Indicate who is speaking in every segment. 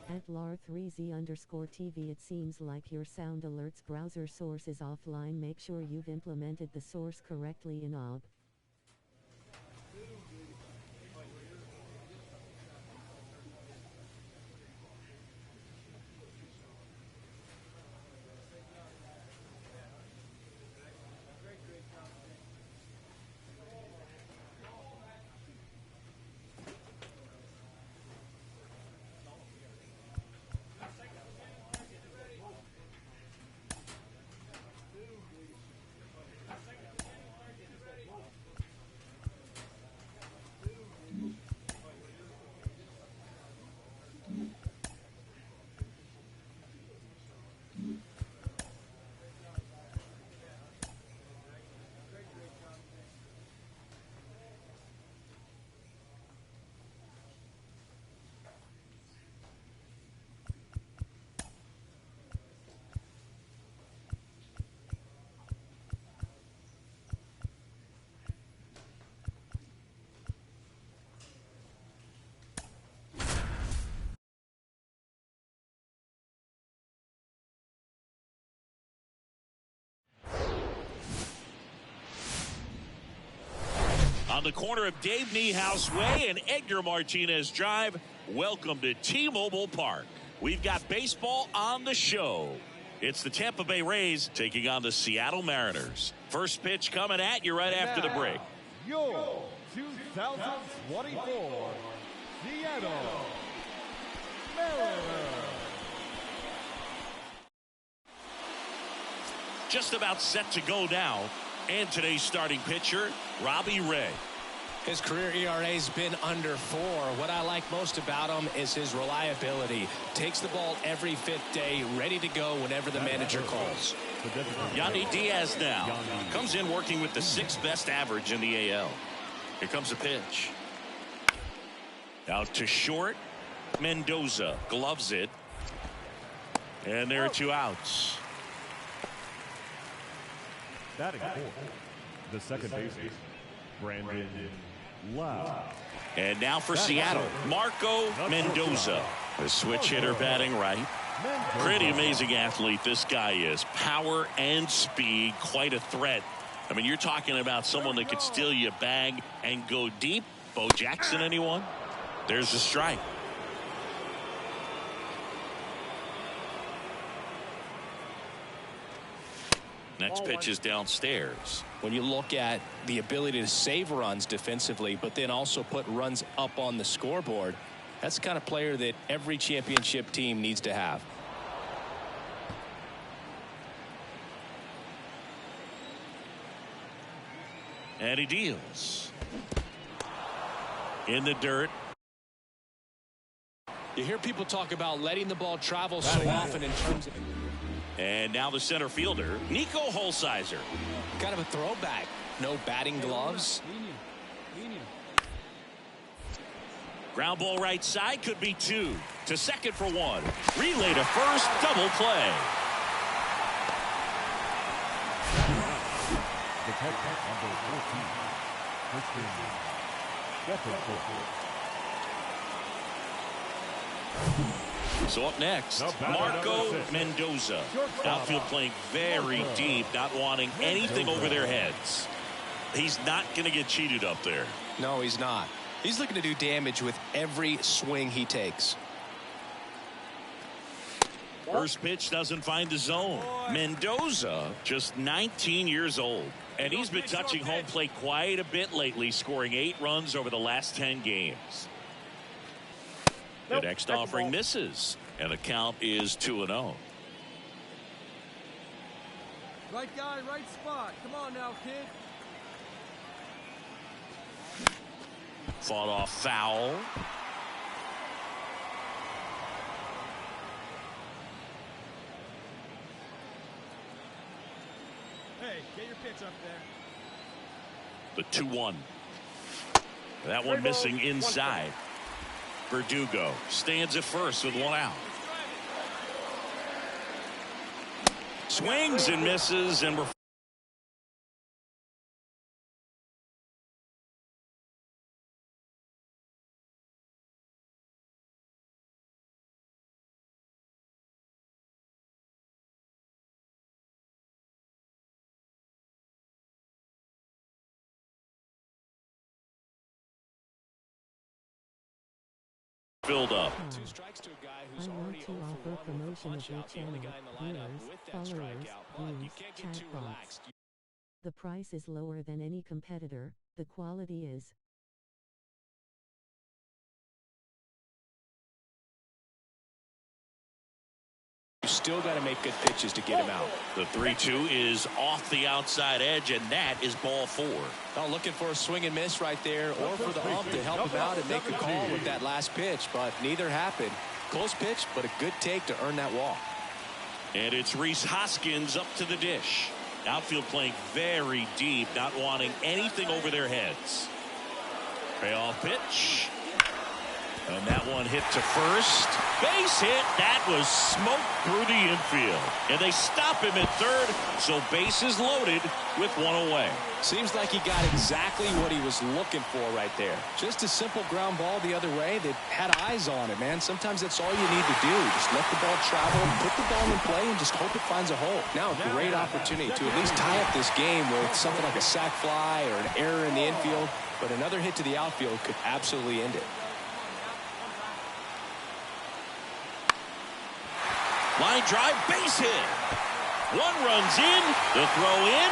Speaker 1: At lar3z_TV, it seems like your sound alerts browser source is offline. Make sure you've implemented the source correctly in OB.
Speaker 2: On the corner of Dave Niehaus Way and Edgar Martinez Drive, welcome to T-Mobile Park. We've got baseball on the show. It's the Tampa Bay Rays taking on the Seattle Mariners. First pitch coming at you right after the break.
Speaker 3: Your 2024 Seattle Mariners.
Speaker 2: Just about set to go now. And today's starting pitcher, Robbie Ray.
Speaker 4: His career ERA's been under 4. What I like most about him is his reliability. Takes the ball every fifth day, ready to go whenever the manager calls.
Speaker 2: Yandy Diaz now comes in working with the 6th best average in the AL. Here comes a pitch. Out to short. Mendoza gloves it. And there are 2 outs.
Speaker 3: Batting fourth, the second baseman, Brandon Lowe.
Speaker 2: And now for Seattle, Marco Mendoza. The switch hitter batting right. Pretty amazing athlete this guy is. Power and speed, quite a threat. I mean, you're talking about someone that could steal you a bag and go deep. Bo Jackson, anyone? There's a strike. Next pitch is downstairs.
Speaker 4: When you look at the ability to save runs defensively, but then also put runs up on the scoreboard, that's the kind of player that every championship team needs to have.
Speaker 2: And he deals. In the dirt.
Speaker 4: You hear people talk about letting the ball travel so often in terms of...
Speaker 2: And now the center fielder, Nico Holsizer.
Speaker 4: Kind of a throwback. No batting gloves.
Speaker 2: Ground ball right side, could be 2. To second for 1. Relay to first, double play.
Speaker 3: The catcher, number 14,
Speaker 2: So up next, Marco Mendoza. Outfield playing very deep, not wanting anything over their heads. He's not going to get cheated up there.
Speaker 4: No, he's not. He's looking to do damage with every swing he takes.
Speaker 2: First pitch doesn't find the zone. Mendoza, just 19 years old. And he's been touching home plate quite a bit lately, scoring 8 runs over the last 10 games. The next offering misses, and the count is 2-0.
Speaker 5: Right guy, right spot. Come on now, kid.
Speaker 2: Fought off foul.
Speaker 5: Hey, get your pitch up there.
Speaker 2: The 2-1. That one missing inside. Verdugo stands at first with 1 out. Swings and misses, and we're filled up.
Speaker 4: Two strikes to a guy who's
Speaker 1: I want
Speaker 4: already
Speaker 1: to
Speaker 4: over
Speaker 1: offer
Speaker 4: 1 with a
Speaker 1: promotion of your
Speaker 4: punch-out. The only
Speaker 1: channel,
Speaker 4: guy in the lineup
Speaker 1: viewers,
Speaker 4: with that
Speaker 1: followers,
Speaker 4: strikeout, but you
Speaker 1: views,
Speaker 4: can't get too
Speaker 1: chatbots.
Speaker 4: relaxed.
Speaker 1: The price is lower than any competitor, the quality is.
Speaker 4: You still got to make good pitches to get him out.
Speaker 2: The 3-2 is off the outside edge, and that is ball 4.
Speaker 4: Oh, looking for a swing and miss right there, or for the ump to help him out and make a call with that last pitch, but neither happened. Close pitch, but a good take to earn that walk.
Speaker 2: And it's Rhys Hoskins up to the dish. Outfield playing very deep, not wanting anything over their heads. Payoff pitch. And that one hit to first. Base hit. That was smoked through the infield. And they stop him at third, so bases loaded with one away.
Speaker 4: Seems like he got exactly what he was looking for right there. Just a simple ground ball the other way. They had eyes on it, man. Sometimes that's all you need to do. Just let the ball travel, put the ball in play, and just hope it finds a hole. Now a great opportunity to at least tie up this game with something like a sac fly or an error in the infield. But another hit to the outfield could absolutely end it.
Speaker 2: Line drive, base hit. One runs in, the throw in,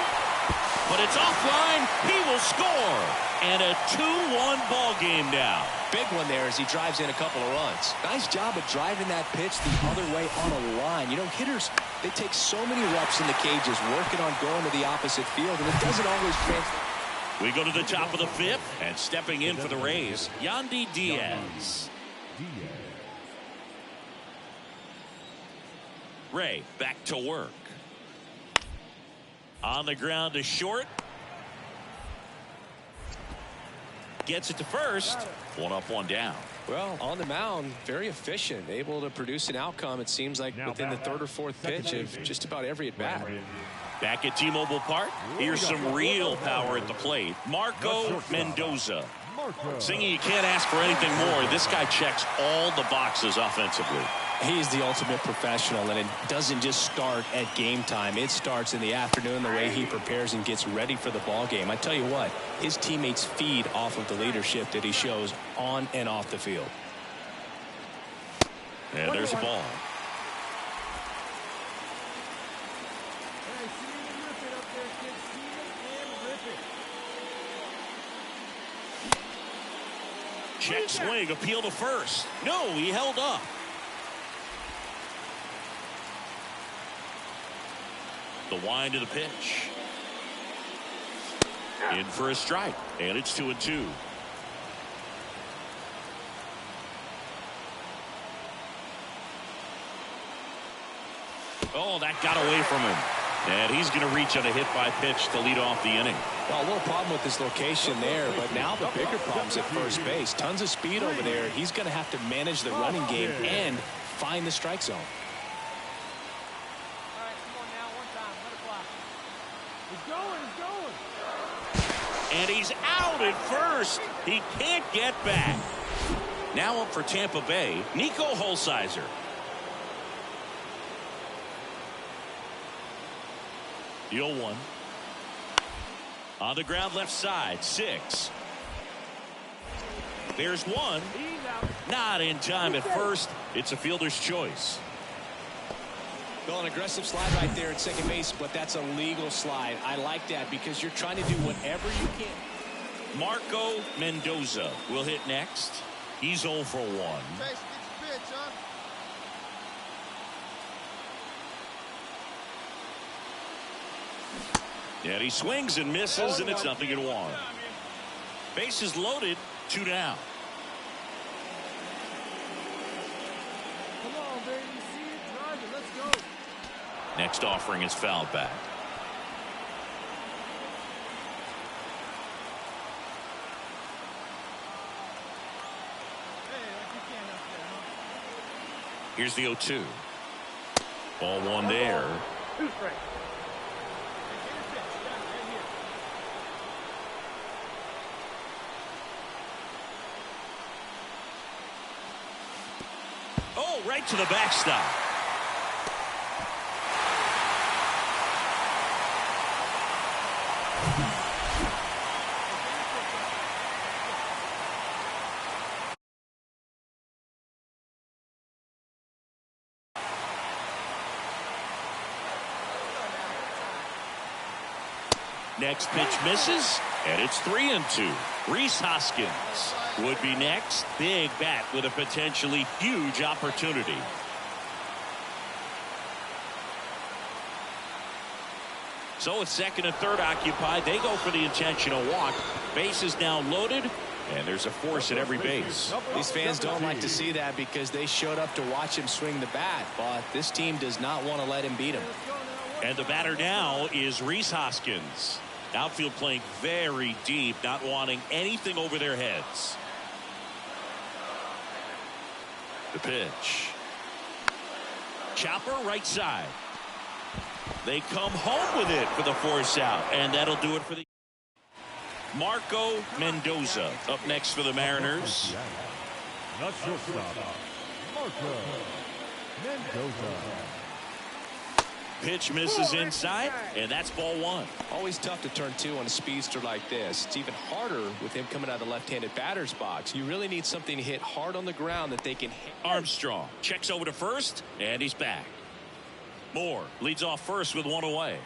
Speaker 2: but it's offline. He will score. And a 2-1 ball game now.
Speaker 4: Big one there as he drives in a couple of runs. Nice job of driving that pitch the other way on a line. You know, hitters, they take so many reps in the cages working on going to the opposite field, and it doesn't always translate.
Speaker 2: We go to the top of the 5th, and stepping in for the Rays, Yandy Diaz. Ray back to work. On the ground to short. Gets it to first. One up, one down.
Speaker 4: Well, on the mound, very efficient, able to produce an outcome, it seems like, within the third or fourth pitch of just about every at-bat.
Speaker 2: Back at T-Mobile Park, here's some real power at the plate. Marco Mendoza. Singing, you can't ask for anything more. This guy checks all the boxes offensively.
Speaker 4: He's the ultimate professional, and it doesn't just start at game time. It starts in the afternoon, the way he prepares and gets ready for the ball game. I tell you what, his teammates feed off of the leadership that he shows on and off the field.
Speaker 2: And there's a ball.
Speaker 5: Hey, see him and rip it up there, kid. See him and rip it.
Speaker 2: Check swing, appeal to first. No, he held up. The wind to the pitch. In for a strike, and it's 2-2. Oh, that got away from him. And he's going to reach on a hit by pitch to lead off the inning.
Speaker 4: Well, a little problem with this location there, but now the bigger problem's at first base. Tons of speed over there. He's going to have to manage the running game and find the strike zone.
Speaker 5: All right, come on now, one time. Let it fly. He's going.
Speaker 2: And he's out at first. He can't get back. Now up for Tampa Bay, Nico Holsizer. The 0-1. On the ground left side, 6. There's one. Not in time at first. It's a fielder's choice.
Speaker 4: Well, an aggressive slide right there at second base, but that's a legal slide. I like that because you're trying to do whatever you can.
Speaker 2: Marco Mendoza will hit next. He's 0 for 1.
Speaker 5: Chase, get your pitch, huh?
Speaker 2: And he swings and misses, and it's 0-1. Bases loaded, 2 down.
Speaker 5: Come on, baby. See it, drive it. Let's go.
Speaker 2: Next offering is fouled back.
Speaker 5: Hey, like you can't help that, huh?
Speaker 2: Here's the 0-2. Ball 1 there.
Speaker 5: Who's right? Hey, get your pitch. Got it right here.
Speaker 2: Oh, right to the backstop. Next pitch misses, and it's 3-2. Rhys Hoskins would be next. Big bat with a potentially huge opportunity. So with second and third occupied, they go for the intentional walk. Base is now loaded, and there's a force at every base.
Speaker 4: These fans don't like to see that because they showed up to watch him swing the bat, but this team does not want to let him beat him.
Speaker 2: And the batter now is Rhys Hoskins. Outfield playing very deep, not wanting anything over their heads. The pitch. Chopper right side. They come home with it for the force out, and that'll do it for the Marco Mendoza up next for the Mariners.
Speaker 3: The shortstop, Marco Mendoza.
Speaker 2: Pitch misses inside, and that's ball one.
Speaker 4: Always tough to turn two on a speedster like this. It's even harder with him coming out of the left-handed batter's box. You really need something to hit hard on the ground that they can hit.
Speaker 2: Armstrong checks over to first, and he's back. Moore leads off first with one away.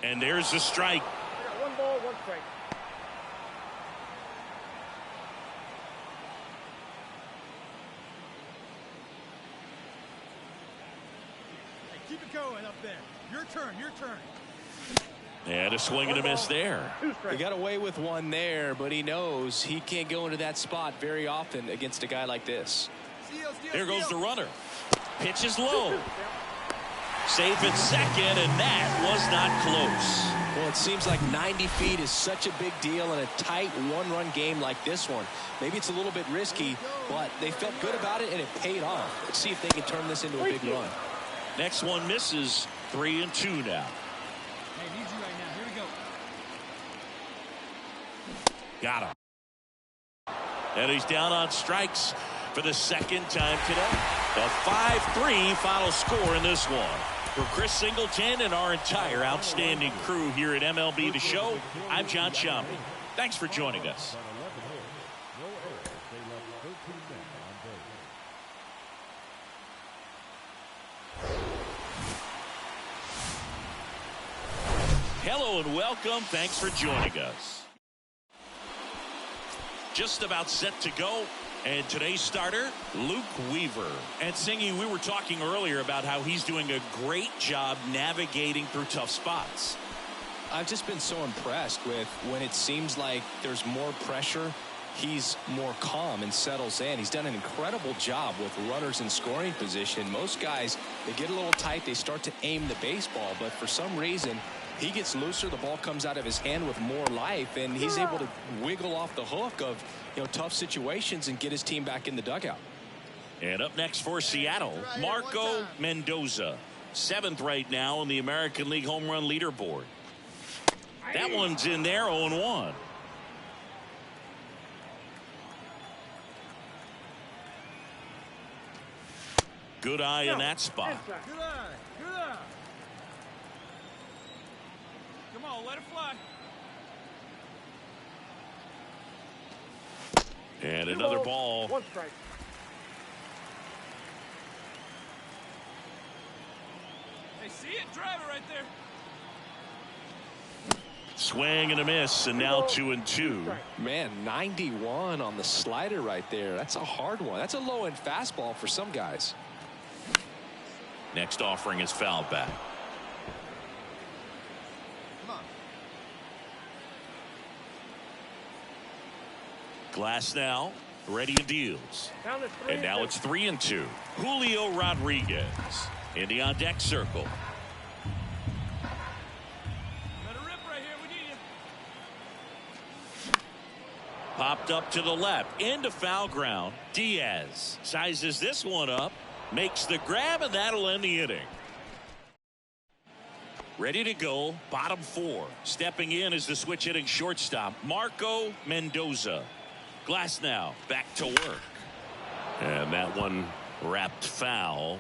Speaker 2: And there's the strike.
Speaker 5: One ball, one strike. Hey, keep it going up there. Your turn, your turn.
Speaker 2: And a swing and a miss there.
Speaker 4: He got away with one there, but he knows he can't go into that spot very often against a guy like this.
Speaker 2: Here goes the runner. Pitch is low. Safe at second, and that was not close.
Speaker 4: Well, it seems like 90 feet is such a big deal in a tight one-run game like this one. Maybe it's a little bit risky, but they felt good about it, and it paid off. Let's see if they can turn this into a big run.
Speaker 2: Next one misses. 3-2 now.
Speaker 5: Hey, need you right now. Here we go.
Speaker 2: Got him. And he's down on strikes for the second time today. The 5-3 final score in this one. For Chris Singleton and our entire outstanding crew here at MLB The Show, I'm John Sciambi. Thanks for joining us. Hello and welcome. Thanks for joining us. Just about set to go. And today's starter, Luke Weaver. And Singy, we were talking earlier about how he's doing a great job navigating through tough spots.
Speaker 4: I've just been so impressed with when it seems like there's more pressure, he's more calm and settles in. He's done an incredible job with runners in scoring position. Most guys, they get a little tight, they start to aim the baseball, but for some reason, he gets looser, the ball comes out of his hand with more life, and he's able to wiggle off the hook of tough situations and get his team back in the dugout.
Speaker 2: And up next for Seattle, Marco Mendoza. 7th right now on the American League home run leaderboard. That one's in there, 0-1. Good eye in that spot.
Speaker 5: Good eye. Good eye. Come on, let it fly.
Speaker 2: And another ball.
Speaker 5: One strike. Hey, see it? Drive it right there.
Speaker 2: Swing and a miss, and now 2-2.
Speaker 4: Man, 91 on the slider right there. That's a hard one. That's a low-end fastball for some guys.
Speaker 2: Next offering is fouled back.
Speaker 5: Come on.
Speaker 2: Glass now, ready and deals. And now it's 3-2. Julio Rodriguez in the on-deck circle.
Speaker 5: Let it rip right here. We need you.
Speaker 2: Popped up to the left, into foul ground. Diaz sizes this one up, makes the grab, and that'll end the inning. Ready to go, bottom 4. Stepping in is the switch hitting shortstop, Marco Mendoza. Glass now, back to work. And that one wrapped foul.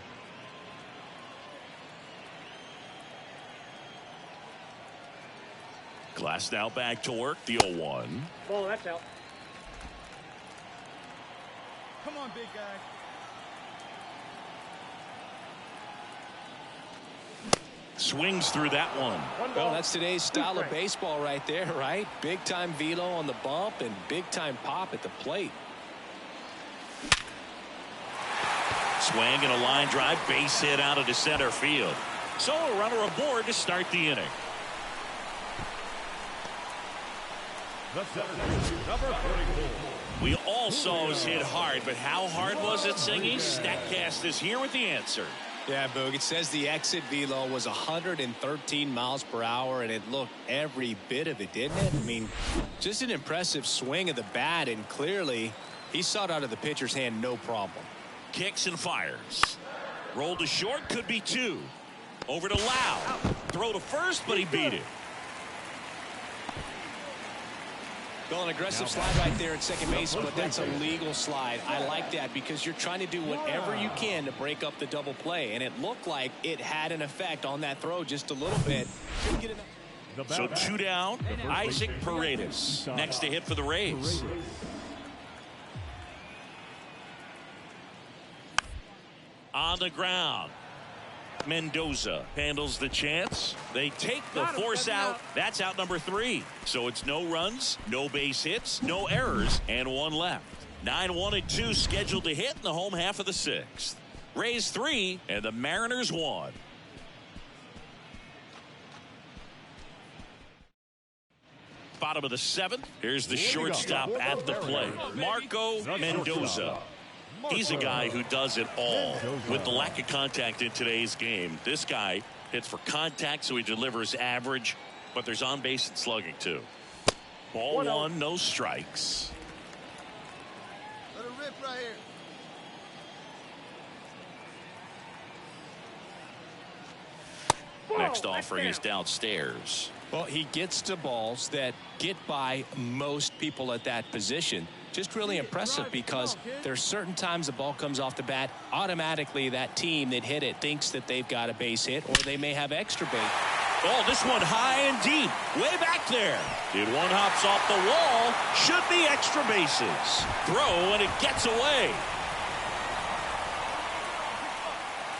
Speaker 2: Glass now back to work, the 0-1.
Speaker 5: Ball, that's out. Come on, big guy.
Speaker 2: Swings through that one.
Speaker 4: Well, that's today's style of baseball right there, right? Big time velo on the bump and big time pop at the plate.
Speaker 2: Swing and a line drive, base hit out into center field. So a runner aboard to start the inning.
Speaker 3: The center field, number 44.
Speaker 2: We all saw us hit hard, but how hard was it, Singy? Statcast is here with the answer.
Speaker 4: Yeah, Boog, it says the exit velo was 113 miles per hour, and it looked every bit of it, didn't it? I mean, just an impressive swing of the bat, and clearly he saw it out of the pitcher's hand no problem.
Speaker 2: Kicks and fires. Roll to short, could be two. Over to Lau. Throw to first, but he beat it.
Speaker 4: Well, an aggressive slide right there at second base, but that's a legal slide. I like that because you're trying to do whatever you can to break up the double play, and it looked like it had an effect on that throw just a little bit.
Speaker 2: So 2 down, Isaac Paredes. Next to hit for the Rays. On the ground. Mendoza handles the chance. They take the force out. That's out number 3. So it's no runs, no base hits, no errors, and 1 left. 9-1 and 2 scheduled to hit in the home half of the 6th. Rays 3 and the Mariners 1. Bottom of the 7th. Here's the shortstop at the plate, Marco Mendoza. He's a guy who does it all. With the lack of contact in today's game, this guy hits for contact, so he delivers average, but there's on base and slugging too. Ball 1, no strikes.
Speaker 5: Let it rip right here.
Speaker 2: Next offering is downstairs.
Speaker 4: Well, he gets to balls that get by most people at that position. Just really impressive because there's certain times the ball comes off the bat, automatically that team that hit it thinks that they've got a base hit, or they may have extra base.
Speaker 2: Oh, this one high and deep, way back there. Did one hops off the wall, should be extra bases. Throw, and it gets away.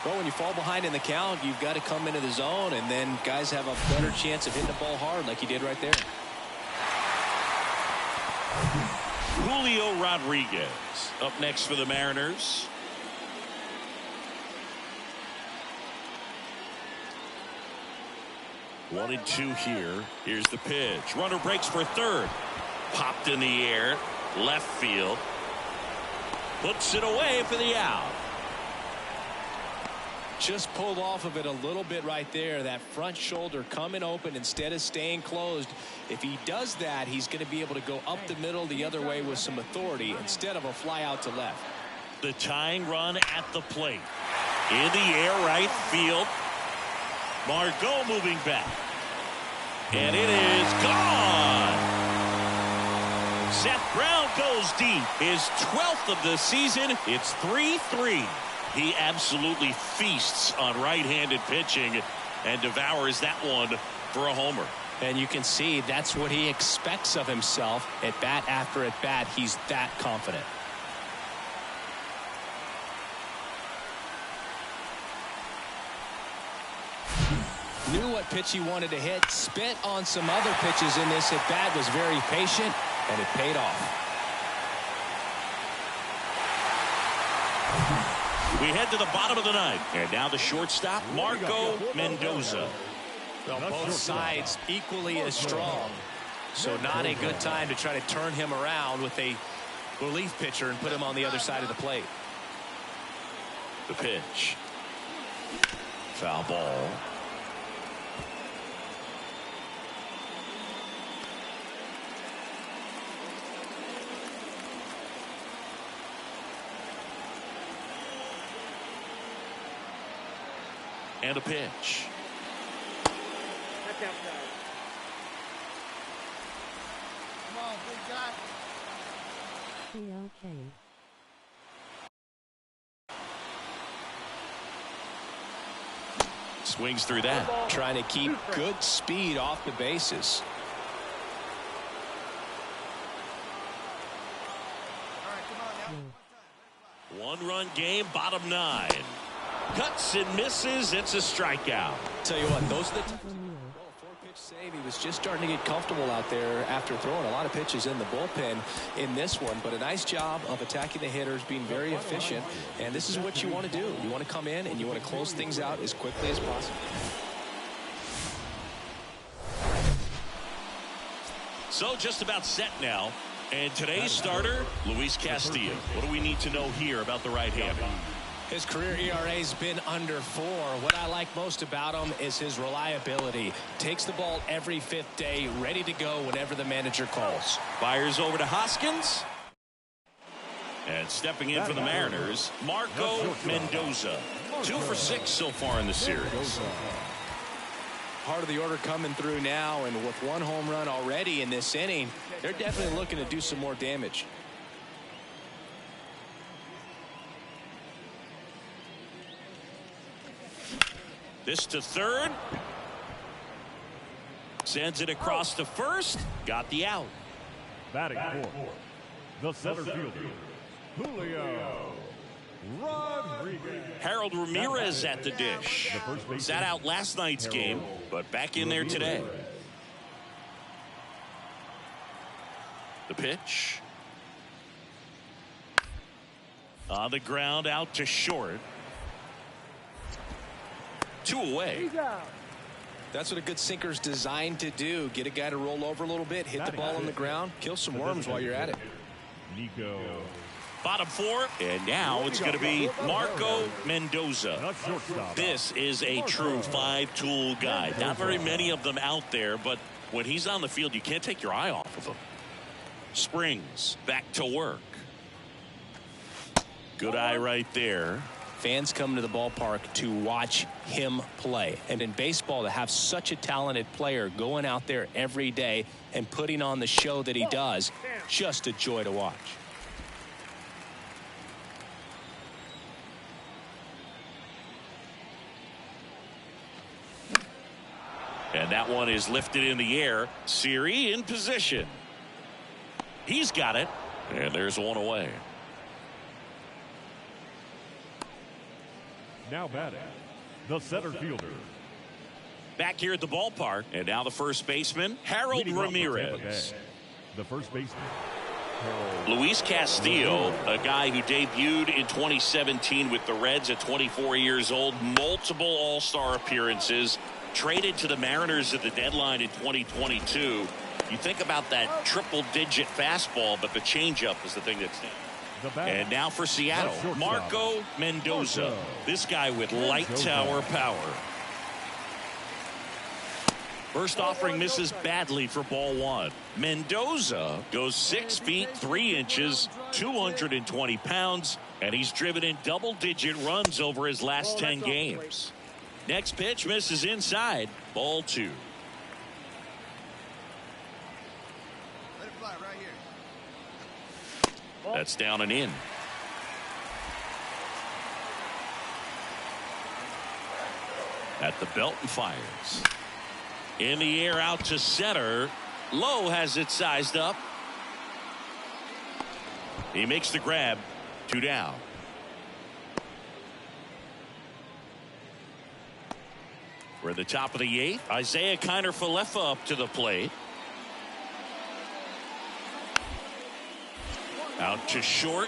Speaker 4: Well, when you fall behind in the count, you've got to come into the zone, and then guys have a better chance of hitting the ball hard like he did right there.
Speaker 2: Julio Rodriguez up next for the Mariners. One and 2 here. Here's the pitch. Runner breaks for third. Popped in the air. Left field. Puts it away for the out.
Speaker 4: Just pulled off of it a little bit right there. That front shoulder coming open instead of staying closed. If he does that, he's going to be able to go up the middle the other way with some authority instead of a fly out to left.
Speaker 2: The tying run at the plate. In the air, right field. Margot moving back. And it is gone. Seth Brown goes deep. His 12th of the season. It's 3-3. He absolutely feasts on right-handed pitching and devours that one for a homer.
Speaker 4: And you can see that's what he expects of himself at bat after at bat. He's that confident. Knew what pitch he wanted to hit. Spit on some other pitches in this at bat. Was very patient, and it paid off.
Speaker 2: We head to the bottom of the 9th. And now the shortstop, Marco Mendoza.
Speaker 4: Well, both sides equally as strong. So not a good time to try to turn him around with a relief pitcher and put him on the other side of the plate.
Speaker 2: The pitch. Foul ball. And a pitch.
Speaker 5: That's outside. Come on, big guy.
Speaker 1: Okay.
Speaker 2: Swings through that.
Speaker 4: Trying to keep good speed off the bases.
Speaker 5: All right, come on now.
Speaker 1: No.
Speaker 2: One-run game, bottom 9. Cuts and misses. It's a strikeout.
Speaker 4: Tell you what, those are the
Speaker 1: Ramirez.
Speaker 4: four-pitch save. He was just starting to get comfortable out there after throwing a lot of pitches in the bullpen in this one. But a nice job of attacking the hitters, being very efficient. And this is what you want to do. You want to come in and you want to close things out as quickly as possible.
Speaker 2: So just about set now. And today's starter, Luis Castillo. What do we need to know here about the right-hander?
Speaker 4: His career ERA's been under 4. What I like most about him is his reliability. Takes the ball every 5th day, ready to go whenever the manager calls.
Speaker 2: Fires over to Hoskins. And stepping in for the Mariners, Marco Mendoza. 2 for 6 so far in the series.
Speaker 4: Part of the order coming through now, and with 1 home run already in this inning, they're definitely looking to do some more damage.
Speaker 2: This to third. Sends it across to first. Got the out.
Speaker 3: Batting fourth, the center fielder, Julio Rodriguez.
Speaker 2: Harold Ramirez at the dish. Sat out last night's game, but back in there today. The pitch. On the ground, out to short. 2 away.
Speaker 4: That's what a good sinker's designed to do. Get a guy to roll over a little bit, hit the ball on the ground, kill some worms while you're at it.
Speaker 3: Nico.
Speaker 2: Bottom 4, and now it's going to be Marco Mendoza. This is a true 5-tool guy. Not very many of them out there, but when he's on the field, you can't take your eye off of him. Springs back to work. Good eye right there.
Speaker 4: Fans come to the ballpark to watch him play. And in baseball, to have such a talented player going out there every day and putting on the show that he does, just a joy to watch.
Speaker 2: And that one is lifted in the air. Siri in position. He's got it. And there's 1 away.
Speaker 3: Now batting, the center fielder.
Speaker 2: Back here at the ballpark. And now the first baseman, Harold Ramirez.
Speaker 3: The first baseman,
Speaker 2: Luis Castillo, a guy who debuted in 2017 with the Reds at 24 years old. Multiple All-Star appearances. Traded to the Mariners at the deadline in 2022. You think about that triple-digit fastball, but the changeup is the thing that stands. And now for Seattle, Marco Mendoza. This guy with light tower power. First offering misses badly for ball 1. Mendoza goes 6 feet 3 inches, 220 pounds, and he's driven in double-digit runs over his last 10 games. Next pitch misses inside. Ball 2.
Speaker 6: Let it fly right here.
Speaker 2: That's down and in. At the belt and fires. In the air out to center. Lowe has it sized up. He makes the grab. 2 down. We're at the top of the 8th. Isaiah Kiner-Falefa up to the plate. Out to short.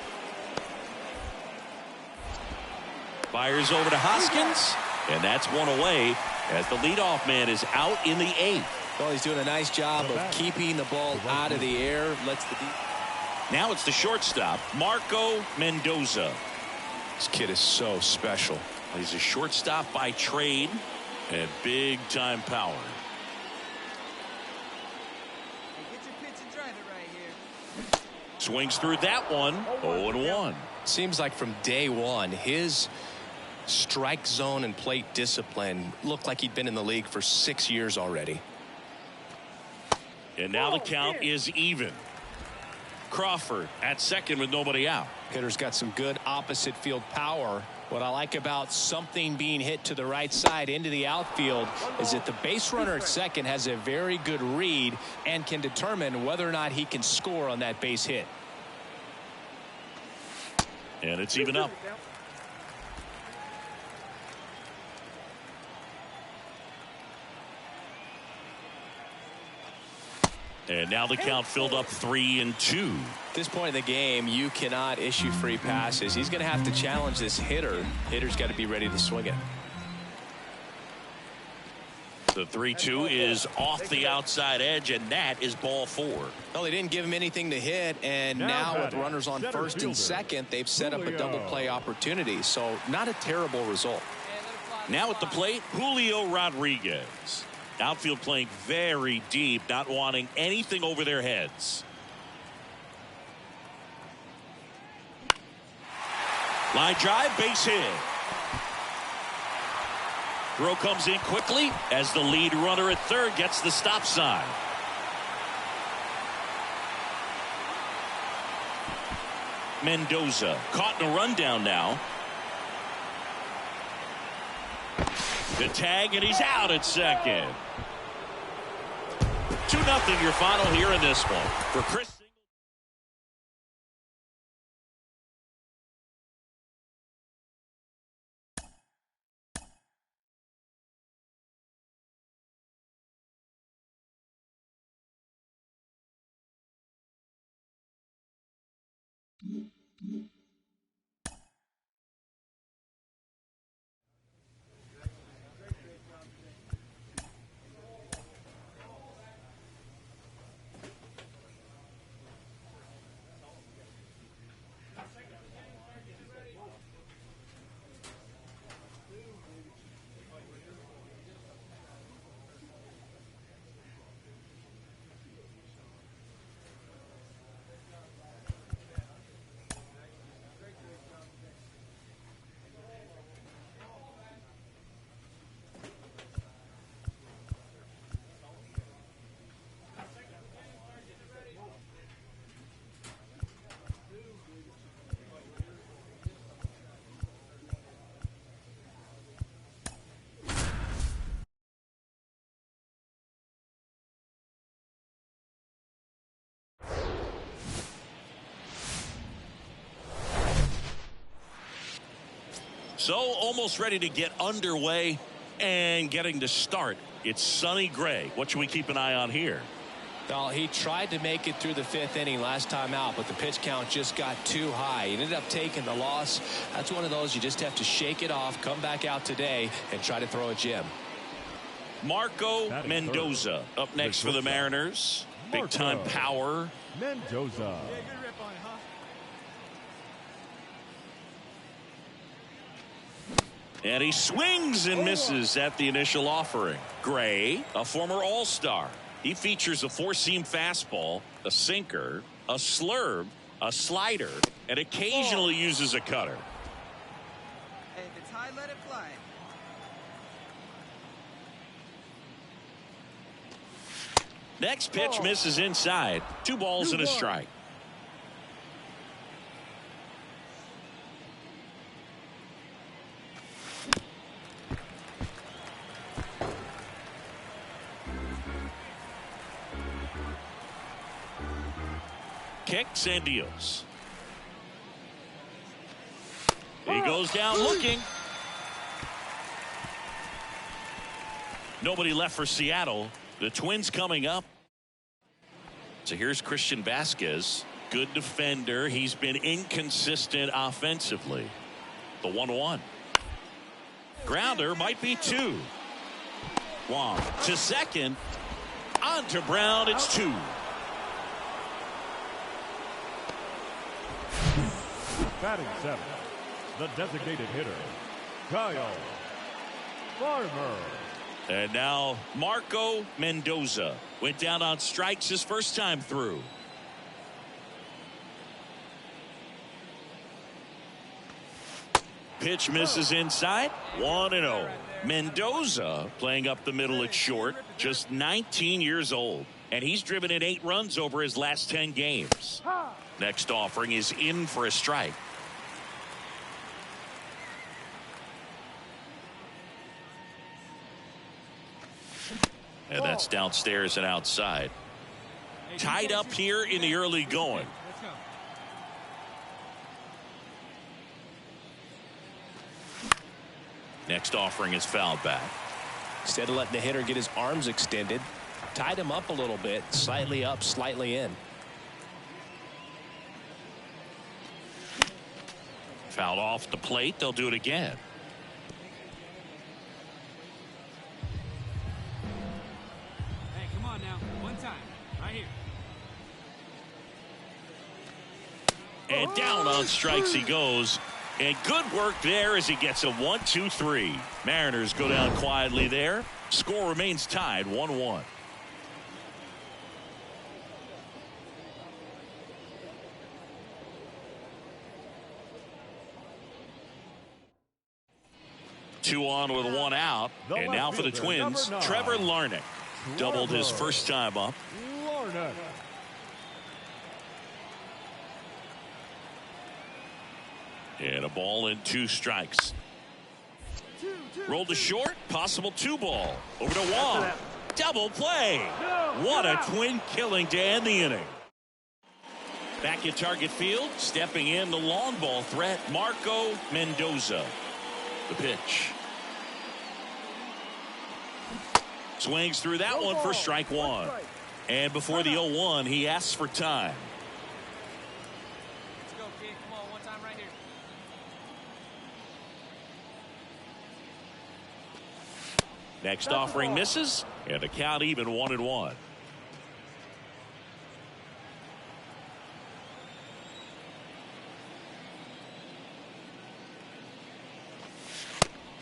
Speaker 2: Fires over to Hoskins. And that's 1 away as the leadoff man is out in the 8th.
Speaker 4: Well, he's doing a nice job of keeping the ball out of the air.
Speaker 2: Now it's the shortstop, Marco Mendoza.
Speaker 4: This kid is so special.
Speaker 2: He's a shortstop by trade and big-time power.
Speaker 6: Hey, get your pitch and drive it right here.
Speaker 2: Swings through that one. 0-1.
Speaker 4: Seems like from day one, his strike zone and plate discipline looked like he'd been in the league for 6 years already.
Speaker 2: And now the count is even. Crawford at second with nobody out.
Speaker 4: Hitter's got some good opposite field power. What I like about something being hit to the right side into the outfield is that the base runner at second has a very good read and can determine whether or not he can score on that base hit.
Speaker 2: And it's even up. And now the count filled up 3-2.
Speaker 4: At this point in the game, you cannot issue free passes. He's going to have to challenge this hitter. Hitter's got to be ready to swing it.
Speaker 2: The 3-2 is off the outside edge, and that is ball 4.
Speaker 4: Well, they didn't give him anything to hit, and now with runners on first and second, they've set up a double play opportunity. So not a terrible result.
Speaker 2: Now at the plate, Julio Rodriguez. Outfield playing very deep, not wanting anything over their heads. Line drive, base hit. Throw comes in quickly as the lead runner at third gets the stop sign. Mendoza caught in a rundown now. The tag, and he's out at second. 2-0 your final here in this one. For Chris. So almost ready to get underway and getting to start. It's Sonny Gray. What should we keep an eye on here?
Speaker 4: Well, he tried to make it through the 5th inning last time out, but the pitch count just got too high. He ended up taking the loss. That's one of those you just have to shake it off, come back out today, and try to throw a gem.
Speaker 2: Marco Mendoza up next for the Mariners. Big time power.
Speaker 3: Mendoza.
Speaker 2: And he swings and misses at the initial offering. Gray, a former All-Star. He features a 4-seam fastball, a sinker, a slurve, a slider, and occasionally uses a cutter.
Speaker 6: Hey, if it's high, let it fly.
Speaker 2: Next pitch misses inside. 2 balls and a strike. Kicks and deals. He goes down looking. Nobody left for Seattle. The Twins coming up. So here's Christian Vasquez. Good defender. He's been inconsistent offensively. The 1-1. Grounder might be 2. Wong to second. On to Brown. It's 2.
Speaker 3: Batting 7th, the designated hitter, Kyle Farmer.
Speaker 2: And now Marco Mendoza went down on strikes his first time through. Pitch misses inside. 1-0. Mendoza playing up the middle at short, just 19 years old, and he's driven in 8 runs over his last 10 games. Next offering is in for a strike. And that's downstairs and outside. Tied up here in the early going. Next offering is fouled back.
Speaker 4: Instead of letting the hitter get his arms extended, Tied him up a little bit. Slightly up, slightly in.
Speaker 2: Fouled off the plate. They'll do it again.
Speaker 5: Hey, come on now. One time. Right here.
Speaker 2: And down on strikes he goes. And good work there as he gets a 1-2-3. Mariners go down quietly there. Score remains tied 1-1. Two on with one out. And now for the Twins, Trevor Larnach. Doubled his first time up.
Speaker 3: Larnach.
Speaker 2: And a ball and 2 strikes. Rolled to short. Possible 2-ball. Over to Wong. Double play. What a twin killing to end the inning. Back at target field. Stepping in the long ball threat. Marco Mendoza. The pitch. Swings through that one for strike 1. And before the 0-1, he asks for time.
Speaker 6: Let's go, kid. Come on, one time right here.
Speaker 2: Next offering misses, and the count even 1-1.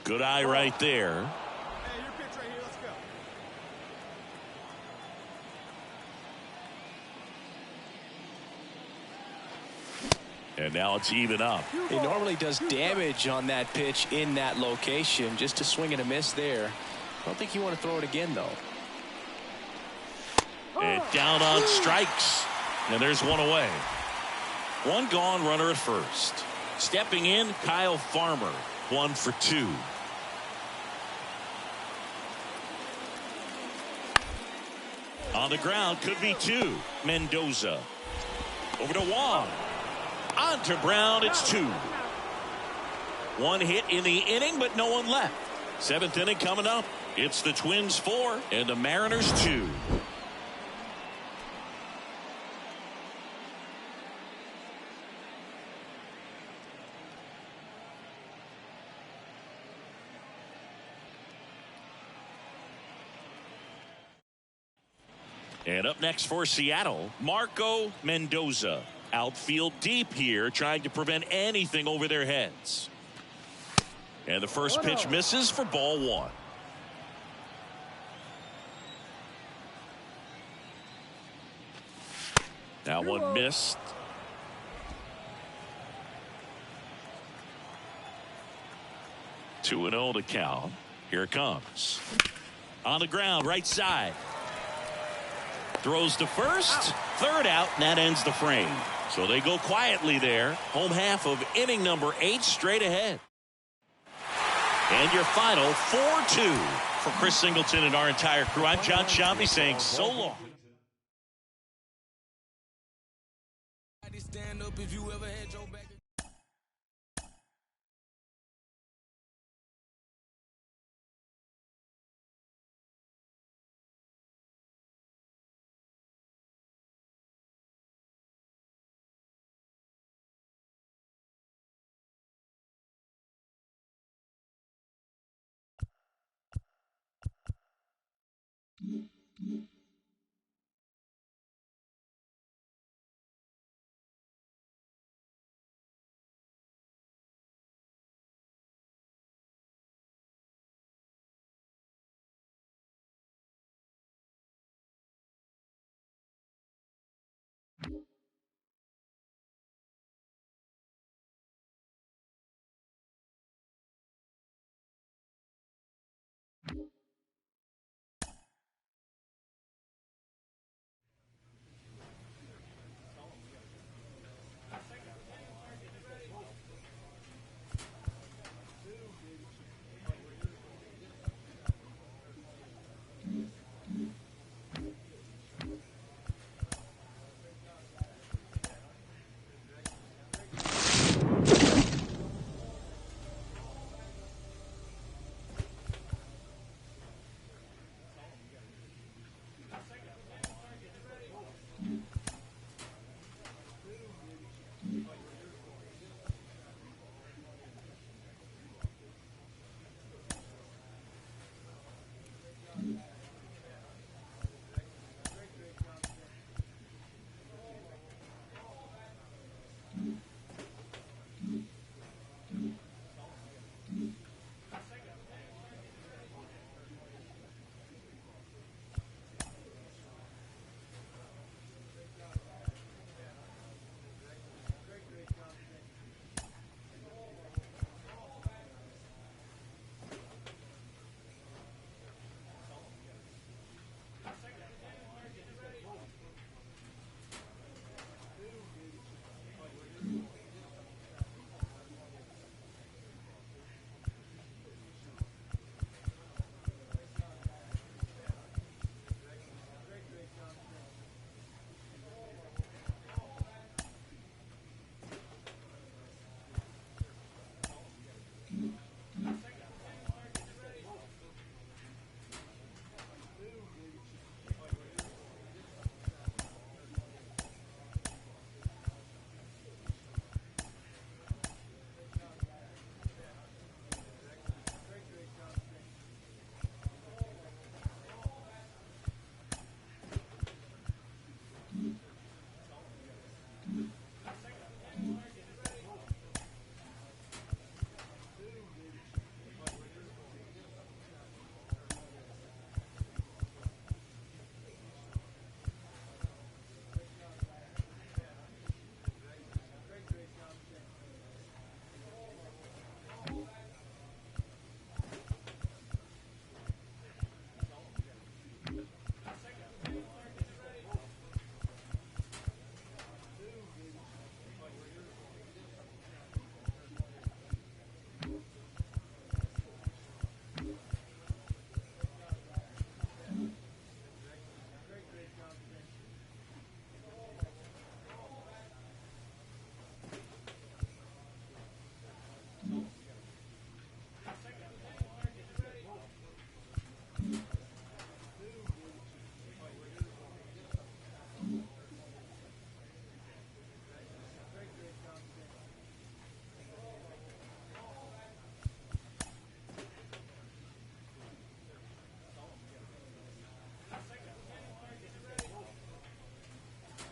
Speaker 2: Good eye right there.
Speaker 3: Hey, your pitch right here. Let's go.
Speaker 2: And now it's even up.
Speaker 4: He normally does damage on that pitch in that location. Just a swing and a miss there. I don't think you want to throw it again, though.
Speaker 2: And down on strikes. And there's one away. One gone, runner at first. Stepping in, Kyle Farmer. 1 for 2. On the ground, could be 2. Mendoza. Over to Wong. On to Brown, it's 2. One hit in the inning, but no one left. 7th inning coming up. It's the Twins 4 and the Mariners 2. And up next for Seattle, Marco Mendoza. Outfield deep here, trying to prevent anything over their heads. And the first pitch misses for ball 1. That one missed. Two and 0 to count. Here it comes. On the ground, right side. Throws to first. Third out, and that ends the frame. So they go quietly there. Home half of inning number 8 straight ahead. And your final 4-2 for Chris Singleton and our entire crew. I'm John Shambi saying so long.
Speaker 7: Stand up if you ever had your back.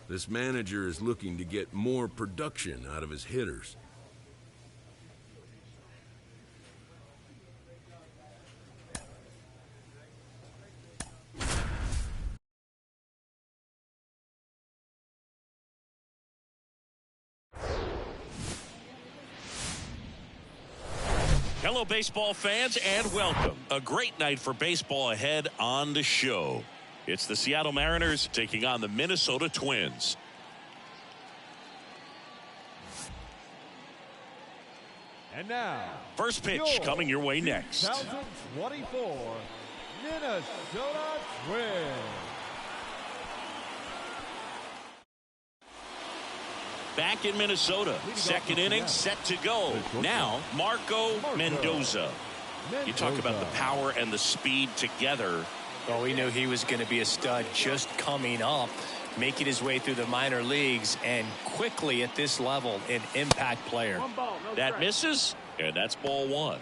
Speaker 8: This manager is looking to get more production out of his hitters.
Speaker 2: Hello, baseball fans, and welcome. A great night for baseball ahead on the show. It's the Seattle Mariners taking on the Minnesota Twins.
Speaker 3: And now,
Speaker 2: first pitch coming your way next.
Speaker 3: 2024 Minnesota Twins.
Speaker 2: Back in Minnesota, second inning set to go. Now, Marco Mendoza. You talk about the power and the speed together.
Speaker 4: Well, we knew he was going to be a stud just coming up, making his way through the minor leagues, and quickly at this level, an impact player.
Speaker 2: That misses, and that's ball one.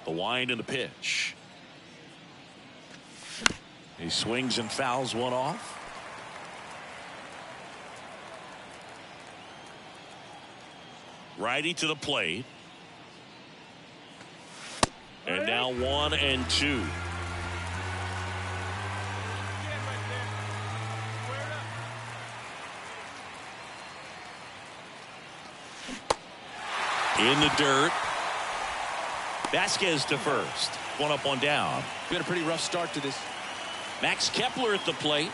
Speaker 2: The wind and the pitch. He swings and fouls one off. Righty to the plate. And now 1-2. In the dirt. Vasquez to first. One up, one down.
Speaker 4: Been a pretty rough start to this.
Speaker 2: Max Kepler at the plate.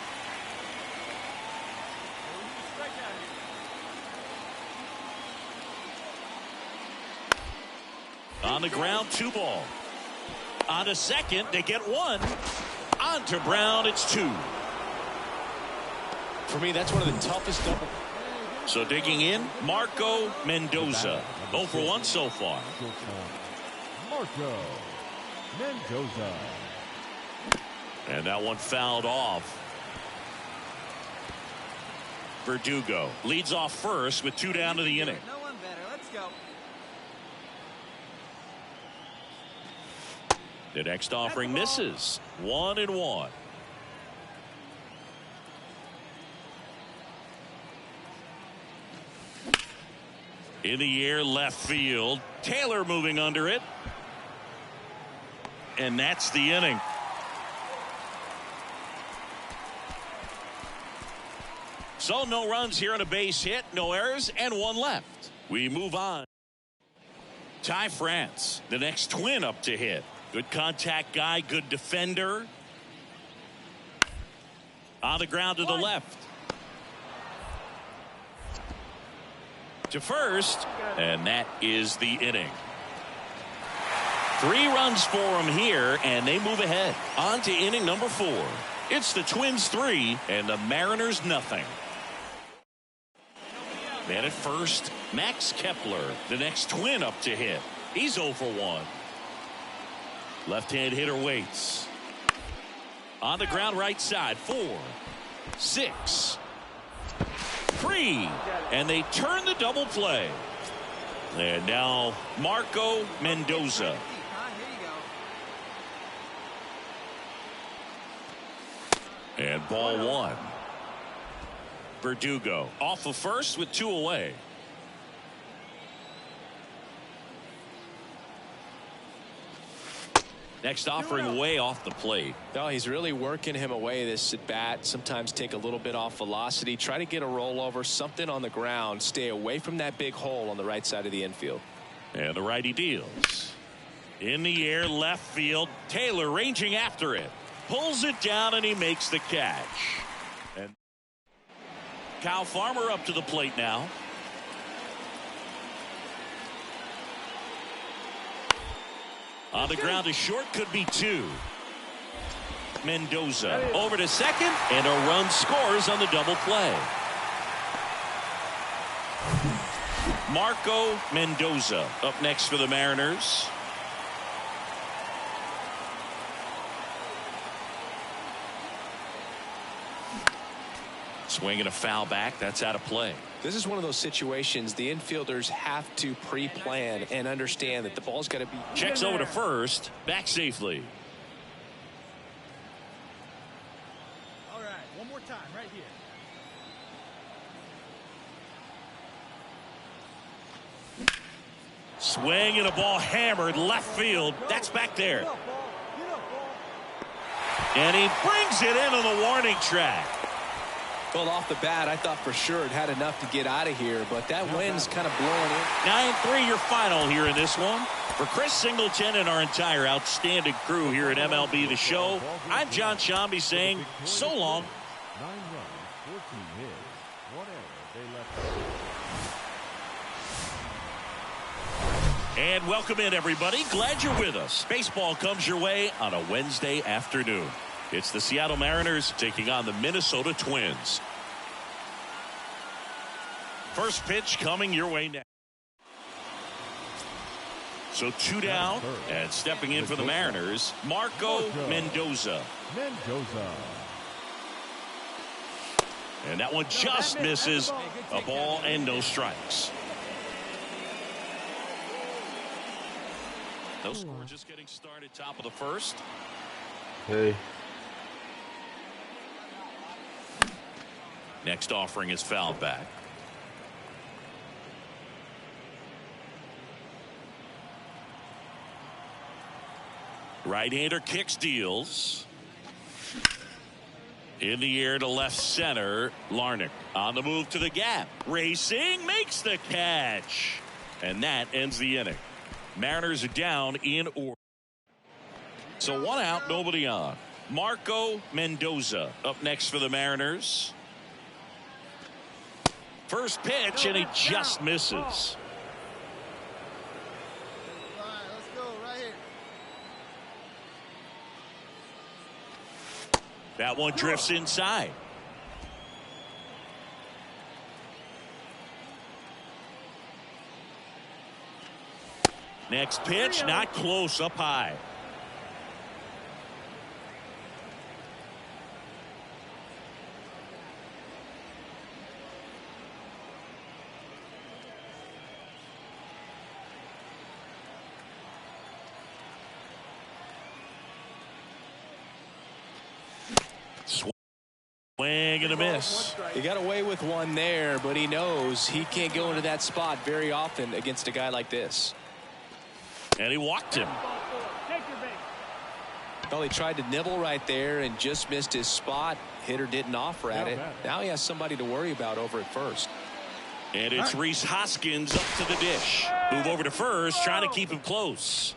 Speaker 2: On the ground, 2 ball. On to second, they get 1. On to Brown, it's 2.
Speaker 4: For me, that's one of the toughest double.
Speaker 2: So digging in, Marco Mendoza. 0 for 1 so far.
Speaker 3: Marco Mendoza.
Speaker 2: And that one fouled off. Verdugo leads off first with 2 down to the inning.
Speaker 6: No one better. Let's go.
Speaker 2: The next offering misses. 1-1. In the air, left field. Taylor moving under it. And that's the inning. So no runs here on a base hit, no errors, and 1 left. We move on. Ty France, the next Twin up to hit. Good contact guy, good defender. On the ground to the left. To first, and that is the inning. 3 runs for him here, and they move ahead. On to inning number 4. It's the Twins 3 and the Mariners nothing. Man at first, Max Kepler, the next Twin up to hit. He's 0 for 1. Left-hand hitter waits. On the ground right side, 4, 6, 3, and they turn the double play. And now Marco Mendoza. And ball 1. Verdugo off of first with 2 away. Next offering way off the plate.
Speaker 4: No, he's really working him away this at bat. Sometimes take a little bit off velocity. Try to get a rollover, something on the ground. Stay away from that big hole on the right side of the infield.
Speaker 2: And the righty deals. In the air, left field. Taylor ranging after it. Pulls it down and he makes the catch. And Kyle Farmer up to the plate now. On the ground to short, could be 2. Mendoza over to second, and a run scores on the double play. Marco Mendoza up next for the Mariners. Swing and a foul back. That's out of play.
Speaker 4: This is one of those situations the infielders have to pre-plan and understand that the ball's got to be.
Speaker 2: Checks over to first. Back safely.
Speaker 5: All right, one more time right here.
Speaker 2: Swing and a ball hammered left field. That's back there.
Speaker 5: Get up, ball. Get up, ball.
Speaker 2: And he brings it into the warning track.
Speaker 4: Well, off the bat, I thought for sure it had enough to get out of here, but that wind's kind of blowing in.
Speaker 2: 9-3 your final here in this one. For Chris Singleton and our entire outstanding crew here at MLB The Show, I'm John Shambi saying so long.
Speaker 3: 9 runs, 14 hits, 1 error. They left.
Speaker 2: And welcome in, everybody. Glad you're with us. Baseball comes your way on a Wednesday afternoon. It's the Seattle Mariners taking on the Minnesota Twins. First pitch coming your way next. So 2 down, and stepping in for the Mariners, Marco Mendoza. And that one just misses. A ball and no strikes. No score, just getting started, top of the first.
Speaker 9: Hey.
Speaker 2: Next offering is fouled back. Right-hander kicks, deals. In the air to left center. Larnach on the move to the gap. Racing, makes the catch. And that ends the inning. Mariners are down in order. So 1 out, nobody on. Marco Mendoza up next for the Mariners. First pitch, and he just misses.
Speaker 5: All right, let's go right here.
Speaker 2: That one drifts inside. Next pitch, not close, up high. Swing and a miss.
Speaker 4: He got away with one there, but he knows he can't go into that spot very often against a guy like this.
Speaker 2: And he walked him.
Speaker 4: Well, he tried to nibble right there and just missed his spot. Hitter didn't offer at it. Now he has somebody to worry about over at first.
Speaker 2: And it's Rhys Hoskins up to the dish. Move over to first, trying to keep him close.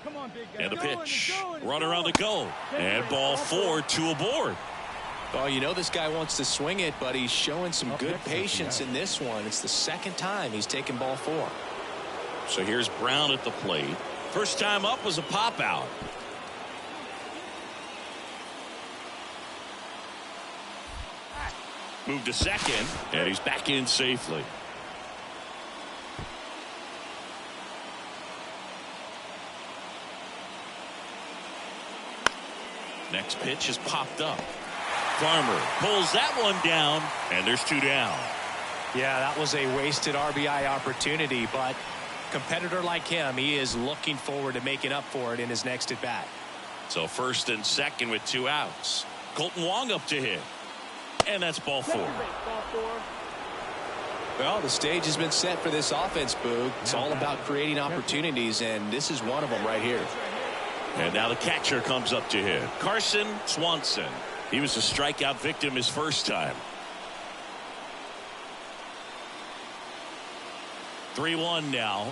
Speaker 5: Come on, big guy.
Speaker 2: And the pitch. Runner on the go. And ball 4, 2 aboard.
Speaker 4: Oh, you know this guy wants to swing it, but he's showing some good patience in this one. It's the second time he's taken ball 4.
Speaker 2: So here's Brown at the plate. First time up was a pop out. Moved to second, and he's back in safely. Next pitch is popped up. Farmer pulls that one down, and there's 2 down.
Speaker 4: Yeah, that was a wasted RBI opportunity, but competitor like him, he is looking forward to making up for it in his next at bat.
Speaker 2: So first and second with 2 outs. Colton Wong up to hit. And that's ball 4.
Speaker 4: Well, the stage has been set for this offense, Boog. It's all about creating opportunities, and this is one of them right here.
Speaker 2: And now the catcher comes up to hit. Carson Swanson. He was a strikeout victim his first time. 3-1 now.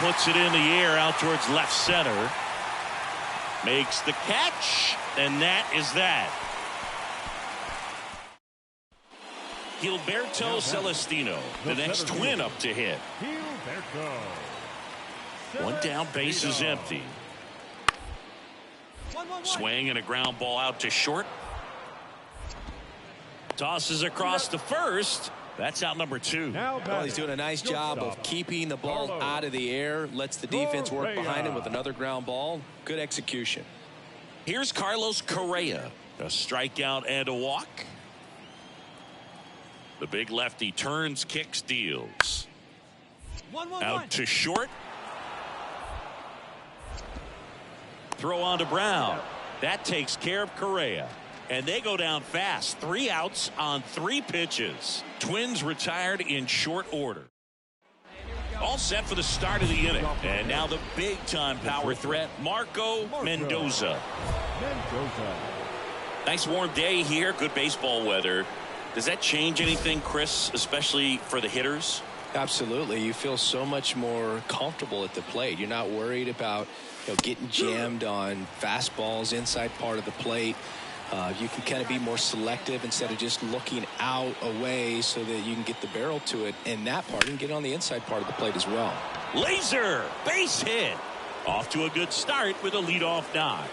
Speaker 2: Puts it in the air out towards left center. Makes the catch, and that is that. Gilberto Celestino, the next Twin up to hit. One down, base is empty. Swing and a ground ball out to short. Tosses across the first, That's out number 2.
Speaker 4: Well, he's doing a nice job of keeping the ball out of the air. Lets the defense work behind him with another ground ball. Good execution.
Speaker 2: Here's Carlos Correa. A strikeout and a walk. The big lefty turns, kicks, deals. Out to short. Throw on to Brown. That takes care of Correa. And they go down fast. 3 outs on 3 pitches. Twins retired in short order. All set for the start of the inning. And now the big-time power threat, Marco Mendoza. Nice warm day here. Good baseball weather. Does that change anything, Chris, especially for the hitters?
Speaker 4: Absolutely. You feel so much more comfortable at the plate. You're not worried about getting jammed on fastballs inside part of the plate. You can kind of be more selective instead of just looking out away so that you can get the barrel to it. And that part, you can get on the inside part of the plate as well.
Speaker 2: Laser base hit. Off to a good start with a leadoff knock.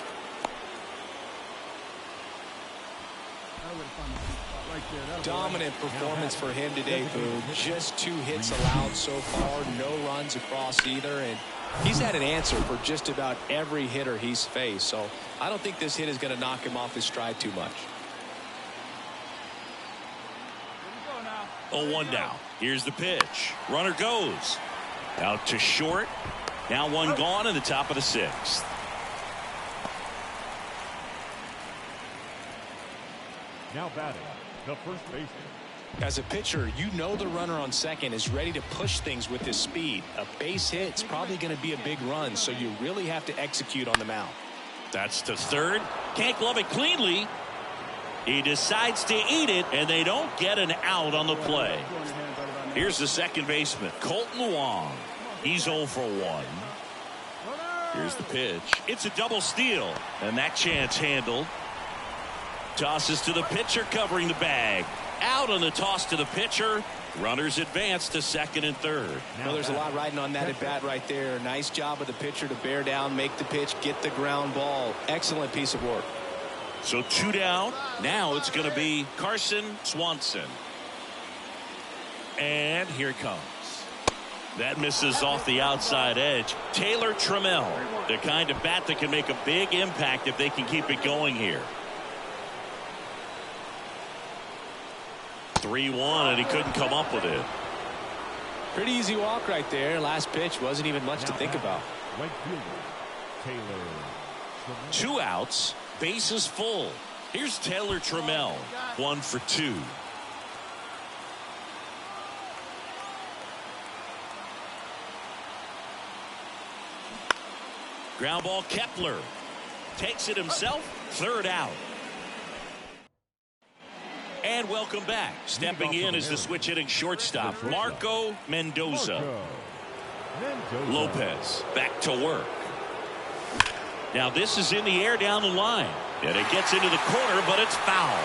Speaker 4: Dominant performance for him today, Boog. Just 2 hits allowed so far. No runs across either. And he's had an answer for just about every hitter he's faced. So I don't think this hit is going to knock him off his stride too much.
Speaker 2: 0-1 now. Here's the pitch. Runner goes. Out to short. Now 1 gone in the top of the 6th.
Speaker 3: Now batting, the first baseman.
Speaker 4: As a pitcher, you know the runner on second is ready to push things with his speed. A base hit's probably going to be a big run, so you really have to execute on the mound.
Speaker 2: That's to third. Can't glove it cleanly. He decides to eat it, and they don't get an out on the play. Here's the second baseman, Colton Wong. He's 0 for 1. Here's the pitch. It's a double steal, and that chance handled. Tosses to the pitcher, covering the bag. Out on the toss to the pitcher. Runners advance to second and third.
Speaker 4: Well, there's a lot riding on that at bat right there. Nice job of the pitcher to bear down, make the pitch, get the ground ball. Excellent piece of work.
Speaker 2: So 2 down. Now it's going to be Carson Swanson. And here it comes. That misses off the outside edge. Taylor Trammell, the kind of bat that can make a big impact if they can keep it going here. 3-1, and he couldn't come up with it.
Speaker 4: Pretty easy walk right there. Last pitch wasn't even much to think about.
Speaker 3: Right fielder, Taylor.
Speaker 2: 2 outs, bases full. Here's Taylor Trammell, 1 for 2. Ground ball, Kepler takes it himself. 3rd out. And welcome back. Stepping in is the switch hitting shortstop, Marco Mendoza. Lopez back to work. Now this is in the air down the line. And it gets into the corner, but it's foul.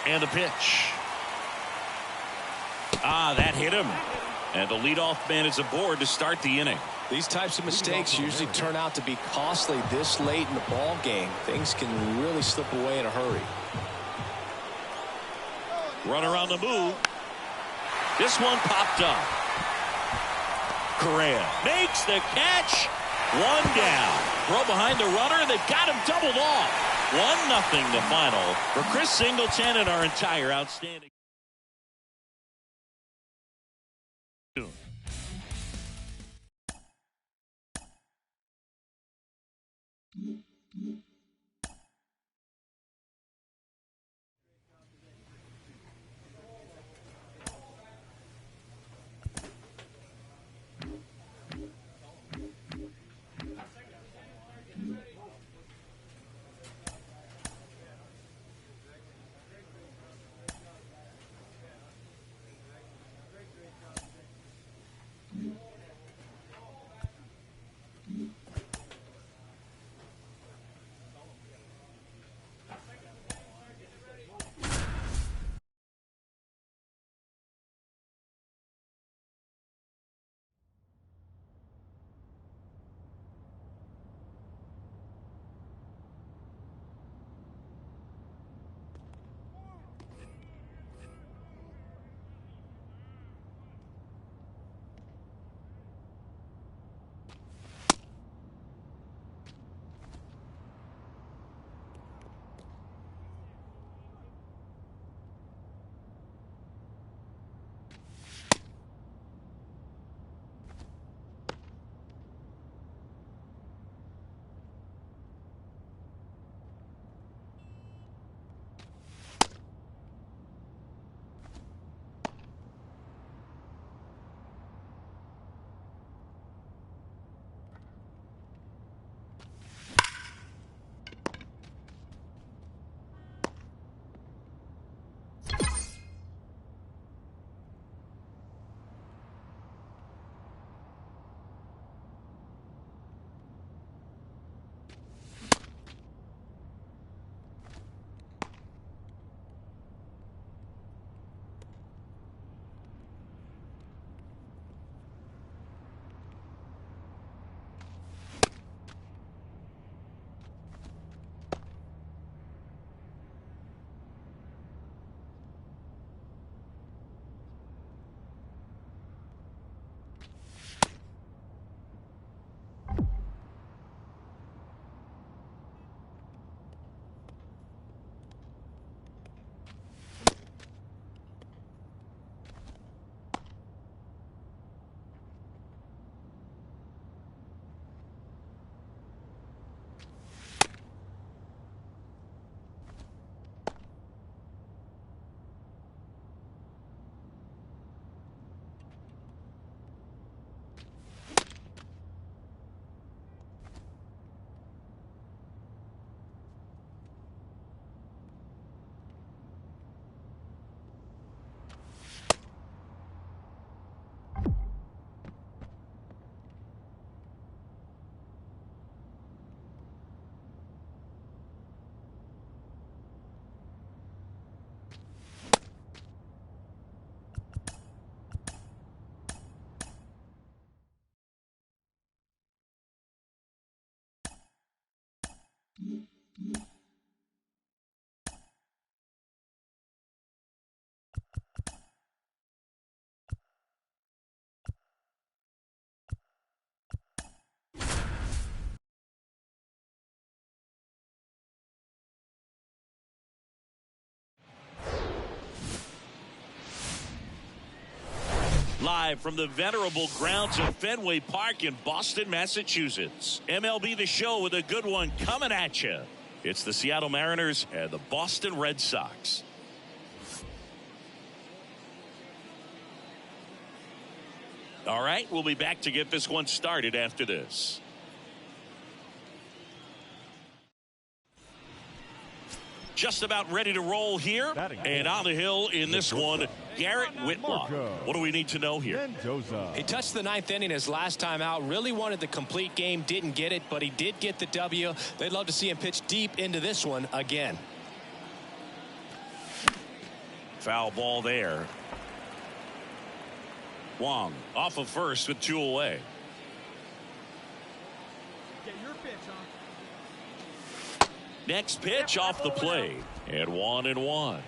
Speaker 2: And the pitch. That hit him. And the leadoff man is aboard to start the inning.
Speaker 4: These types of mistakes usually turn out to be costly this late in the ball game. Things can really slip away in a hurry.
Speaker 2: Runner on the move. This one popped up. Correa makes the catch. 1 down. Throw behind the runner. They've got him doubled off. 1-0 the final for Chris Singleton and our entire outstanding. Live from the venerable grounds of Fenway Park in Boston, Massachusetts. MLB The Show with a good one coming at you. It's the Seattle Mariners and the Boston Red Sox. All right, we'll be back to get this one started after this. Just about ready to roll here. And on the hill in this one, Garrett Whitlock. What do we need to know here?
Speaker 4: He touched the ninth inning his last time out. Really wanted the complete game. Didn't get it, but he did get the W. They'd love to see him pitch deep into this one again.
Speaker 2: Foul ball there. Wong off of first with 2 away.
Speaker 5: Get your pitch, huh?
Speaker 2: Next pitch off the plate, and 1-1.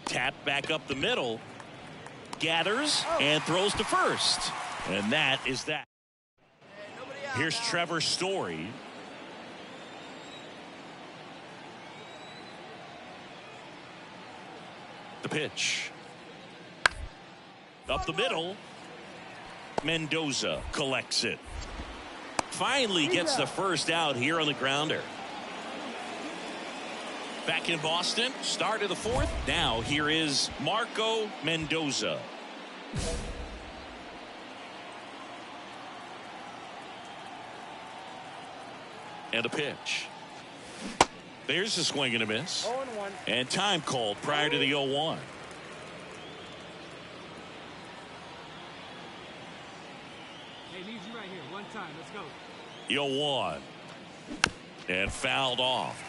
Speaker 2: Tap back up the middle, gathers and throws to first, and that is that. Here's Trevor Story. The pitch up the middle. Mendoza collects it. Finally gets the first out here on the grounder. Back in Boston, start of the fourth. Now here is Marco Mendoza. And a pitch. There's a swing and a miss.
Speaker 5: 0-1.
Speaker 2: And time called prior to the 0-1.
Speaker 5: Hey, needs you right here. One time. Let's go.
Speaker 2: 0-1. And fouled off.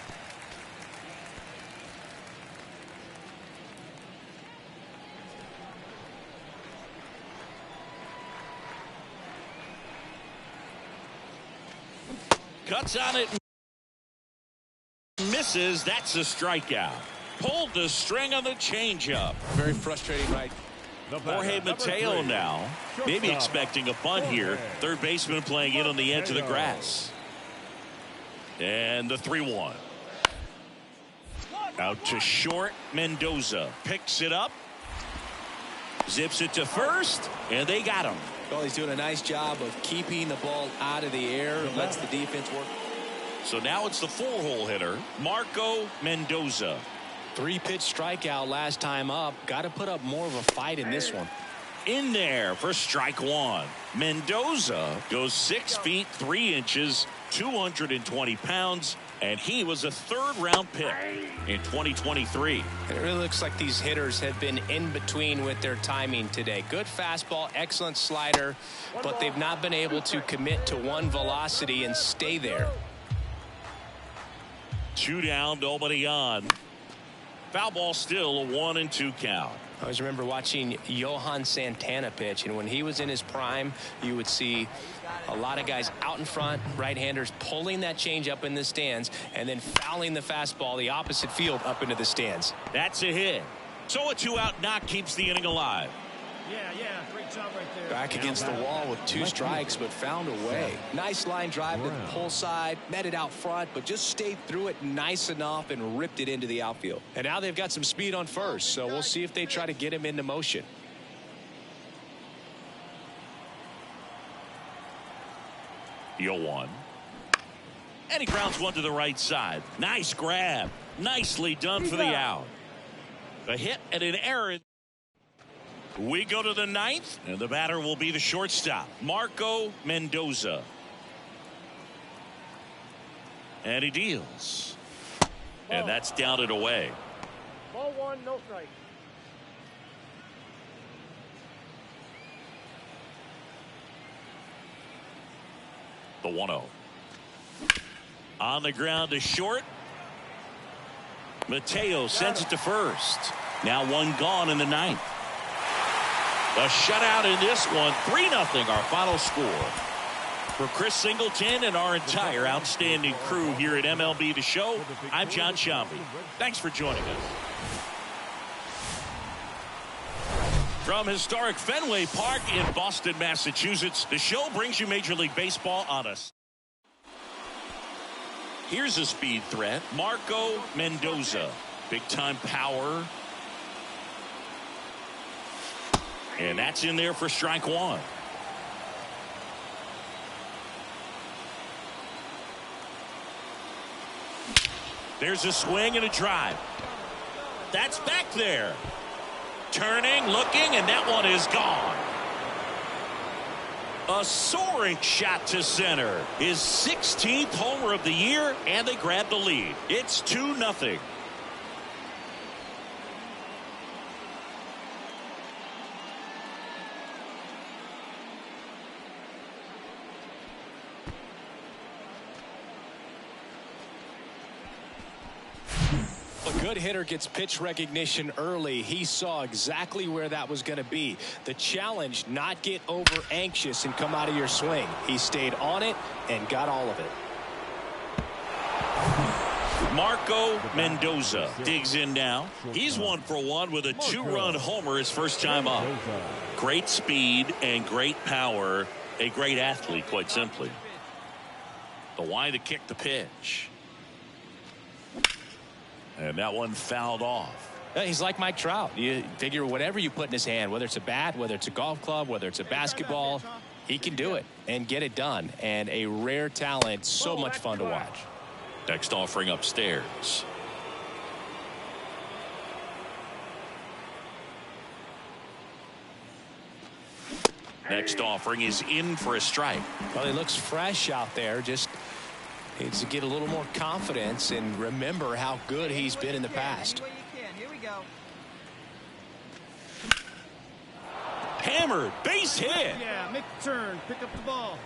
Speaker 2: Cuts on it. Misses. That's a strikeout. Pulled the string on the changeup.
Speaker 4: Very frustrating, right?
Speaker 2: Jorge Mateo now. Maybe expecting a bunt here. Third baseman playing in on the edge of the grass. And the 3-1. Out to short. Mendoza picks it up. Zips it to first. And they got him.
Speaker 4: Well, he's doing a nice job of keeping the ball out of the air. Lets the defense work.
Speaker 2: So now it's the 4-hole hitter, Marco Mendoza.
Speaker 4: 3-pitch strikeout last time up. Got to put up more of a fight in this one.
Speaker 2: In there for strike one. Mendoza goes 6 feet 3 inches, 220 pounds, and he was a third-round pick in 2023.
Speaker 4: It really looks like these hitters have been in between with their timing today. Good fastball, excellent slider, but they've not been able to commit to one velocity and stay there.
Speaker 2: 2 down, nobody on. Foul ball still a 1-2 count.
Speaker 4: I always remember watching Johan Santana pitch, and when he was in his prime, you would see a lot of guys out in front, right-handers pulling that change up in the stands and then fouling the fastball the opposite field up into the stands.
Speaker 2: That's a hit. So a 2-out knock keeps the inning alive.
Speaker 5: Yeah, great job right there.
Speaker 4: Back against the wall with 2 strikes, but found a way. Nice line drive to the pull side, met it out front, but just stayed through it nice enough and ripped it into the outfield. And now they've got some speed on first, so we'll see if they try to get him into motion.
Speaker 2: The 0-1. And he grounds one to the right side. Nice grab. Nicely done for the out. A hit and an error. We go to the 9th, and the batter will be the shortstop, Marco Mendoza. And he deals. And that's down and away.
Speaker 5: Ball 1, no strike.
Speaker 2: The 1-0. On the ground to short. Mateo sends it to first. Now 1 gone in the 9th. A shutout in this one. 3-0 our final score. For Chris Singleton and our entire outstanding crew here at MLB The Show, I'm John Shambi. Thanks for joining us. From historic Fenway Park in Boston, Massachusetts, the show brings you Major League Baseball on us. Here's a speed threat, Marco Mendoza. Big-time power. And that's in there for strike one. There's a swing and a drive. That's back there. Turning, looking, and that one is gone. A soaring shot to center. His 16th homer of the year, and they grab the lead. It's 2-0.
Speaker 4: A good hitter gets pitch recognition early. He saw exactly where that was going to be. The challenge, not get over anxious and come out of your swing. He stayed on it and got all of it.
Speaker 2: Marco Mendoza digs in now. He's 1 for 1 with a 2-run homer his first time up. Great speed and great power. A great athlete, quite simply. The why to kick the pitch. And that one fouled off.
Speaker 4: He's like Mike Trout. You figure whatever you put in his hand, whether it's a bat, whether it's a golf club, whether it's a basketball, he can do it and get it done. And a rare talent, so much fun to watch.
Speaker 2: Next offering upstairs. Next offering is in for a strike.
Speaker 4: Well, he looks fresh out there. Just needs to get a little more confidence and remember how good he's been in the past.
Speaker 6: Here we go.
Speaker 2: Hammered, base hit.
Speaker 5: Yeah, make the turn, pick up the ball.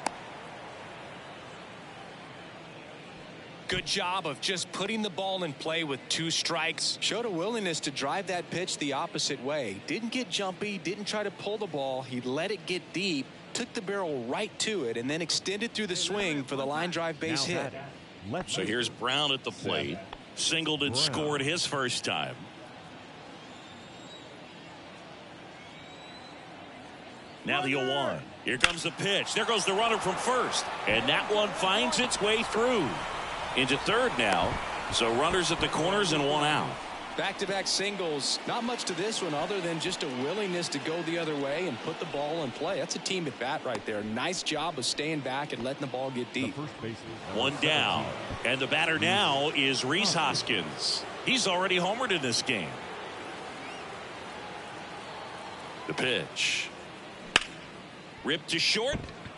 Speaker 4: Good job of just putting the ball in play with 2 strikes. Showed a willingness to drive that pitch the opposite way. Didn't get jumpy, didn't try to pull the ball. He let it get deep, took the barrel right to it, and then extended through the swing for the line drive base hit.
Speaker 2: So here's Brown at the plate. Singled and scored his first time. Now the 0-1. Here comes the pitch. There goes the runner from first. And that one finds its way through. Into third now. So runners at the corners and 1 out.
Speaker 4: Back-to-back singles. Not much to this one other than just a willingness to go the other way and put the ball in play. That's a team at bat right there. Nice job of staying back and letting the ball get deep.
Speaker 2: 1 down. And the batter now is Rhys Hoskins. He's already homered in this game. The pitch. Ripped to short.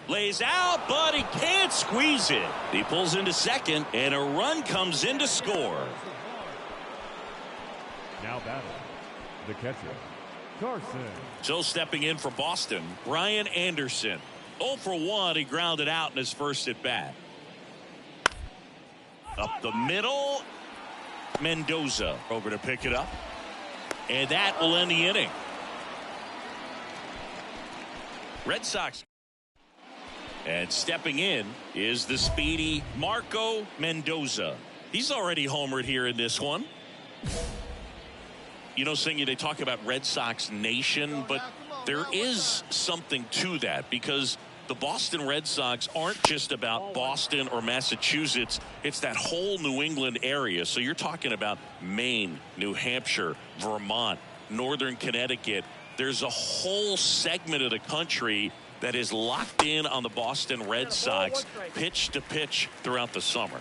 Speaker 2: Lays out, but he can't squeeze it. He pulls into second, and a run comes in to score.
Speaker 3: Now batting, the catcher, Carson.
Speaker 2: So stepping in for Boston, Brian Anderson. 0 for 1, he grounded out in his first at bat. Up the middle, Mendoza over to pick it up. And that will end the inning. Red Sox. And stepping in is the speedy Marco Mendoza. He's already homered here in this one. You know, Singy, they talk about Red Sox Nation, but there is something to that because the Boston Red Sox aren't just about Boston or Massachusetts. It's that whole New England area. So you're talking about Maine, New Hampshire, Vermont, Northern Connecticut. There's a whole segment of the country that is locked in on the Boston Red Sox pitch to pitch throughout the summer.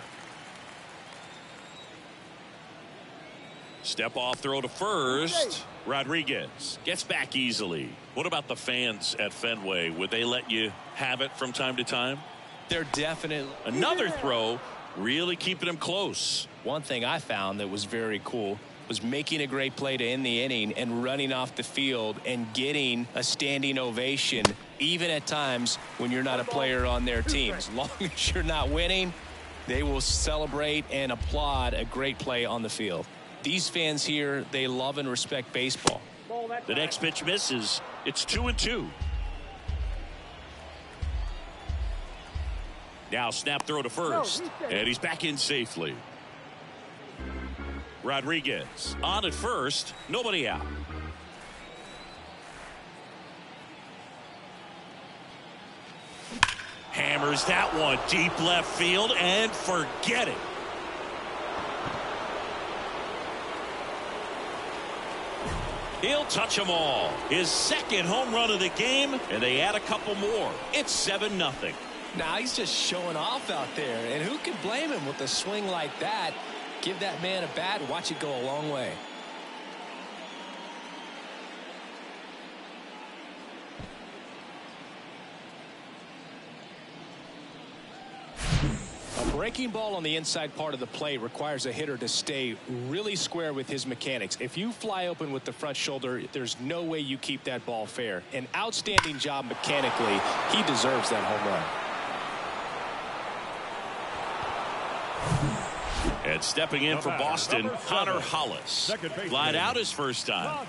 Speaker 2: Step off throw to first. Rodriguez gets back easily. What about the fans at Fenway? Would they let you have it from time to time?
Speaker 4: They're definitely.
Speaker 2: Another throw, really keeping them close.
Speaker 4: One thing I found that was very cool was making a great play to end the inning and running off the field and getting a standing ovation, even at times when you're not a player on their team. As long as you're not winning, they will celebrate and applaud a great play on the field. These fans here, they love and respect baseball.
Speaker 2: The next pitch misses. It's 2-2. Now snap throw to first. And he's back in safely. Rodriguez on at first. Nobody out. Hammers that one deep left field and forget it. He'll touch them all. His second home run of the game, and they add a couple more. It's 7-0.
Speaker 4: Now he's just showing off out there, and who can blame him with a swing like that? Give that man a bat and watch it go a long way. A breaking ball on the inside part of the plate requires a hitter to stay really square with his mechanics. If you fly open with the front shoulder, there's no way you keep that ball fair. An outstanding job mechanically. He deserves that home run.
Speaker 2: And stepping in for Boston, Connor Hollis. Lied out his first time.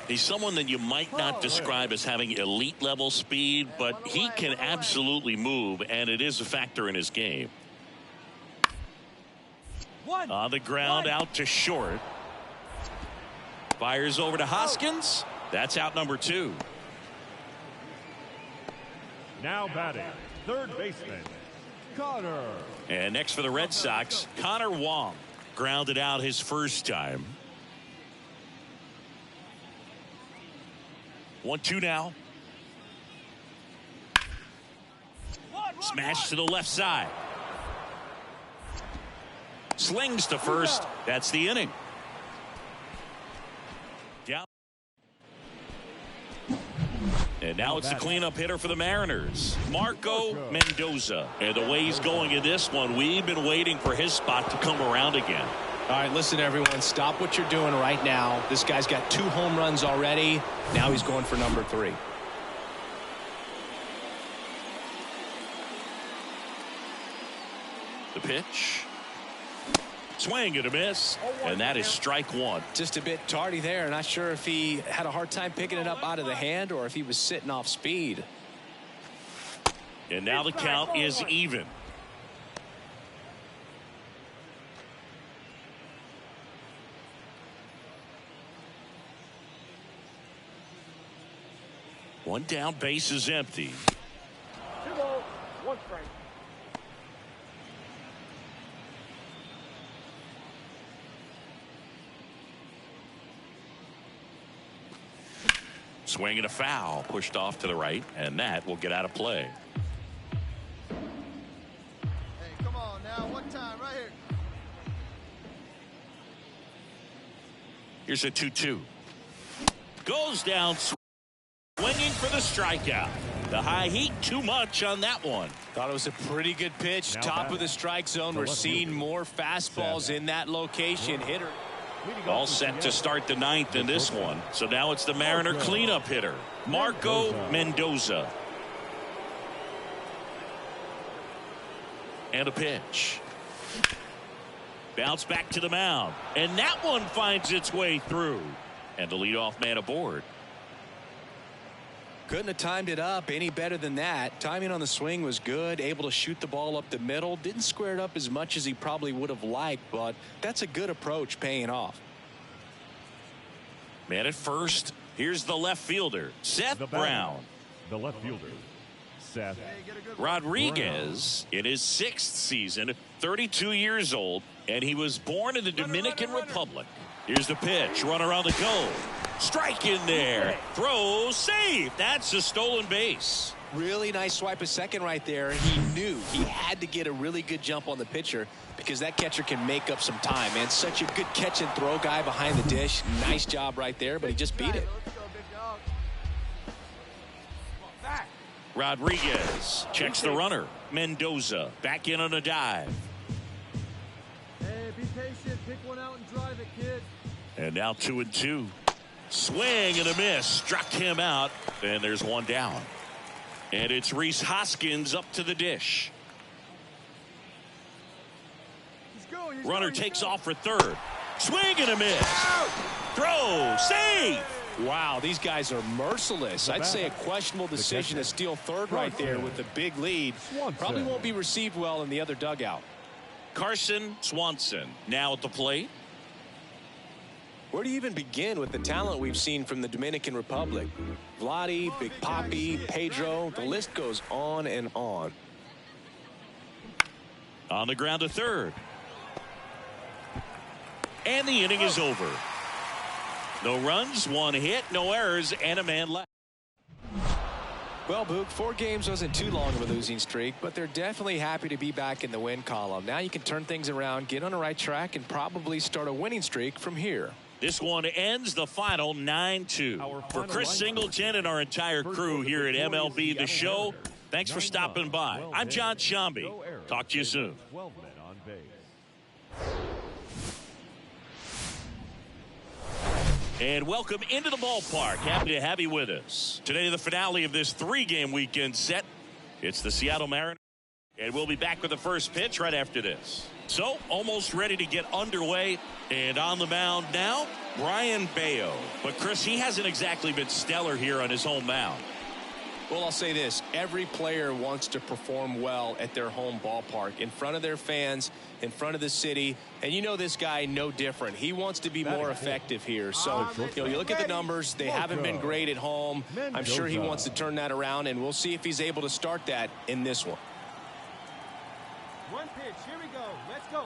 Speaker 2: He's someone that you might not describe as having elite level speed, but he can absolutely move, and it is a factor in his game. On the ground, out to short. Fires over to Hoskins. That's out number 2.
Speaker 3: Now batting, third baseman, Connor.
Speaker 2: And next for the Red Sox, Connor Wong. Grounded out his first time. 1-2 now. Smash to the left side. Slings to first. That's the inning. Down. And now it's the cleanup hitter for the Mariners, Marco Mendoza. And the way he's going in this one, we've been waiting for his spot to come around again.
Speaker 4: All right, listen, everyone. Stop what you're doing right now. This guy's got 2 home runs already. Now he's going for number 3.
Speaker 2: The pitch. Swing and a miss. And that is strike 1.
Speaker 4: Just a bit tardy there. Not sure if he had a hard time picking it up out of the hand or if he was sitting off speed.
Speaker 2: And now the count is even. One down, base is empty.
Speaker 5: 2 balls, 1 strike.
Speaker 2: Swing and a foul, pushed off to the right, and that will get out of play.
Speaker 9: Hey, come on now, one time right here.
Speaker 2: Here's a 2-2. Goes down, swinging for the strikeout. The high heat, too much on that one.
Speaker 4: Thought it was a pretty good pitch.
Speaker 3: Now
Speaker 4: Top of the strike zone. We're seeing more fastballs in that location. Hitter.
Speaker 2: All set to start the 9th in this one. So now it's the Mariner cleanup hitter, Marco Mendoza. And a pitch. Bounce back to the mound. And that one finds its way through. And the leadoff man aboard.
Speaker 4: Couldn't have timed it up any better than that. Timing on the swing was good. Able to shoot the ball up the middle. Didn't square it up as much as he probably would have liked, but that's a good approach paying off.
Speaker 2: Man at first. Here's the left fielder, Seth Brown.
Speaker 3: The left fielder, Seth
Speaker 2: Rodriguez in his 6th season, 32 years old, and he was born in the Dominican Republic. Here's the pitch. Runner on the go. Strike in there. Throw, save. That's a stolen base.
Speaker 4: Really nice swipe a second right there. He knew he had to get a really good jump on the pitcher because that catcher can make up some time, man. Such a good catch and throw guy behind the dish. Nice job right there, but he just beat it.
Speaker 2: Rodriguez checks the runner. Mendoza back in on a dive.
Speaker 5: Hey, be patient. Pick one out and drive it, kid.
Speaker 2: And now 2-2. Swing and a miss. Struck him out. And there's one down. And it's Rhys Hoskins up to the dish. Runner takes off for third. Swing and a miss. Throw. Save.
Speaker 4: Wow, these guys are merciless. I'd say a questionable decision to steal third right there with the big lead. Probably won't be received well in the other dugout.
Speaker 2: Carson Swanson now at the plate.
Speaker 4: Where do you even begin with the talent we've seen from the Dominican Republic? Vladdy, Big Papi, Pedro, the list goes on and on.
Speaker 2: On the ground to third. And the inning is over. No runs, one hit, no errors, and a man left.
Speaker 4: Well, Boog, 4 games wasn't too long of a losing streak, but they're definitely happy to be back in the win column. Now you can turn things around, get on the right track, and probably start a winning streak from here.
Speaker 2: This one ends the final 9-2. For Chris Singleton and our entire crew here at MLB The Show, thanks for stopping by. I'm John Shambi. Talk to you soon.
Speaker 3: 12 men on base.
Speaker 2: And welcome into the ballpark. Happy to have you with us. Today, the finale of this 3-game weekend set. It's the Seattle Mariners. And we'll be back with the first pitch right after this. So, almost ready to get underway. And on the mound now, Brian Bayo. But, Chris, he hasn't exactly been stellar here on his home mound.
Speaker 4: Well, I'll say this. Every player wants to perform well at their home ballpark, in front of their fans, in front of the city. And you know this guy no different. He wants to be more effective here. So, you look at the numbers. They haven't been great at home. I'm sure he wants to turn that around, and we'll see if he's able to start that in this one.
Speaker 5: One pitch. Here we go. Let's go.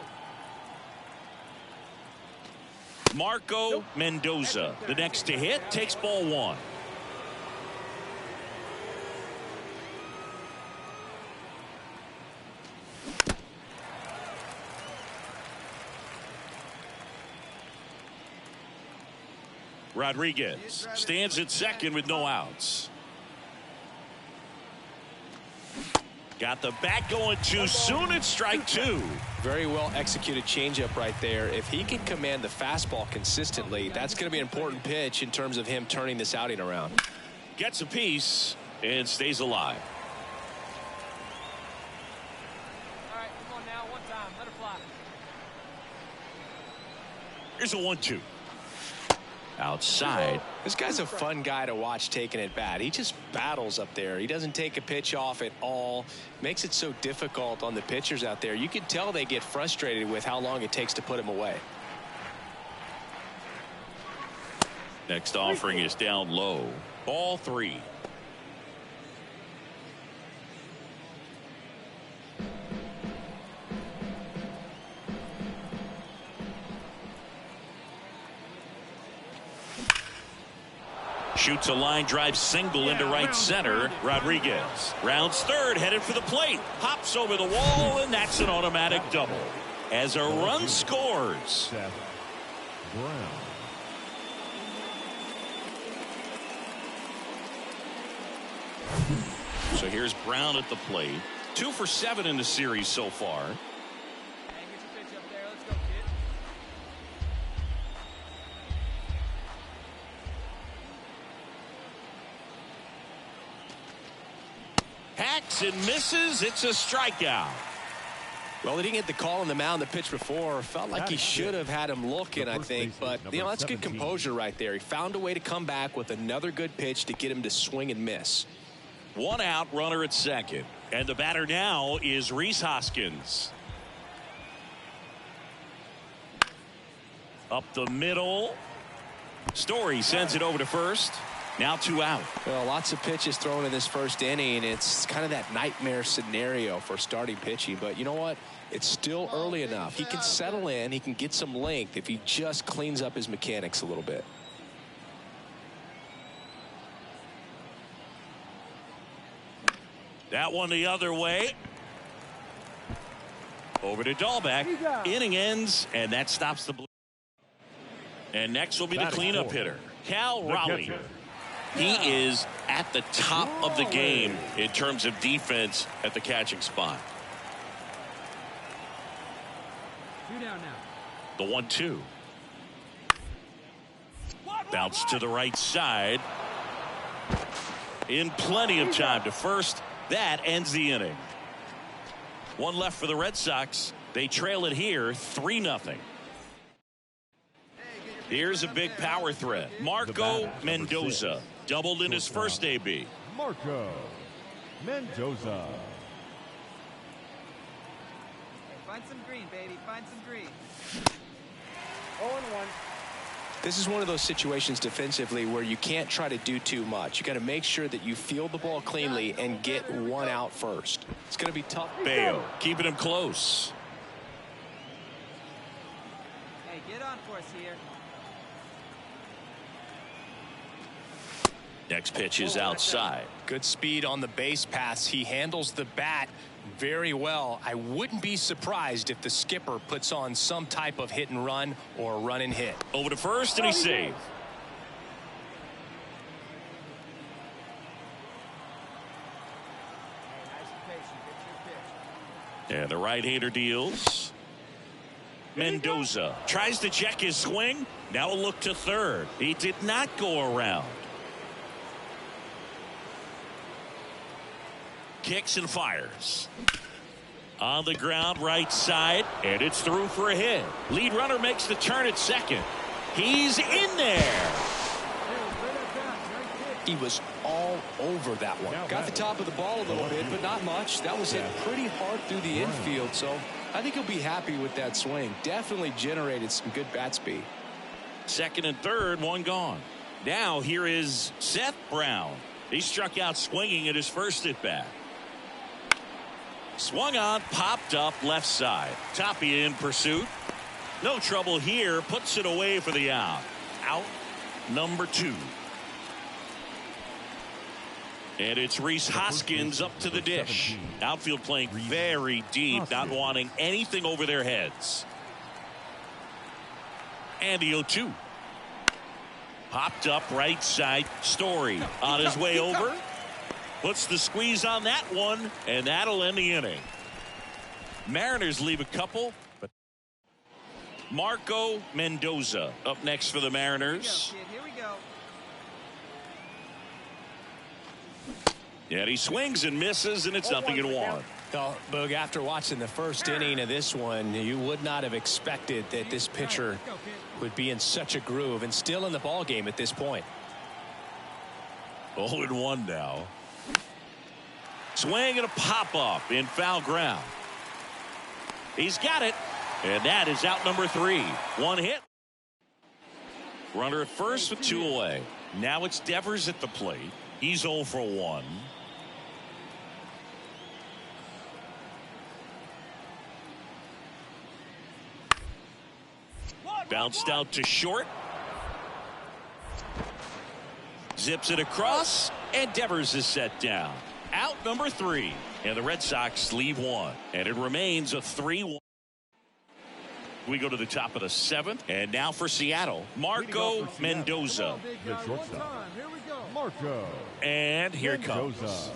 Speaker 2: Marco Mendoza, the next to hit, takes ball 1. Rodriguez stands at second with no outs. Got the bat going too soon. It's strike 2.
Speaker 4: Very well executed changeup right there. If he can command the fastball consistently, that's going to be an important pitch in terms of him turning this outing around.
Speaker 2: Gets a piece and stays alive.
Speaker 6: All right, come on now, one time, let her fly.
Speaker 2: Here's a 1-2. Outside.
Speaker 4: This guy's a fun guy to watch taking at bat. He just battles up there. He doesn't take a pitch off at all. Makes it so difficult on the pitchers out there. You can tell they get frustrated with how long it takes to put him away.
Speaker 2: Next offering is down low. Ball 3. Shoots a line drive single into right center. Rodriguez rounds third, headed for the plate. Hops over the wall, and that's an automatic double. As a run scores.
Speaker 3: Seth Brown.
Speaker 2: So here's Brown at the plate. 2 for 7 in the series so far.
Speaker 6: Hey, get your pitch up there. Let's go, kid.
Speaker 2: Hacks and misses. It's a strikeout.
Speaker 4: Well, he didn't get the call on the mound the pitch before. Felt like he should have had him looking, I think. But, that's good composure right there. He found a way to come back with another good pitch to get him to swing and miss.
Speaker 2: 1 out, runner at second. And the batter now is Rhys Hoskins. Up the middle. Story sends it over to first. Now 2 out.
Speaker 4: Well, lots of pitches thrown in this first inning. It's kind of that nightmare scenario for starting pitching. But you know what? It's still early enough. He can settle in. He can get some length if he just cleans up his mechanics a little bit.
Speaker 2: That one the other way. Over to Dahlbeck. Inning ends, and that stops the blue. And next will be the cleanup hitter, Cal Raleigh. He is at the top of the game in terms of defense at the catching spot.
Speaker 5: 2 down now.
Speaker 2: The 1-2. Bounce to the right side. In plenty of time to first. That ends the inning. 1 left for the Red Sox. They trail it here 3-0.
Speaker 9: Hey, get your
Speaker 2: Here's a big power threat. Marco Mendoza doubled in his first AB.
Speaker 3: Marco Mendoza.
Speaker 10: Find some green, baby. Find some green.
Speaker 5: 0-1.
Speaker 4: This is one of those situations defensively where you can't try to do too much. You got to make sure that you field the ball cleanly and get one out first. It's going to be tough.
Speaker 2: Bayo keeping him close.
Speaker 10: Hey, get on for us here.
Speaker 2: Next pitch is outside.
Speaker 4: Good speed on the base pass. He handles the bat very well. I wouldn't be surprised if the skipper puts on some type of hit and run or run and hit.
Speaker 2: Over to first, and he's safe. And the right-hander deals. Mendoza tries to check his swing. Now a look to third. He did not go around. Kicks and fires. On the ground, right side, and it's through for a hit. Lead runner makes the turn at second. He's in there.
Speaker 4: He was all over that one. Got the top of the ball a little bit, but not much. That was hit pretty hard through the infield, so I think he'll be happy with that swing. Definitely generated some good bat speed.
Speaker 2: Second and third, one gone. Now here is Seth Brown. He struck out swinging at his first at bat. Swung on, popped up left side. Tapia in pursuit. No trouble here. Puts it away for the out. Out number 2. And it's Rhys Hoskins up to the dish. Outfield playing very deep, not wanting anything over their heads. And the 0-2. Popped up right side. Story on his way over. Puts the squeeze on that one, and that'll end the inning. Mariners leave a couple, but Marco Mendoza up next for the Mariners.
Speaker 10: Here we go.
Speaker 2: Yeah, he swings and misses, and it's 0-1.
Speaker 4: Well, Boog, after watching the first inning of this one, you would not have expected that this pitcher would be in such a groove and still in the ball game at this point.
Speaker 2: 0-1 now. Swing and a pop-up in foul ground. He's got it, and that is out number 3. One hit. Runner at first with 2 away. Now it's Devers at the plate. He's 0 for 1. Bounced out to short. Zips it across, and Devers is set down. Out number 3, and the Red Sox leave 1, and it remains a 3-1. We go to the top of the 7th, and now for Seattle, Marco Mendoza.
Speaker 3: The shortstop, Marco.
Speaker 2: And here it comes.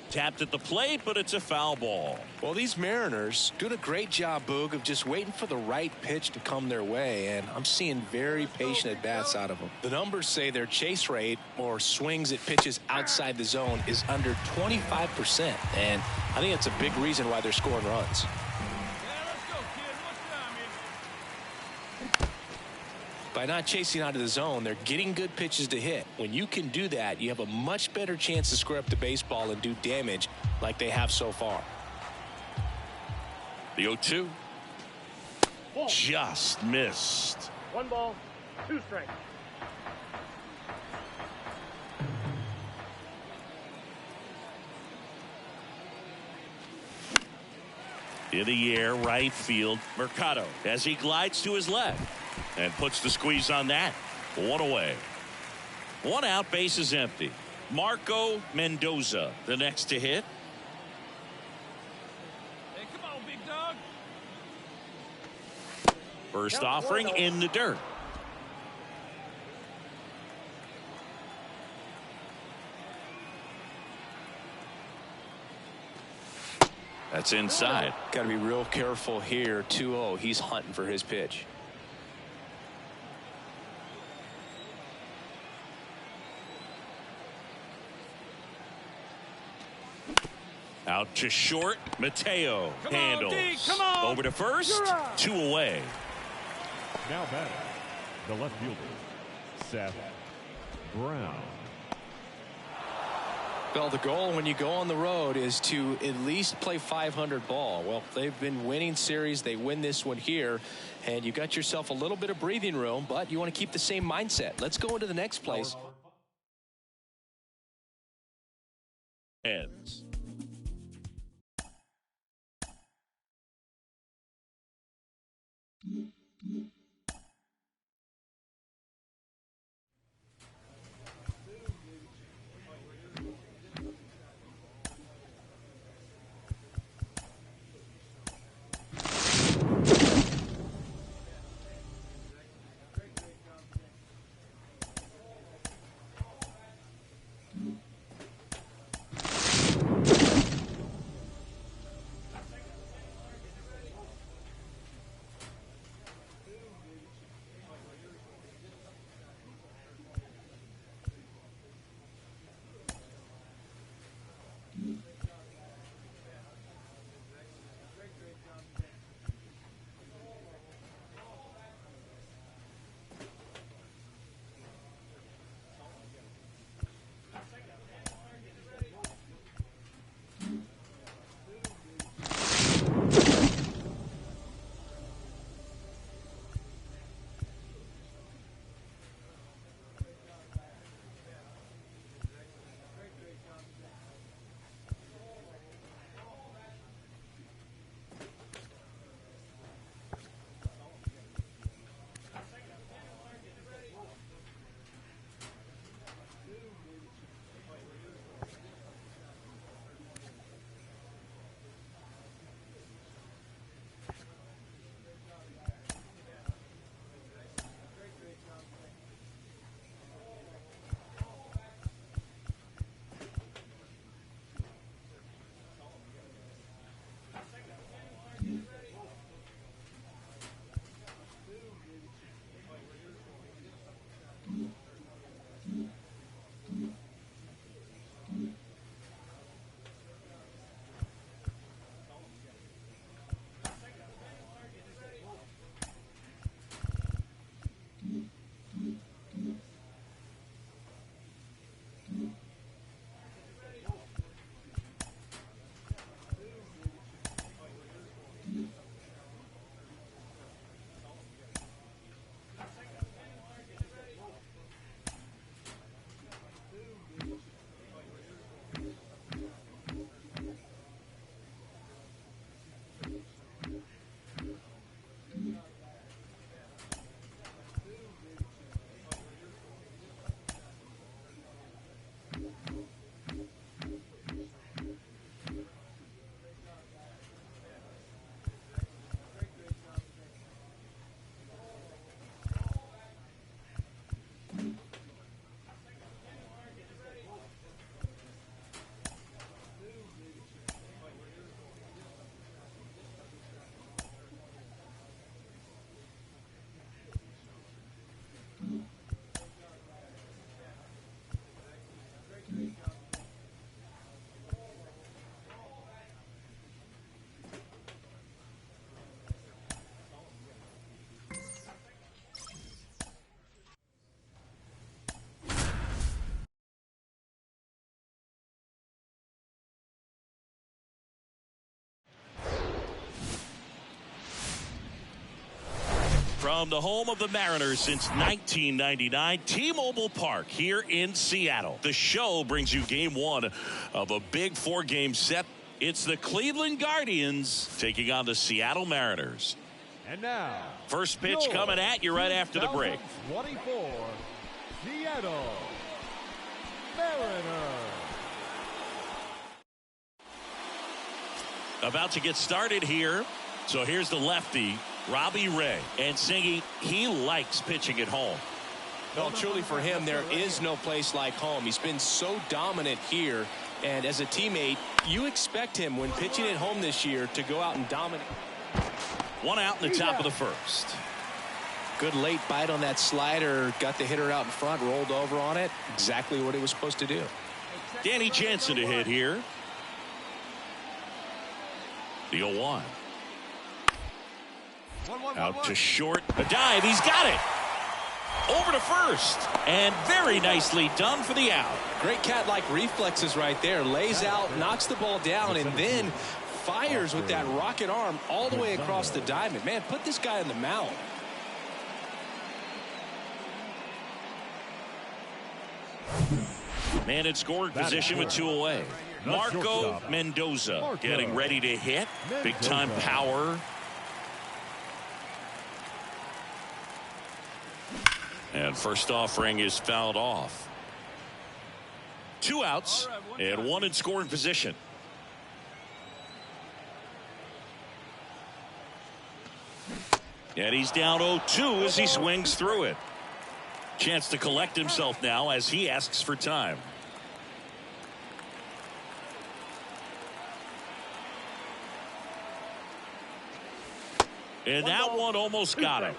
Speaker 2: Tapped at the plate, but it's a foul ball.
Speaker 4: Well, these Mariners doing a great job, Boog, of just waiting for the right pitch to come their way, and I'm seeing very patient at-bats out of them. The numbers say their chase rate, or swings at pitches outside the zone, is under 25%, and I think that's a big reason why they're scoring runs. By not chasing out of the zone, they're getting good pitches to hit. When you can do that, you have a much better chance to square up the baseball and do damage like they have so far.
Speaker 2: The 0-2. Just missed.
Speaker 5: 1 ball, 2 strikes.
Speaker 2: In the air, right field, Mercado as he glides to his left and puts the squeeze on that. 1 away. 1 out, base is empty. Marco Mendoza, the next to hit.
Speaker 6: Hey, come on, big dog.
Speaker 2: First offering in the dirt. That's inside.
Speaker 4: Got to be real careful here. 2-0. He's hunting for his pitch.
Speaker 2: Out to short. Mateo handles.
Speaker 6: Come on.
Speaker 2: Over to first. 2 away.
Speaker 3: Now batting, the left fielder, Seth Brown.
Speaker 4: Well, the goal when you go on the road is to at least play 500 ball. Well, they've been winning series. They win this one here, and you got yourself a little bit of breathing room, but you want to keep the same mindset. Let's go into the next place.
Speaker 2: Ends. From the home of the Mariners since 1999, T-Mobile Park here in Seattle. The show brings you game one of a big four-game set. It's the Cleveland Guardians taking on the Seattle Mariners.
Speaker 3: And now,
Speaker 2: first pitch coming at you right after the break.
Speaker 3: 24, Seattle Mariners.
Speaker 2: About to get started here. So here's the lefty, Robbie Ray. And Singy, he likes pitching at home.
Speaker 4: No, truly for him, there is no place like home. He's been so dominant here. And as a teammate, you expect him when pitching at home this year to go out and dominate.
Speaker 2: One out in the top of the first.
Speaker 4: Good late bite on that slider. Got the hitter out in front, rolled over on it. Exactly what he was supposed to do.
Speaker 2: Danny Jansen to hit here. The 0-1. Out to short. A dive. He's got it. over to first. And very nicely done for the out.
Speaker 4: Great cat-like reflexes right there. Lays out, knocks the ball down, and then fires with that rocket arm all the way across the diamond. Man, put this guy on the mound.
Speaker 2: Man in scoring position with 2 away. Marco Mendoza getting ready to hit. Big time power. And first offering is fouled off. 2 outs and 1 in scoring position. And he's down 0-2 as he swings through it. Chance to collect himself now as he asks for time. And that one almost got him.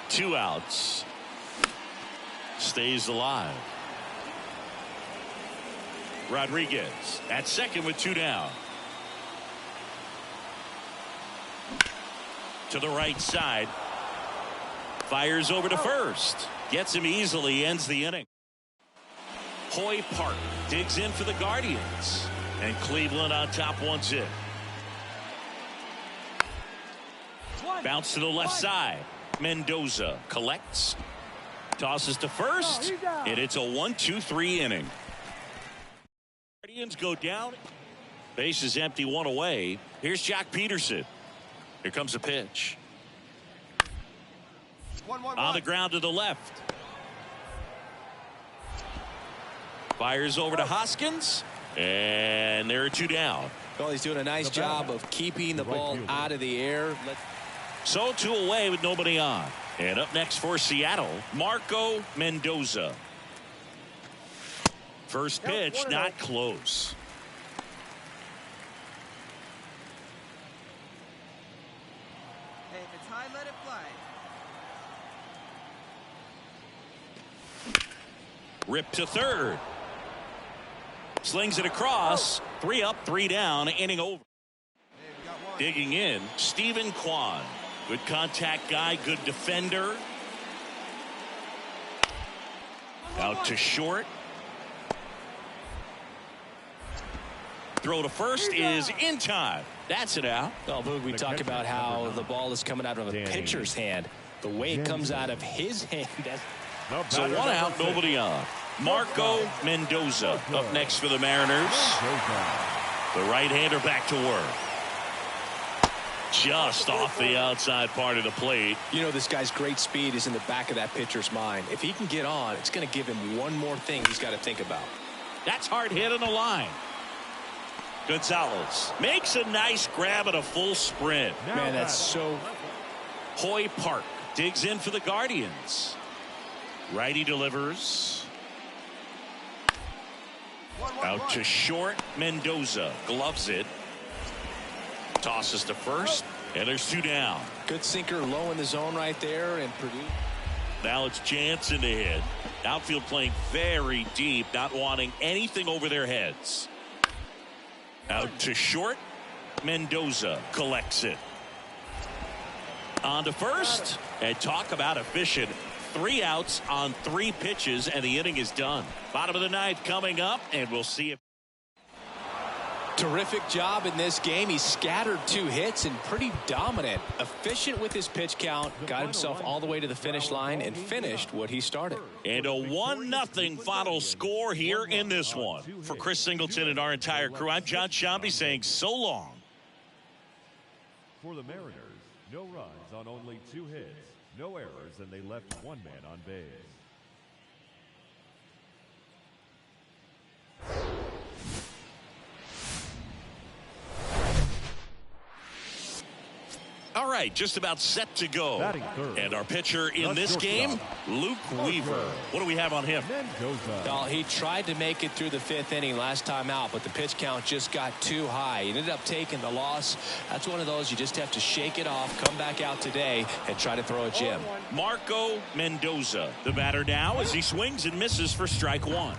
Speaker 2: Two outs. Stays alive. Rodriguez at second with 2 down. To the right side. Fires over to first. Gets him easily. Ends the inning. Hoy Park digs in for the Guardians. And Cleveland on top once in. Bounce to the left side. Mendoza collects. Tosses to first. And it's a 1-2-3 inning. Guardians go down. Base is empty, 1 away. Here's Jack Peterson. Here comes a pitch. On the ground to the left. Fires over to Hoskins. And there are 2 down.
Speaker 4: Well, he's doing a nice job of keeping the ball out of the air.
Speaker 2: So 2 away with nobody on. And up next for Seattle, Marco Mendoza. First pitch, not close.
Speaker 10: Hey, if it's high, let it fly.
Speaker 2: Rip to third. Slings it across. 3 up, 3 down, inning over. Digging in, Stephen Kwan. Good contact guy, good defender. Out to short. Throw to first is in time. That's it out.
Speaker 4: Well, Boog, we talk about how the ball is coming out of a pitcher's hand. The way it comes out of his hand.
Speaker 2: So 1 out, nobody on. Marco Mendoza up next for the Mariners. The right-hander back to work. Just off the outside part of the plate.
Speaker 4: You know, this guy's great speed is in the back of that pitcher's mind. If he can get on, it's going to give him one more thing he's got to think about.
Speaker 2: That's hard hit on the line. Gonzalez makes a nice grab at a full sprint.
Speaker 4: Man, that's so.
Speaker 2: Hoy Park digs in for the Guardians. Righty delivers. Out to short. Mendoza gloves it. Tosses to first. And there's 2 down.
Speaker 4: Good sinker low in the zone right there. And Purdue.
Speaker 2: Now it's Jansen to hit. Outfield playing very deep, not wanting anything over their heads. Out to short. Mendoza collects it. On to first. And talk about efficient. 3 outs on 3 pitches, and the inning is done. Bottom of the 9th coming up, and we'll see if.
Speaker 4: Terrific job in this game. He scattered 2 hits and pretty dominant. Efficient with his pitch count. Got himself all the way to the finish line and finished what he started.
Speaker 2: And a 1-0 final score here in this one. For Chris Singleton and our entire crew, I'm John Shambi saying so long.
Speaker 3: For the Mariners, no runs on only 2 hits, no errors, and they left 1 man on base.
Speaker 2: All right, just about set to go. And our pitcher in this game, Luke Weaver. What do we have on him?
Speaker 4: Well, he tried to make it through the 5th inning last time out, but the pitch count just got too high. He ended up taking the loss. That's one of those you just have to shake it off, come back out today, and try to throw a gem.
Speaker 2: Marco Mendoza, the batter now as he swings and misses for strike 1.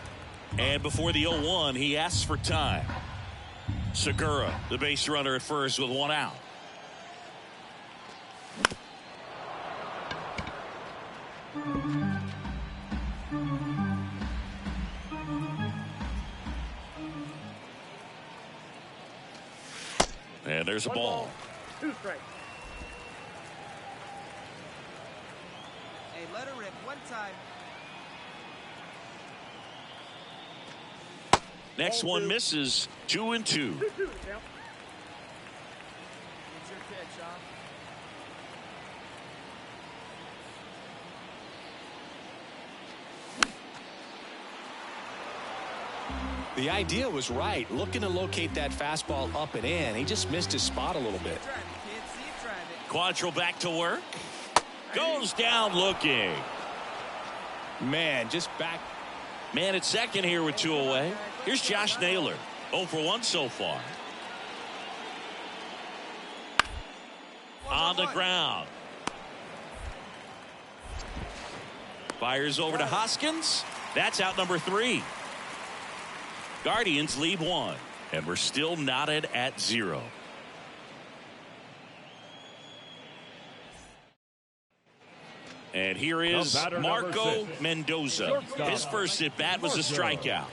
Speaker 2: And before the 0-1, he asks for time. Segura, the base runner at first with one out. And there's a ball.
Speaker 5: 2 strikes.
Speaker 10: Hey, let her rip one time.
Speaker 2: Next one misses. 2-2.
Speaker 5: 2-2 to count.
Speaker 10: It's your pitch, Sean.
Speaker 4: The idea was right, looking to locate that fastball up and in. He just missed his spot a little bit.
Speaker 2: Quantrill back to work. Goes down looking.
Speaker 4: Man, just back.
Speaker 2: Man at second here with 2 away. Here's Josh Naylor. 0 for 1 so far. On the ground. Fires over to Hoskins. That's out number 3. Guardians lead 1, and we're still knotted at 0. And here is Marco Mendoza. His first at bat was a strikeout.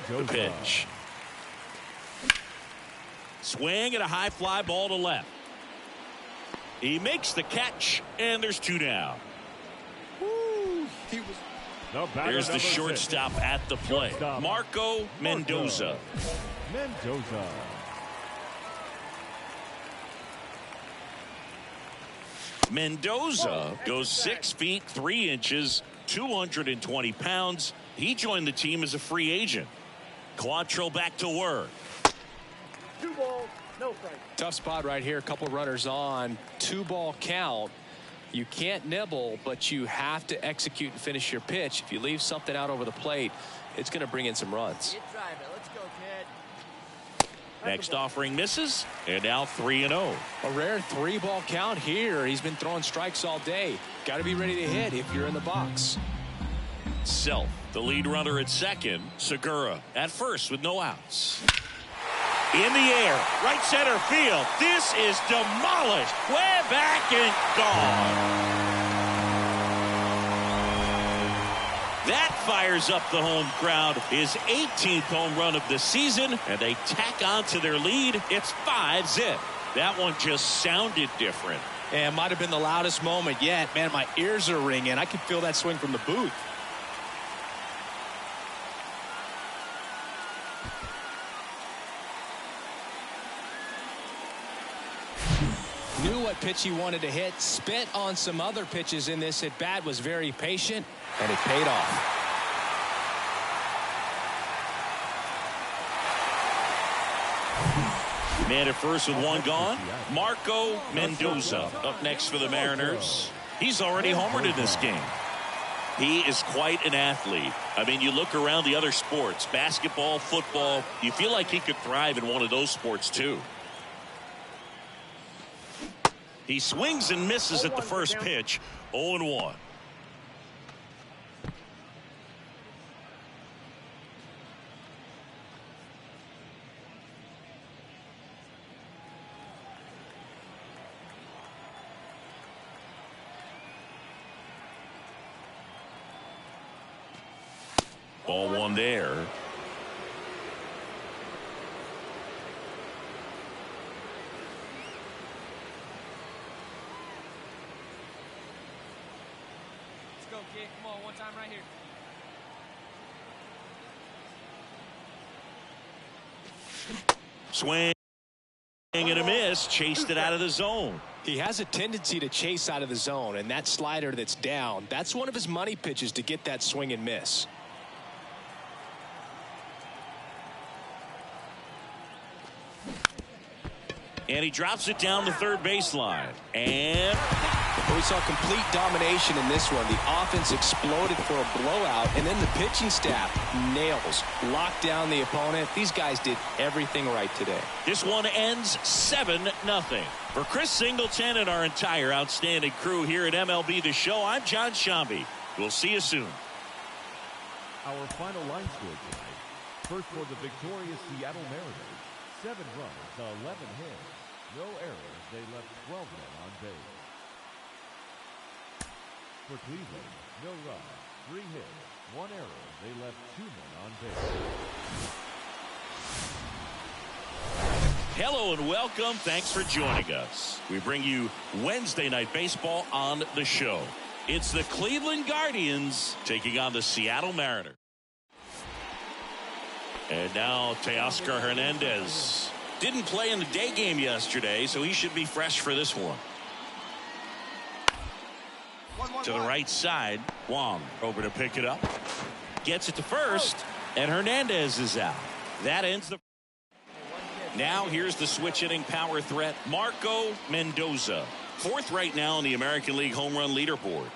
Speaker 2: The pitch. Swing and a high fly ball to left. He makes the catch, and there's 2 down.
Speaker 4: He was.
Speaker 2: Here's the shortstop at the plate. Marco Mendoza. Mendoza goes 6 feet 3 inches, 220 pounds. He joined the team as a free agent. Quantrill back to work.
Speaker 5: 2 balls, no strikes.
Speaker 4: Tough spot right here. A couple runners on. 2-ball count. You can't nibble, but you have to execute and finish your pitch. If you leave something out over the plate, it's going to bring in some runs.
Speaker 10: Get driving. Let's go, kid.
Speaker 2: Next offering misses, and now 3-0.
Speaker 4: A rare 3-ball count here. He's been throwing strikes all day. Got to be ready to hit if you're in the box.
Speaker 2: Self, the lead runner at second. Segura at first with no outs. In the air, right center field. This is demolished. Way back and gone. That fires up the home crowd. His 18th home run of the season, and they tack on to their lead. It's 5-zip. That one just sounded different.
Speaker 4: And might have been the loudest moment yet. Man, my ears are ringing. I can feel that swing from the booth. Knew what pitch he wanted to hit, spent on some other pitches in this at bat, was very patient, and it paid off.
Speaker 2: Man at first with 1 gone. Marco Mendoza up next for the Mariners. He's already homered in this game. He is quite an athlete. I mean, you look around the other sports, basketball, football, you feel like he could thrive in one of those sports too. He swings and misses at the first pitch. 0-1. Ball 1 there.
Speaker 6: Go, kid. Come on, one time right here.
Speaker 2: Swing and a miss. Chased it out of the zone.
Speaker 4: He has a tendency to chase out of the zone, and that slider that's down, that's one of his money pitches to get that swing and miss.
Speaker 2: And he drops it down the third baseline. And
Speaker 4: we saw complete domination in this one. The offense exploded for a blowout, and then the pitching staff nails, locked down the opponent. These guys did everything right today.
Speaker 2: This one ends 7-0. For Chris Singleton and our entire outstanding crew here at MLB The Show, I'm John Shambi. We'll see you soon.
Speaker 3: Our final line score tonight. First for the victorious Seattle Mariners, 7 runs, 11 hits, no errors. They left 12 men on base. For Cleveland, no runs, 3 hits, 1 error. They left 2 men on base.
Speaker 2: Hello and welcome. Thanks for joining us. We bring you Wednesday Night Baseball on the show. It's the Cleveland Guardians taking on the Seattle Mariners. And now Teoscar Hernandez. Didn't play in the day game yesterday, so he should be fresh for this one. To the right side, Wong over to pick it up. Gets it to first, and Hernandez is out. That ends the... Now here's the switch hitting power threat, Marco Mendoza. 4th right now in the American League home run leaderboard.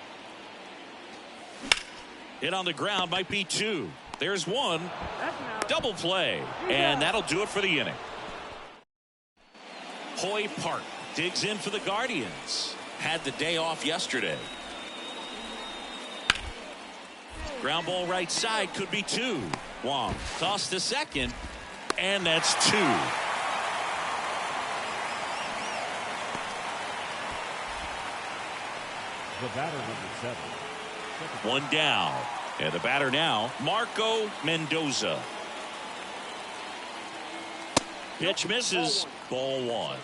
Speaker 2: Hit on the ground might be 2. There's 1. Double play, and that'll do it for the inning. Hoy Park digs in for the Guardians. Had the day off yesterday. Ground ball right side, could be 2. Wong tossed to second, and that's 2.
Speaker 3: The batter, number 7.
Speaker 2: 1 down. And the batter now, Marco Mendoza. Pitch misses. Ball 1.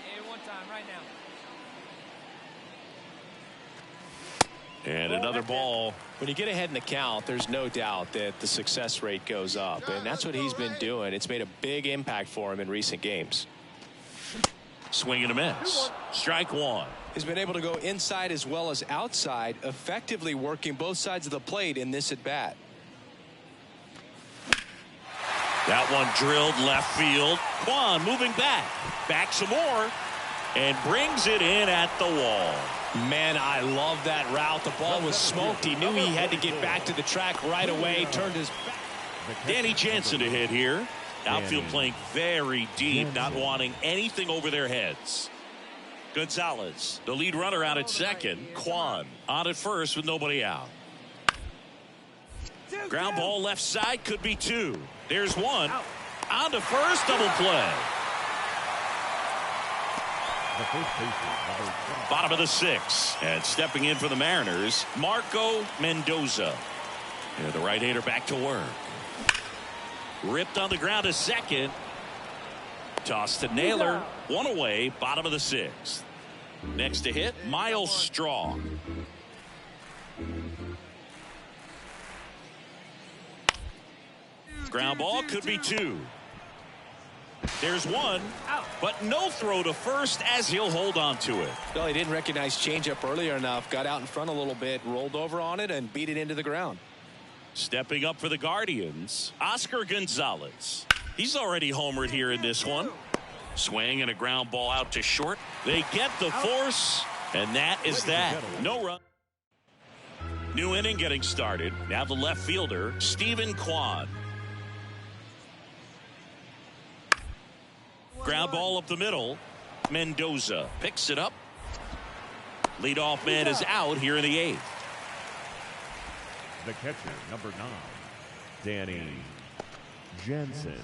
Speaker 6: Hey, 1 time right now.
Speaker 2: And another ball.
Speaker 4: When you get ahead in the count, there's no doubt that the success rate goes up, and that's what he's been doing. It's made a big impact for him in recent games.
Speaker 2: Swing and a miss. Strike 1.
Speaker 4: He's been able to go inside as well as outside, effectively working both sides of the plate in this at bat.
Speaker 2: That one drilled left field. Kwan moving back some more, and brings it in at the wall.
Speaker 4: Man, I love that route. The ball was smoked. He knew he had to get back to the track right away. Turned his back.
Speaker 2: Danny Jansen to hit here. Outfield playing very deep, not wanting anything over their heads. Gonzalez, the lead runner, out at second. Kwan on at first with nobody out. Ground ball left side, could be 2. There's 1. On to first, double play. Bottom of the 6th, and stepping in for the Mariners, Marco Mendoza. And the right-hander back to work. Ripped on the ground to second. Toss to Naylor. 1 away, bottom of the 6th. Next to hit, Miles Straw. Ground ball, could be 2. There's 1, but no throw to first as he'll hold on to it.
Speaker 4: Well, he didn't recognize changeup earlier enough. Got out in front a little bit, rolled over on it, and beat it into the ground.
Speaker 2: Stepping up for the Guardians, Oscar Gonzalez. He's already homered here in this one. Swing and a ground ball out to short. They get the force, and that is that. No run. New inning getting started. Now the left fielder, Stephen Kwan. Ground ball up the middle. Mendoza picks it up. Leadoff man is out here in the 8th.
Speaker 3: The catcher, number 9, Danny Jansen.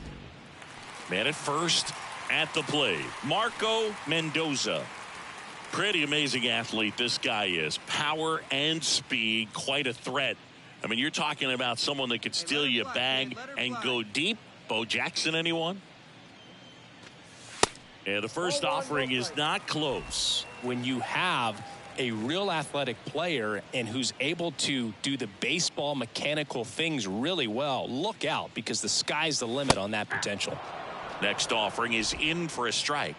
Speaker 2: Man at first, at the plate, Marco Mendoza. Pretty amazing athlete this guy is. Power and speed, quite a threat. I mean, you're talking about someone that could steal you a bag and go deep. Bo Jackson, anyone? And the first offering is not close.
Speaker 4: When you have a real athletic player and who's able to do the baseball mechanical things really well, look out, because the sky's the limit on that potential.
Speaker 2: Next offering is in for a strike.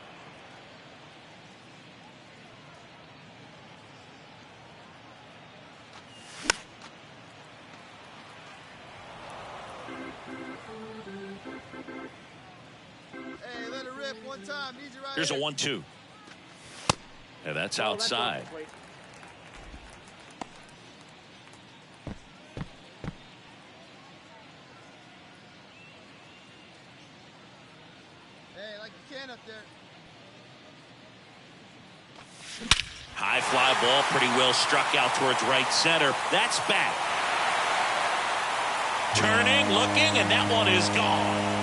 Speaker 9: Hey, let it rip 1 time. Need you right.
Speaker 2: Here's a 1-2. And that's outside.
Speaker 9: Hey, like you can up there.
Speaker 2: High fly ball, pretty well struck out towards right center. That's back. Turning, looking, and that one is gone.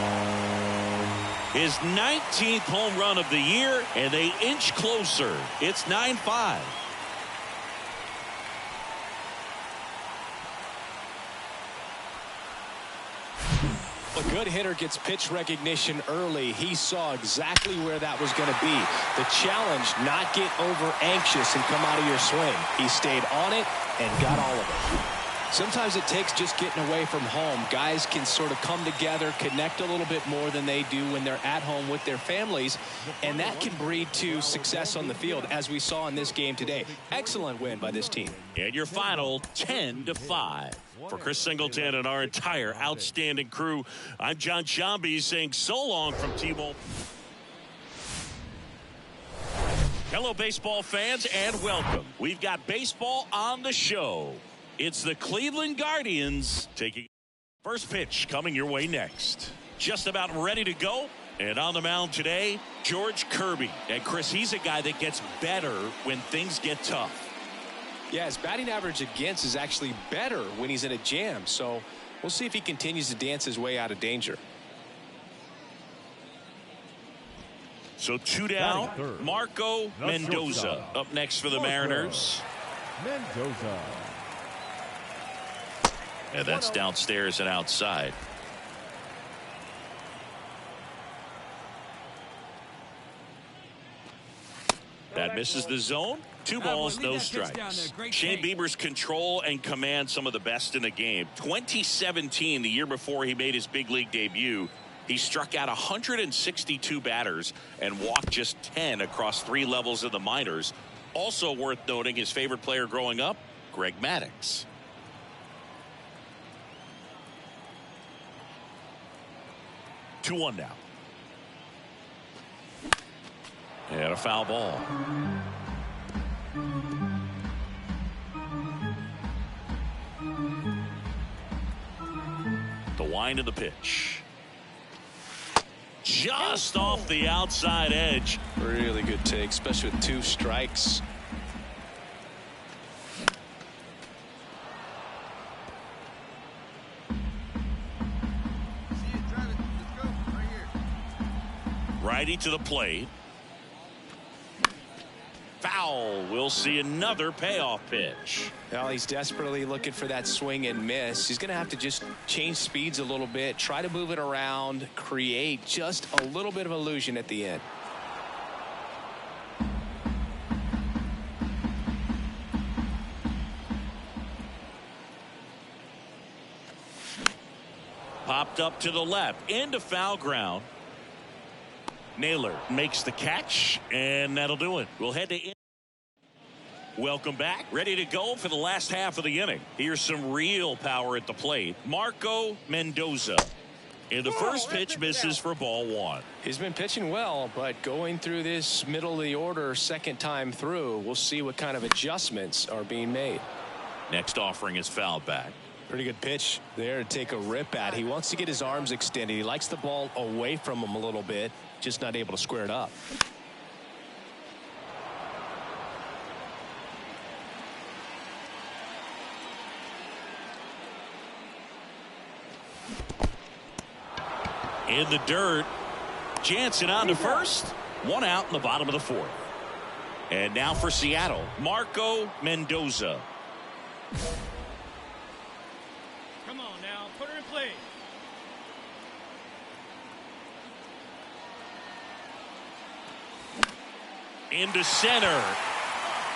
Speaker 2: His 19th home run of the year, and they inch closer. It's 9-5.
Speaker 4: A good hitter gets pitch recognition early. He saw exactly where that was going to be. The challenge, not get over anxious and come out of your swing. He stayed on it and got all of it. Sometimes it takes just getting away from home. Guys can sort of come together, connect a little bit more than they do when they're at home with their families, and that can breed to success on the field, as we saw in this game today. Excellent win by this team.
Speaker 2: And your final 10-5. For Chris Singleton and our entire outstanding crew, I'm John Shambi saying so long from T-Mobile. Hello, baseball fans, and welcome. We've got baseball on the show. It's the Cleveland Guardians taking first pitch coming your way next. Just about ready to go. And on the mound today, George Kirby. And Chris, he's a guy that gets better when things get tough.
Speaker 4: Yeah, his batting average against is actually better when he's in a jam. So we'll see if he continues to dance his way out of danger.
Speaker 2: So 2 down, Marco Mendoza up next for the Mariners.
Speaker 3: Mendoza.
Speaker 2: And that's downstairs and outside. That misses the zone. 2 balls, no strikes. Shane Bieber's control and command some of the best in the game. 2017, the year before he made his big league debut, he struck out 162 batters and walked just 10 across 3 levels of the minors. Also worth noting, his favorite player growing up, Greg Maddux. Two one now. And a foul ball. The wind of the pitch. Just off the outside edge.
Speaker 4: Really good take, especially with 2 strikes.
Speaker 2: Righty to the plate. Foul. We'll see another payoff pitch.
Speaker 4: Well, he's desperately looking for that swing and miss. He's going to have to just change speeds a little bit, try to move it around, create just a little bit of illusion at the end.
Speaker 2: Popped up to the left into foul ground. Naylor makes the catch, and that'll do it. We'll head to welcome back. Ready to go for the last half of the inning. Here's some real power at the plate. Marco Mendoza. And the first pitch misses for ball 1.
Speaker 4: He's been pitching well, but going through this middle of the order second time through, we'll see what kind of adjustments are being made.
Speaker 2: Next offering is fouled back.
Speaker 4: Pretty good pitch there to take a rip at. He wants to get his arms extended. He likes the ball away from him a little bit, just not able to square it up.
Speaker 2: In the dirt, Jansen on to first. 1 out in the bottom of the 4th. And now for Seattle, Marco Mendoza.
Speaker 6: Come on now, put her in play.
Speaker 2: Into center.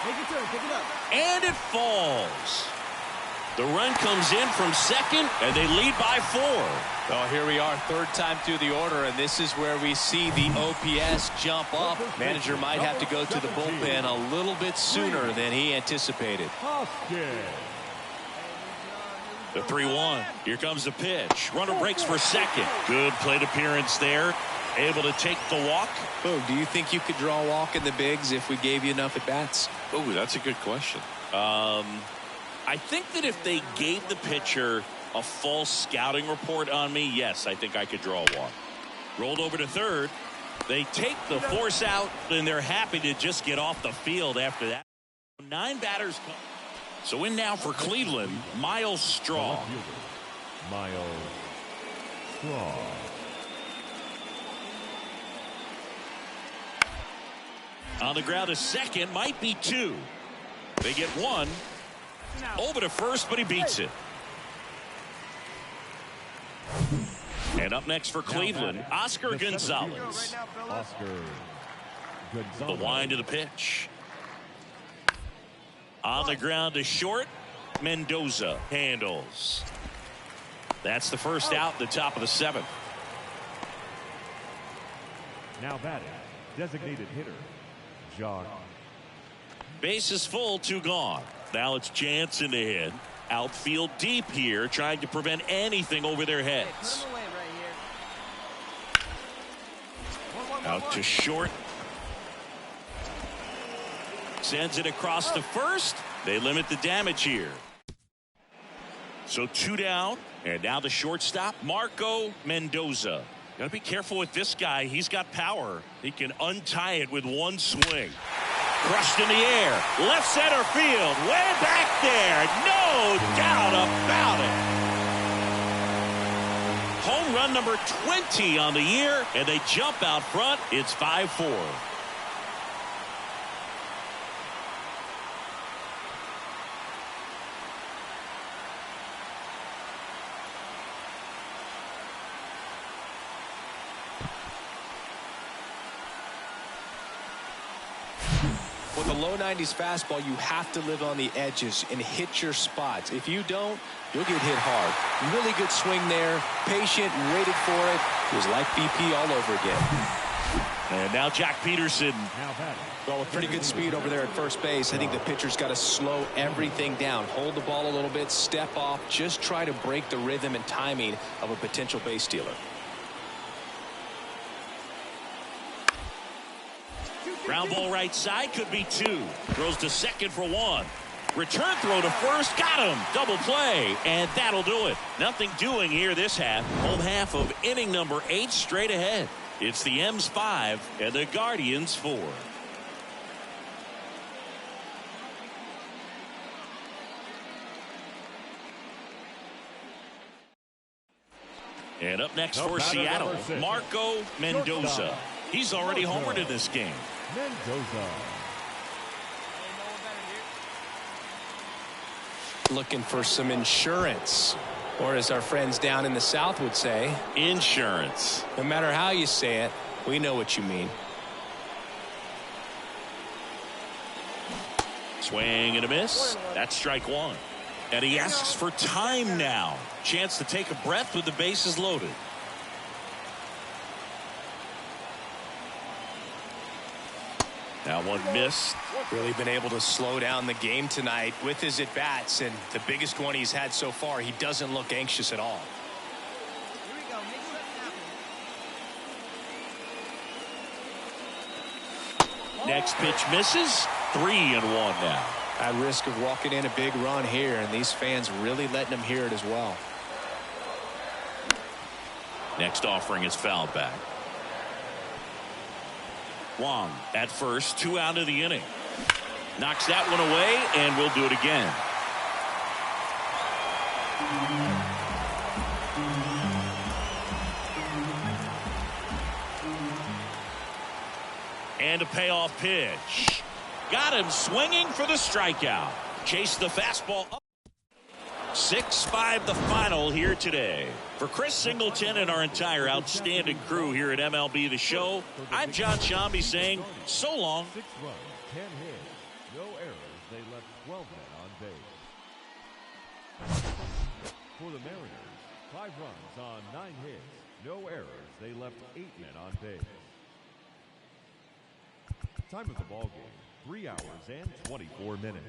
Speaker 10: Take your turn, pick it up.
Speaker 2: And it falls. The run comes in from second, and they lead by 4.
Speaker 11: Well, here we are, 3rd time through the order, and this is where we see the OPS jump up. Manager might have to go to the bullpen a little bit sooner than he anticipated.
Speaker 2: The 3-1. Here comes the pitch. Runner breaks for second. Good plate appearance there. Able to take the walk.
Speaker 11: Oh, do you think you could draw a walk in the bigs if we gave you enough at bats?
Speaker 2: Oh, that's a good question. I think that if they gave the pitcher a false scouting report on me, yes, I think I could draw a walk. Rolled over to third. They take the force out, and they're happy to just get off the field after that. 9 batters come. So in now for Cleveland, Miles Straw.
Speaker 3: Miles Straw.
Speaker 2: On the ground, a second, might be two. They get one. Over to first, but he beats it. And up next for Cleveland, Oscar Gonzalez.
Speaker 3: Oscar Gonzalez.
Speaker 2: The wind of the pitch. On the ground to short. Mendoza handles. That's the first out, the top of the seventh.
Speaker 3: Now batting, designated hitter, Jock.
Speaker 2: Base is full, two gone. Now it's Jansen to hit. Outfield deep here, trying to prevent anything over their heads.
Speaker 10: Put him away right here.
Speaker 2: Out to short. Sends it across to first. They limit the damage here. So two down, and now the shortstop, Marco Mendoza. Got to be careful with this guy. He's got power. He can untie it with one swing. Crushed in the air. Left center field. Way back there. No doubt about it. Home run number 20 on the year, and they jump out front. It's 5-4.
Speaker 4: With a low 90s fastball, you have to live on the edges and hit your spots. If you don't, you'll get hit hard. Really good swing there. Patient, waited for it. It was like BP all over again.
Speaker 2: And now Jack Peterson.
Speaker 4: Well, with pretty good speed over there at first base, I think the pitcher's got to slow everything down. Hold the ball a little bit, step off, just try to break the rhythm and timing of a potential base stealer.
Speaker 2: Ground ball right side, could be two. Throws to second for one. Return throw to first, got him. Double play, and that'll do it. Nothing doing here this half. Home half of inning number 8 straight ahead. It's the M's 5 and the Guardians 4. And up next for Seattle, Marco Mendoza. He's already homered in this game.
Speaker 3: Mendoza.
Speaker 4: Looking for some insurance, or as our friends down in the South would say,
Speaker 2: insurance.
Speaker 4: No matter how you say it, we know what you mean.
Speaker 2: Swing and a miss. That's strike one. And he asks for time now. Chance to take a breath with the bases loaded. Now one missed.
Speaker 4: Really been able to slow down the game tonight with his at-bats, and the biggest one he's had so far, he doesn't look anxious at all.
Speaker 10: Here we go. Make something happen.
Speaker 2: Next pitch misses. 3-1 now.
Speaker 4: At risk of walking in a big run here, and these fans really letting him hear it as well.
Speaker 2: Next offering is fouled back. Wong at first, 2 out of the inning. Knocks that one away, and we'll do it again. And a payoff pitch. Got him swinging for the strikeout. Chase the fastball up. 6-5 the final here today. For Chris Singleton and our entire outstanding crew here at MLB The Show, I'm John Shambi saying so long.
Speaker 3: 6 runs, 10 hits, no errors. They left 12 men on base. For the Mariners, 5 runs on 9 hits, no errors. They left 8 men on base. Time of the ball game, 3 hours and 24 minutes.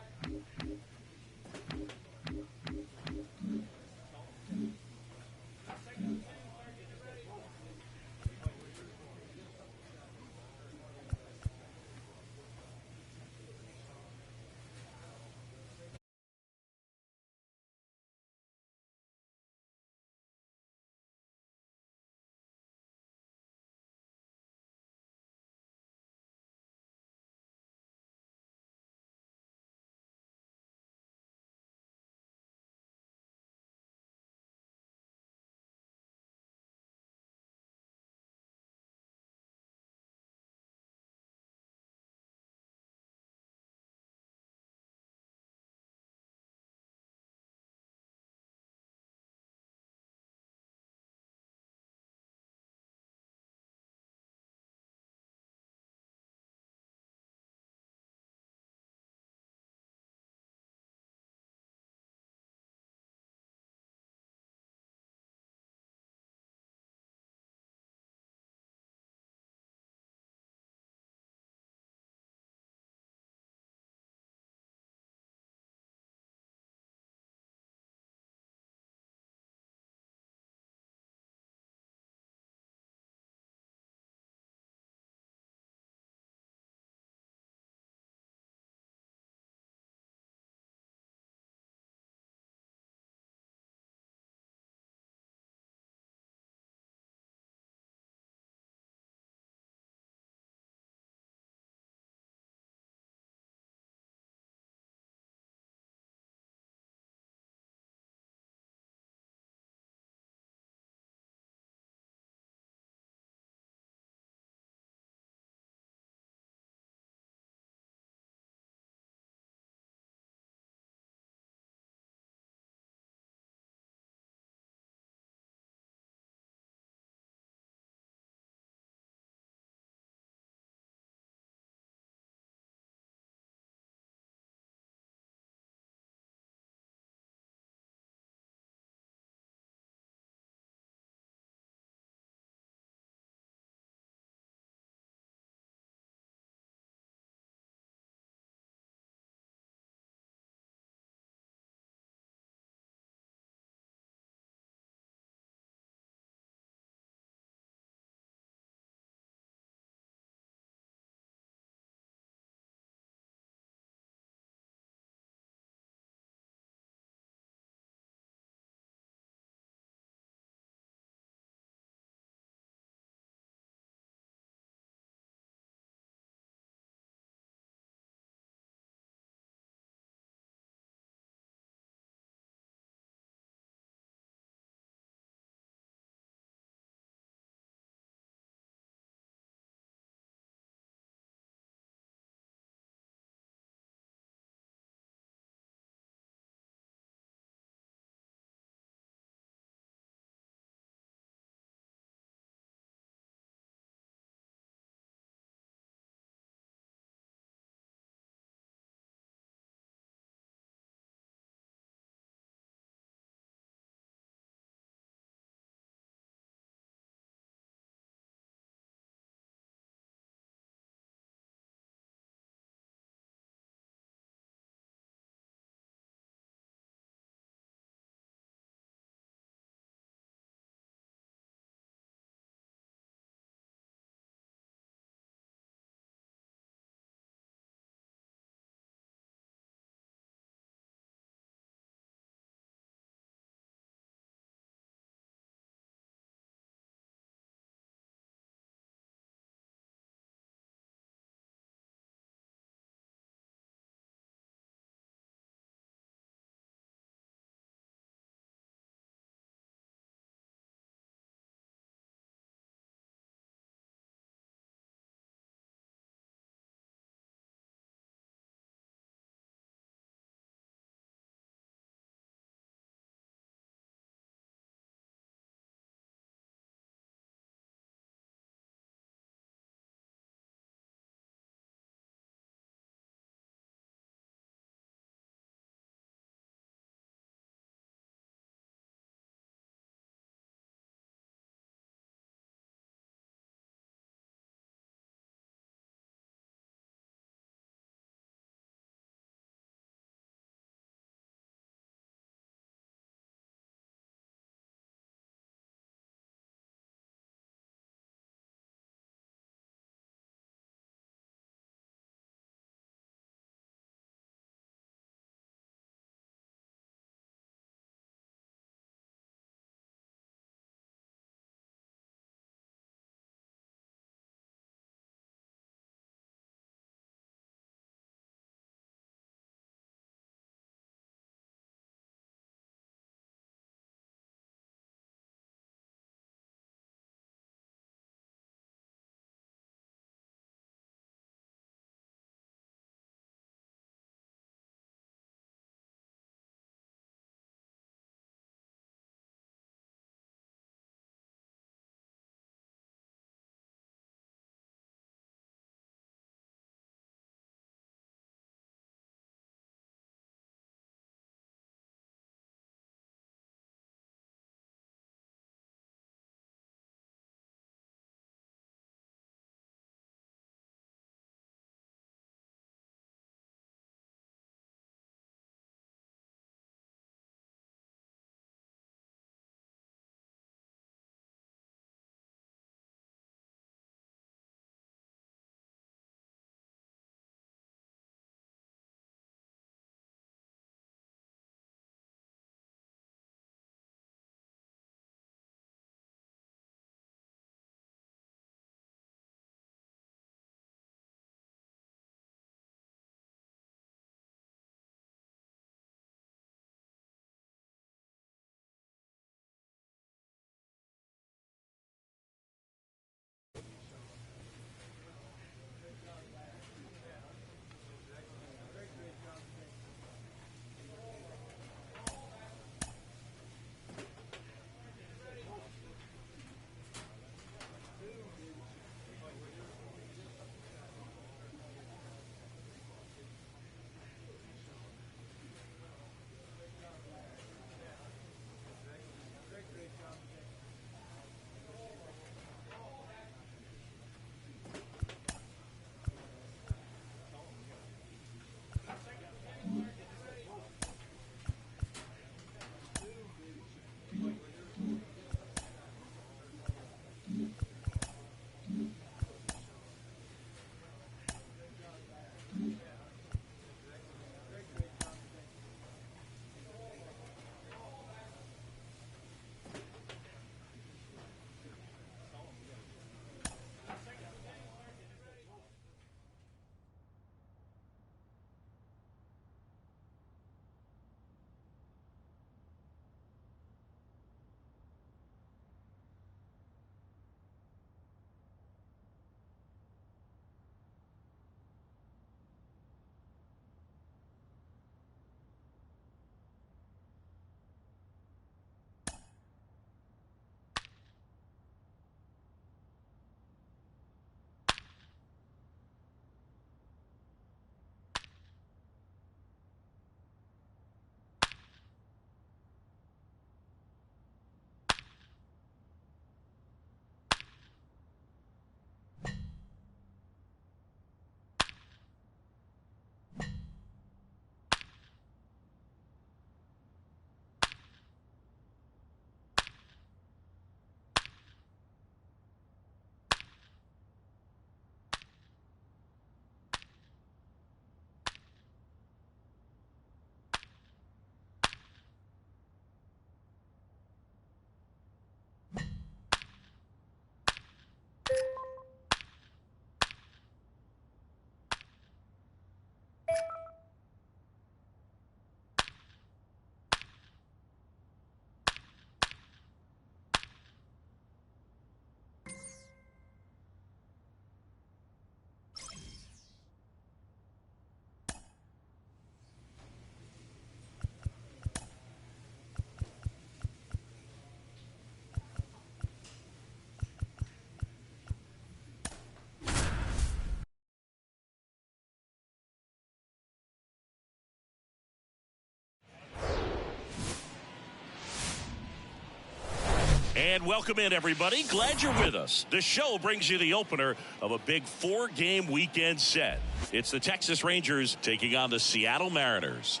Speaker 2: And welcome in, everybody. Glad you're with us. The show brings you the opener of a big 4-game weekend set. It's the Texas Rangers taking on the Seattle Mariners.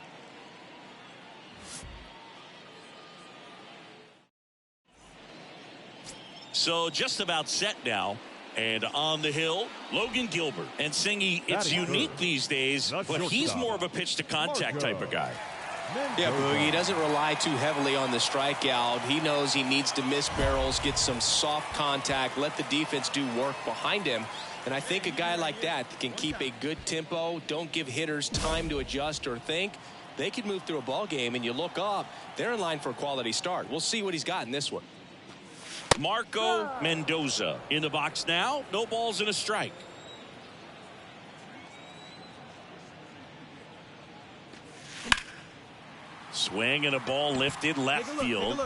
Speaker 2: So just about set now. And on the hill, Logan Gilbert. And Singy, it's unique these days, but he's more of a pitch-to-contact type of guy.
Speaker 11: Yeah, Boog, he doesn't rely too heavily on the strikeout. He knows he needs to miss barrels, get some soft contact, let the defense do work behind him. And I think a guy like that can keep a good tempo, don't give hitters time to adjust or think. They can move through a ball game, and you look up, they're in line for a quality start. We'll see what he's got in this one.
Speaker 2: Marco Mendoza in the box now. No balls and a strike. Swing and a ball lifted left field.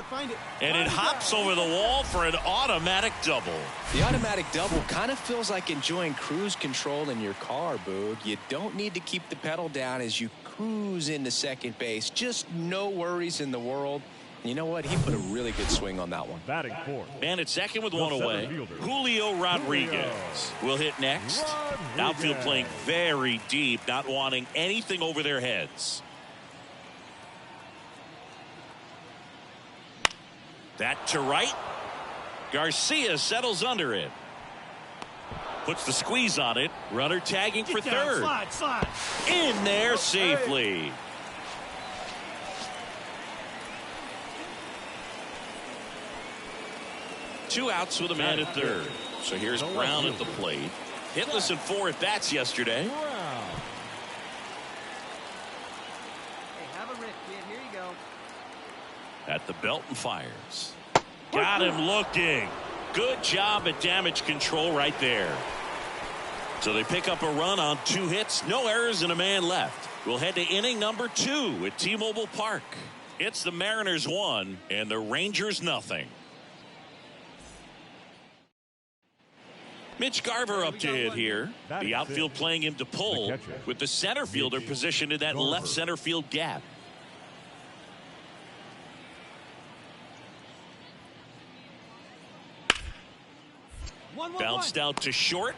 Speaker 2: And it hops over the wall for an automatic double.
Speaker 11: The automatic double kind of feels like enjoying cruise control in your car, Boog. You don't need to keep the pedal down as you cruise into second base. Just no worries in the world. You know what? He put a really good swing on that one.
Speaker 3: Batting fourth.
Speaker 2: And at second with one away, Julio Rodriguez will hit next. Outfield playing very deep, not wanting anything over their heads. That to right. Garcia settles under it. Puts the squeeze on it. Runner tagging for third.
Speaker 6: Slide.
Speaker 2: In there safely. Two outs with a man at third. So here's Brown at the plate. Hitless in 4 at-bats yesterday.
Speaker 10: Hey, have a rip, kid. Here you go.
Speaker 2: At the belt and fires. Got him looking. Good job at damage control right there. So they pick up a run on 2 hits. No errors and a man left. We'll head to inning number 2 at T-Mobile Park. It's the Mariners 1 and the Rangers nothing. Mitch Garver up to hit here. The outfield playing him to pull with the center fielder positioned in that left center field gap. Bounced out to short.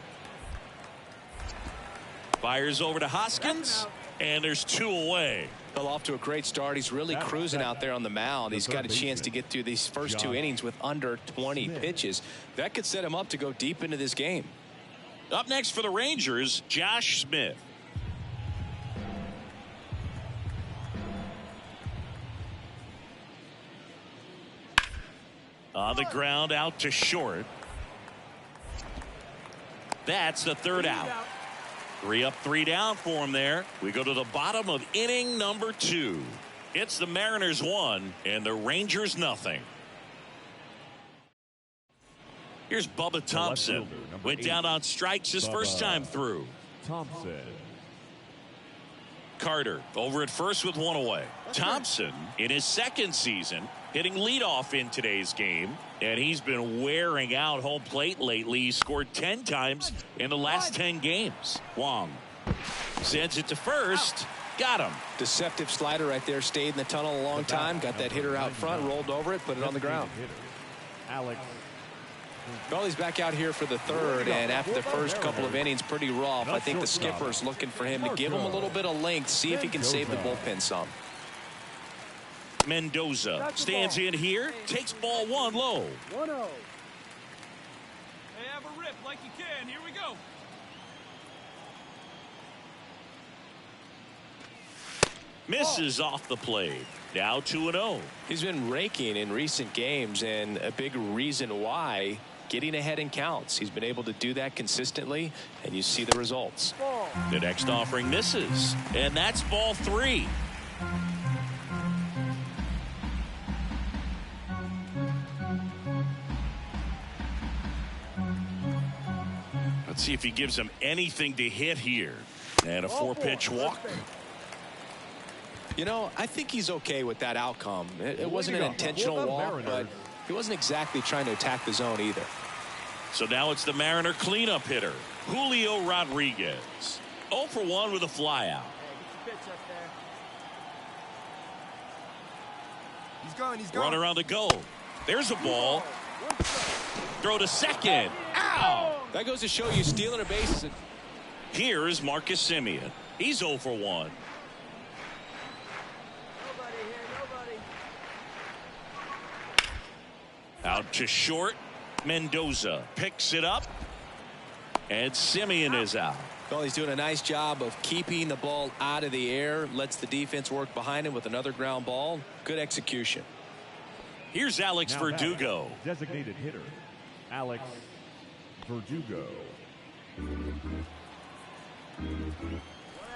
Speaker 2: Fires over to Hoskins. And there's 2 away.
Speaker 11: Well, off to a great start. He's really cruising out there on the mound. He's got a chance to get through these first 2 innings with under 20 pitches. That could set him up to go deep into this game.
Speaker 2: Up next for the Rangers, Josh Smith. On the ground out to short. That's the 3rd out. 3 up, 3 down for him there. We go to the bottom of inning number 2. It's the Mariners 1 and the Rangers nothing. Here's Bubba Thompson. Went down on strikes his first time through.
Speaker 3: Thompson.
Speaker 2: Carter over at first with 1 away. Thompson in his 2nd season hitting leadoff in today's game, and he's been wearing out home plate lately. He scored 10 times in the last 10 games. Wong sends it to first. Got him.
Speaker 11: Deceptive slider right there. Stayed in the tunnel a long time. Got that hitter out front. Rolled over it. Put it on the ground.
Speaker 3: Alex.
Speaker 11: Well, he's back out here for the 3rd, and after the first couple of innings, pretty rough. I think the skipper's looking for him to give him a little bit of length, see if he can save the bullpen some.
Speaker 2: Mendoza stands in here, takes ball 1 low.
Speaker 10: 1-0.
Speaker 6: Hey, have a rip like you can. Here we go.
Speaker 2: Misses off the plate. Now 2-0.
Speaker 11: He's been raking in recent games, and a big reason why, getting ahead in counts. He's been able to do that consistently, and you see the results.
Speaker 2: The next offering misses, and that's ball 3. Let's see if he gives him anything to hit here. And a 4-pitch walk.
Speaker 11: You know, I think he's okay with that outcome. It wasn't an intentional walk, but he wasn't exactly trying to attack the zone either.
Speaker 2: So now it's the Mariner cleanup hitter, Julio Rodriguez. 0 for 1 with a flyout.
Speaker 10: Hey, get your pitch up there. He's going.
Speaker 2: Runner on the go. There's a ball. Throw to second. Ow!
Speaker 11: That goes to show you stealing a base.
Speaker 2: Here's Marcus Semien. He's 0 for 1.
Speaker 5: Nobody here, nobody.
Speaker 2: Out to short. Mendoza picks it up. And Semien is out.
Speaker 11: Well, he's doing a nice job of keeping the ball out of the air. Lets the defense work behind him with another ground ball. Good execution.
Speaker 2: Here's Alex Verdugo.
Speaker 3: Designated hitter, Alex Verdugo.
Speaker 5: One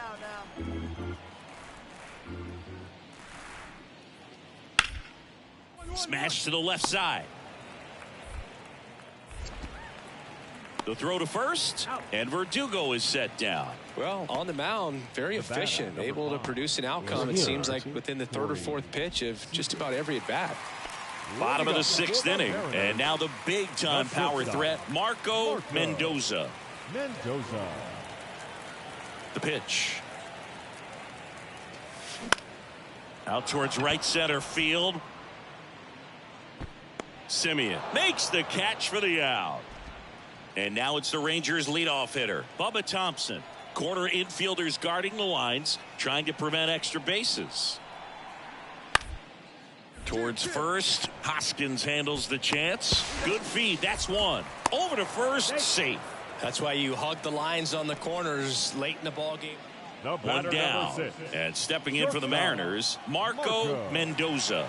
Speaker 5: out now.
Speaker 2: Smash to the left side. The throw to first, and Verdugo is set down.
Speaker 11: Well, on the mound, very efficient, able to produce an outcome, it seems like, within the third or fourth pitch of just about every at-bat.
Speaker 2: Bottom of the 6th inning, and now the big-time power threat, Marco Mendoza.
Speaker 3: Mendoza.
Speaker 2: The pitch. Out towards right center field. Semien makes the catch for the out. And now it's the Rangers leadoff hitter, Bubba Thompson. Corner infielders guarding the lines, trying to prevent extra bases. Towards first, Hoskins handles the chance. Good feed, that's one. Over to first, safe.
Speaker 11: That's why you hug the lines on the corners late in the ball game.
Speaker 2: One down, and stepping in for the Mariners, Marco Mendoza.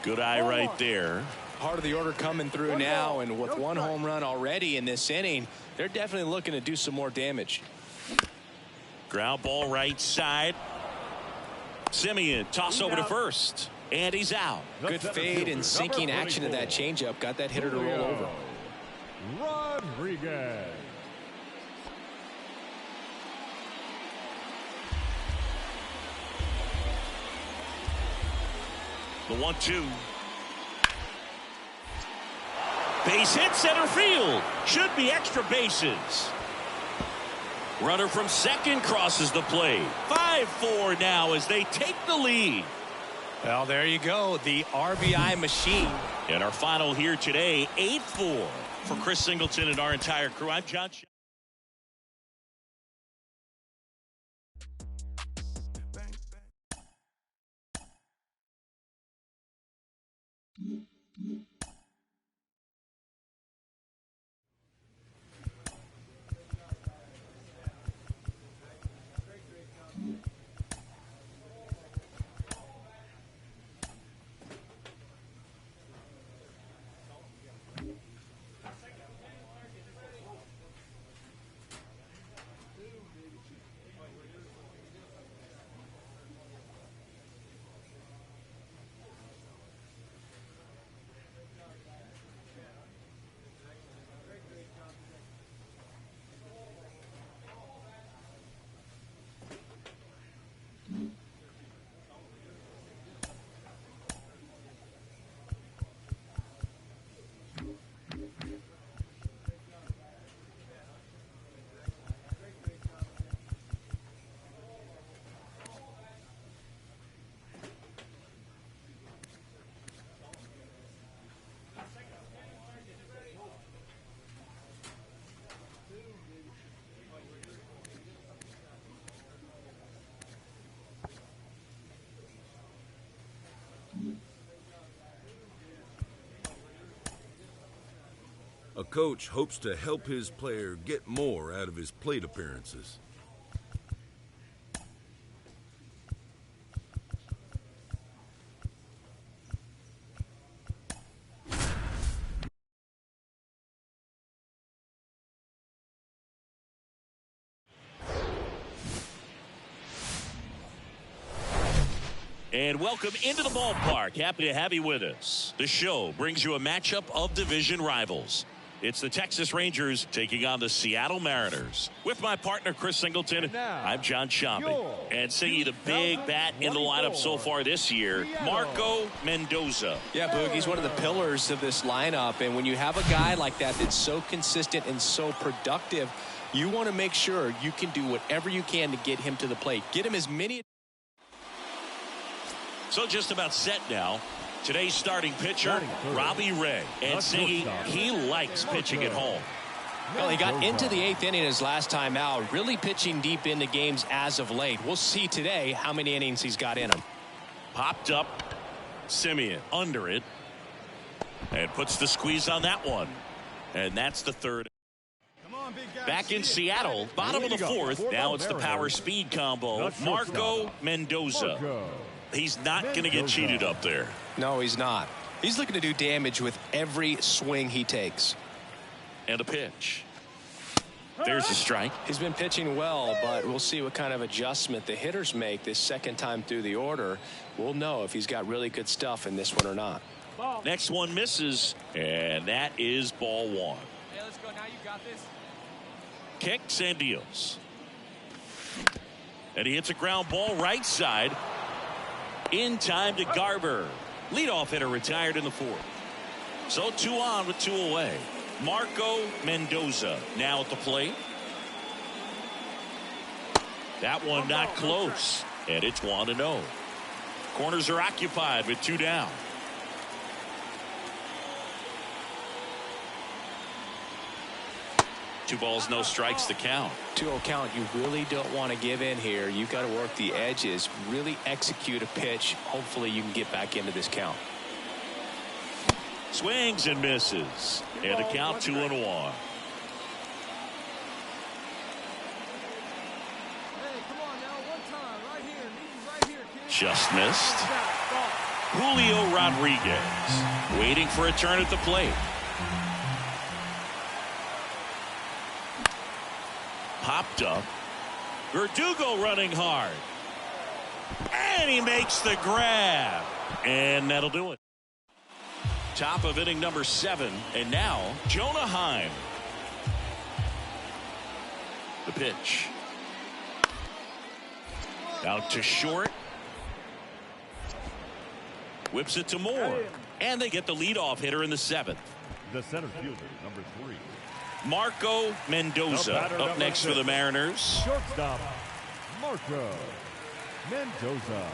Speaker 2: Good eye right there.
Speaker 11: Part of the order coming through now, and with one home run already in this inning, they're definitely looking to do some more damage.
Speaker 2: Ground ball right side. Semien toss over to first, and he's out.
Speaker 11: Good fade and sinking action of that changeup got that hitter to roll over.
Speaker 3: Rodriguez.
Speaker 2: The 1-2. Base hit center field. Should be extra bases. Runner from second crosses the plate. 5-4 now as they take the lead.
Speaker 11: Well, there you go. The RBI machine.
Speaker 2: And our final here today, 8-4 for Chris Singleton and our entire crew. I'm John.
Speaker 8: A coach hopes to help his player get more out of his plate appearances.
Speaker 2: And welcome into the ballpark. Happy to have you with us. The show brings you a matchup of division rivals. It's the Texas Rangers taking on the Seattle Mariners. With my partner, Chris Singleton, I'm John Sciambi. And seeing you the big bat in the lineup so far this year, Marco Mendoza.
Speaker 11: Yeah, Boog, he's one of the pillars of this lineup. And when you have a guy like that that's so consistent and so productive, you want to make sure you can do whatever you can to get him to the plate. Get him as many.
Speaker 2: So just about set now. Today's starting pitcher, Robbie Ray. And Siggy, he likes pitching at home.
Speaker 11: Well, he got into the 8th inning his last time out, really pitching deep into games as of late. We'll see today how many innings he's got in him.
Speaker 2: Popped up, Simeon under it, and puts the squeeze on that one. And that's the third. Back in Seattle, bottom of the 4th. Now it's the power speed combo. Marco Mendoza. He's not going to get cheated up there.
Speaker 11: No, he's not. He's looking to do damage with every swing he takes.
Speaker 2: And a pitch. There's a strike.
Speaker 11: He's been pitching well, but we'll see what kind of adjustment the hitters make this second time through the order. We'll know if he's got really good stuff in this one or not.
Speaker 2: Next one misses, and that is ball 1.
Speaker 6: Hey, let's go. Now you got this.
Speaker 2: Kicks and deals. And he hits a ground ball right side. In time to Garber. Leadoff hitter retired in the 4th. So 2 on with 2 away. Marco Mendoza now at the plate. That one not close. And it's 1-0. Corners are occupied with 2 down. Two balls, no strikes to count.
Speaker 11: 2-0 count. You really don't want to give in here. You've got to work the edges, really execute a pitch. Hopefully you can get back into this count.
Speaker 2: Swings and misses. And a count 2-1.
Speaker 9: Hey, come on now, one time, right here, meet you right here, kid.
Speaker 2: Just missed. Julio Rodriguez waiting for a turn at the plate. Popped up. Verdugo running hard. And he makes the grab. And that'll do it. Top of inning number 7. And now Jonah Heim. The pitch. Out to short. Whips it to Moore. And they get the leadoff hitter in the 7th.
Speaker 3: The center fielder, number 3.
Speaker 2: Marco Mendoza up next for the Mariners.
Speaker 3: Shortstop, Marco Mendoza.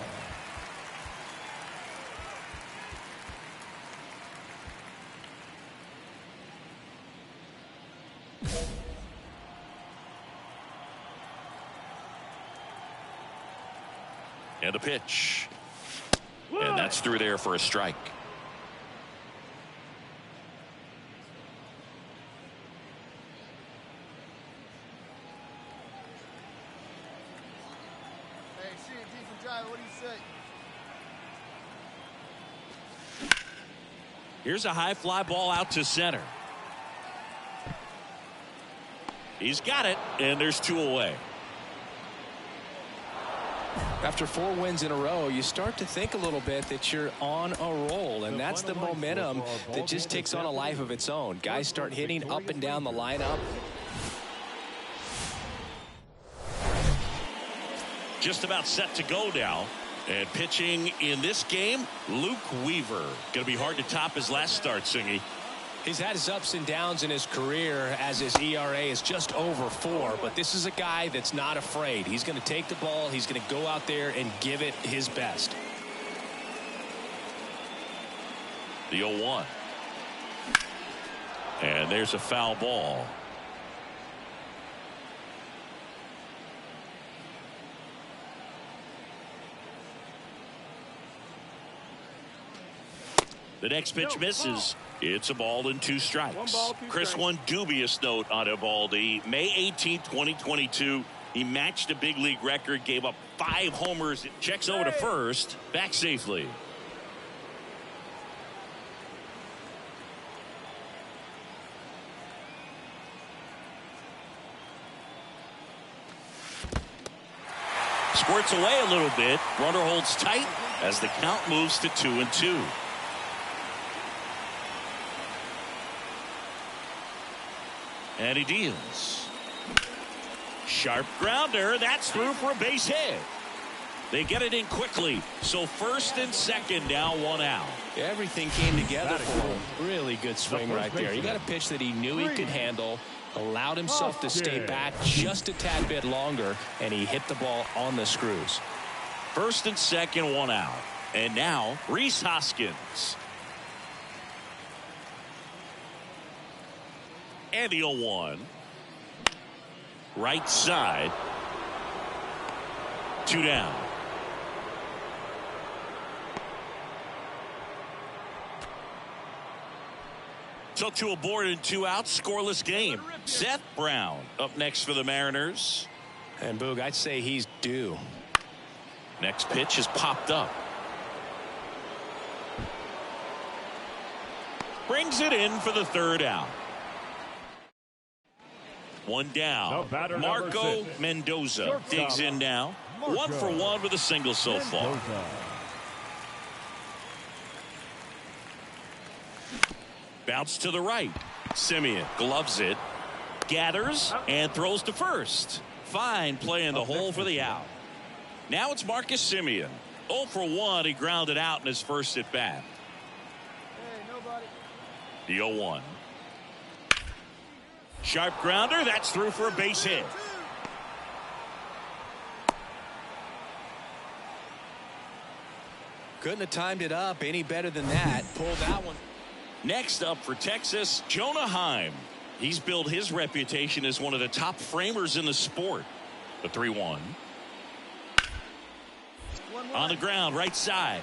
Speaker 2: And a pitch. And that's through there for a strike.
Speaker 9: What do you say?
Speaker 2: Here's a high fly ball out to center. He's got it, and there's 2 away.
Speaker 11: After 4 wins in a row, you start to think a little bit that you're on a roll, and that's the momentum that just takes on a life of its own. Guys start hitting up and down the lineup.
Speaker 2: Just about set to go now. And pitching in this game, Luke Weaver. Going to be hard to top his last start, Singy.
Speaker 11: He's had his ups and downs in his career as his ERA is just over 4. But this is a guy that's not afraid. He's going to take the ball. He's going to go out there and give it his best.
Speaker 2: The 0-1. And there's a foul ball. The next pitch misses. It's a ball and 2 strikes. Chris, one dubious note on Eovaldi. May 18, 2022, he matched a big league record, gave up 5 homers. Checks over to first, back safely. Squirts away a little bit. Runner holds tight as the count moves to 2-2. And he deals. Sharp grounder. That's through for a base hit. They get it in quickly. So first and second, now 1 out.
Speaker 11: Everything came together for him. Really good swing right there. He got a pitch that he knew he could handle, allowed himself to stay back just a tad bit longer, and he hit the ball on the screws.
Speaker 2: First and second, 1 out. And now Rhys Hoskins. And the 0-1. Right side. 2 down. So 2 aboard and 2 out. Scoreless game. Seth Brown up next for the Mariners.
Speaker 11: And Boog, I'd say he's due.
Speaker 2: Next pitch is popped up. Brings it in for the 3rd out. 1 down. Marco Mendoza
Speaker 3: Shortstop.
Speaker 2: digs in now. 1 for 1 with a single so far. Bounce to the right. Simeon gloves it. Gathers and throws to first. Fine play in the hole for the out. Now it's Marcus Simeon. 0 for 1. He grounded out in his first at bat.
Speaker 9: Hey, nobody.
Speaker 2: The 0-1. Sharp grounder. That's through for a base hit.
Speaker 11: Couldn't have timed it up any better than that. Pulled that one.
Speaker 2: Next up for Texas, Jonah Heim. He's built his reputation as one of the top framers in the sport. The 3-1. On the ground, right side.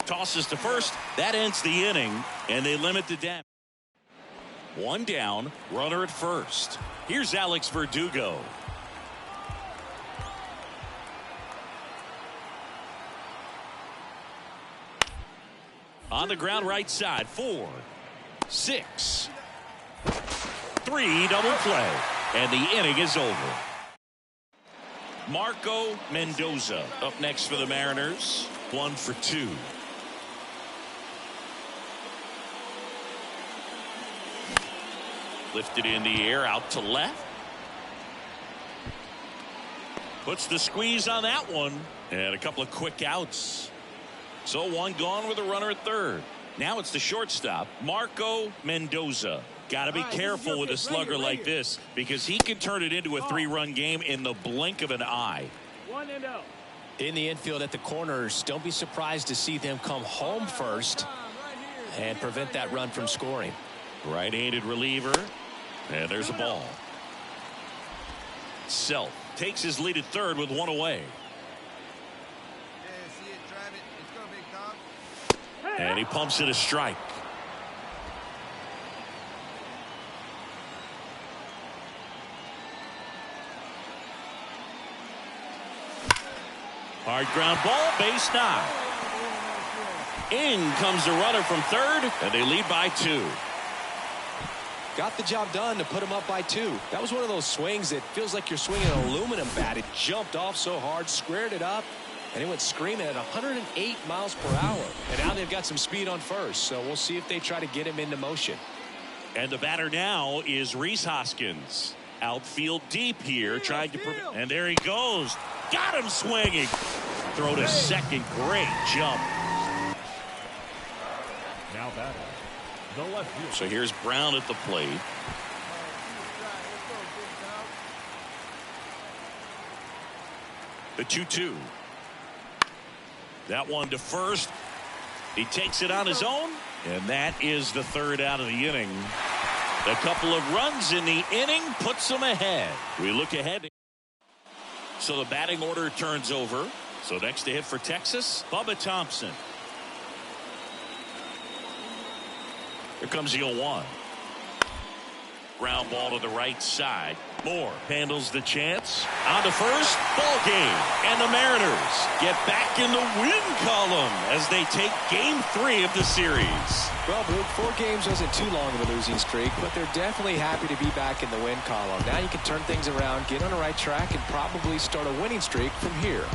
Speaker 2: Tosses to first. That ends the inning, and they limit the damage. 1 down, runner at first. Here's Alex Verdugo. On the ground, right side. 4, 6, 3, double play. And the inning is over. Marco Mendoza up next for the Mariners. 1 for 2. Lifted in the air, out to left. Puts the squeeze on that one. And a couple of quick outs. So 1 gone with a runner at third. Now it's the shortstop, Marco Mendoza. Got to be careful with a slugger like this because he can turn it into a 3-run game in the blink of an eye.
Speaker 5: 1 and 0.
Speaker 11: In the infield at the corners, don't be surprised to see them come home first and prevent that run from scoring.
Speaker 2: Right-handed reliever. And there's a ball. Self takes his lead at third with 1 away. And he pumps it a strike. Hard ground ball, base knock. In comes the runner from third, and they lead by 2.
Speaker 11: Got the job done to put him up by 2. That was one of those swings that feels like you're swinging an aluminum bat. It jumped off so hard, squared it up, and he went screaming at 108 miles per hour. And now they've got some speed on first, so we'll see if they try to get him into motion.
Speaker 2: And the batter now is Rhys Hoskins. Outfield deep here, trying to prevent. And there he goes. Got him swinging. Throw to second. Great jump.
Speaker 3: Now batting, the left field.
Speaker 2: So here's Brown at the plate. The 2-2. That one to first. He takes it on his own, and that is the 3rd out of the inning. A couple of runs in the inning puts them ahead. We look ahead. So the batting order turns over. So next to hit for Texas, Bubba Thompson. Here comes the 0-1. Ground ball to the right side. Moore handles the chance. On to first. Ball game. And the Mariners get back in the win column as they take game 3 of the series.
Speaker 11: Well, Luke, 4 games wasn't too long of a losing streak, but they're definitely happy to be back in the win column. Now you can turn things around, get on the right track, and probably start a winning streak from here.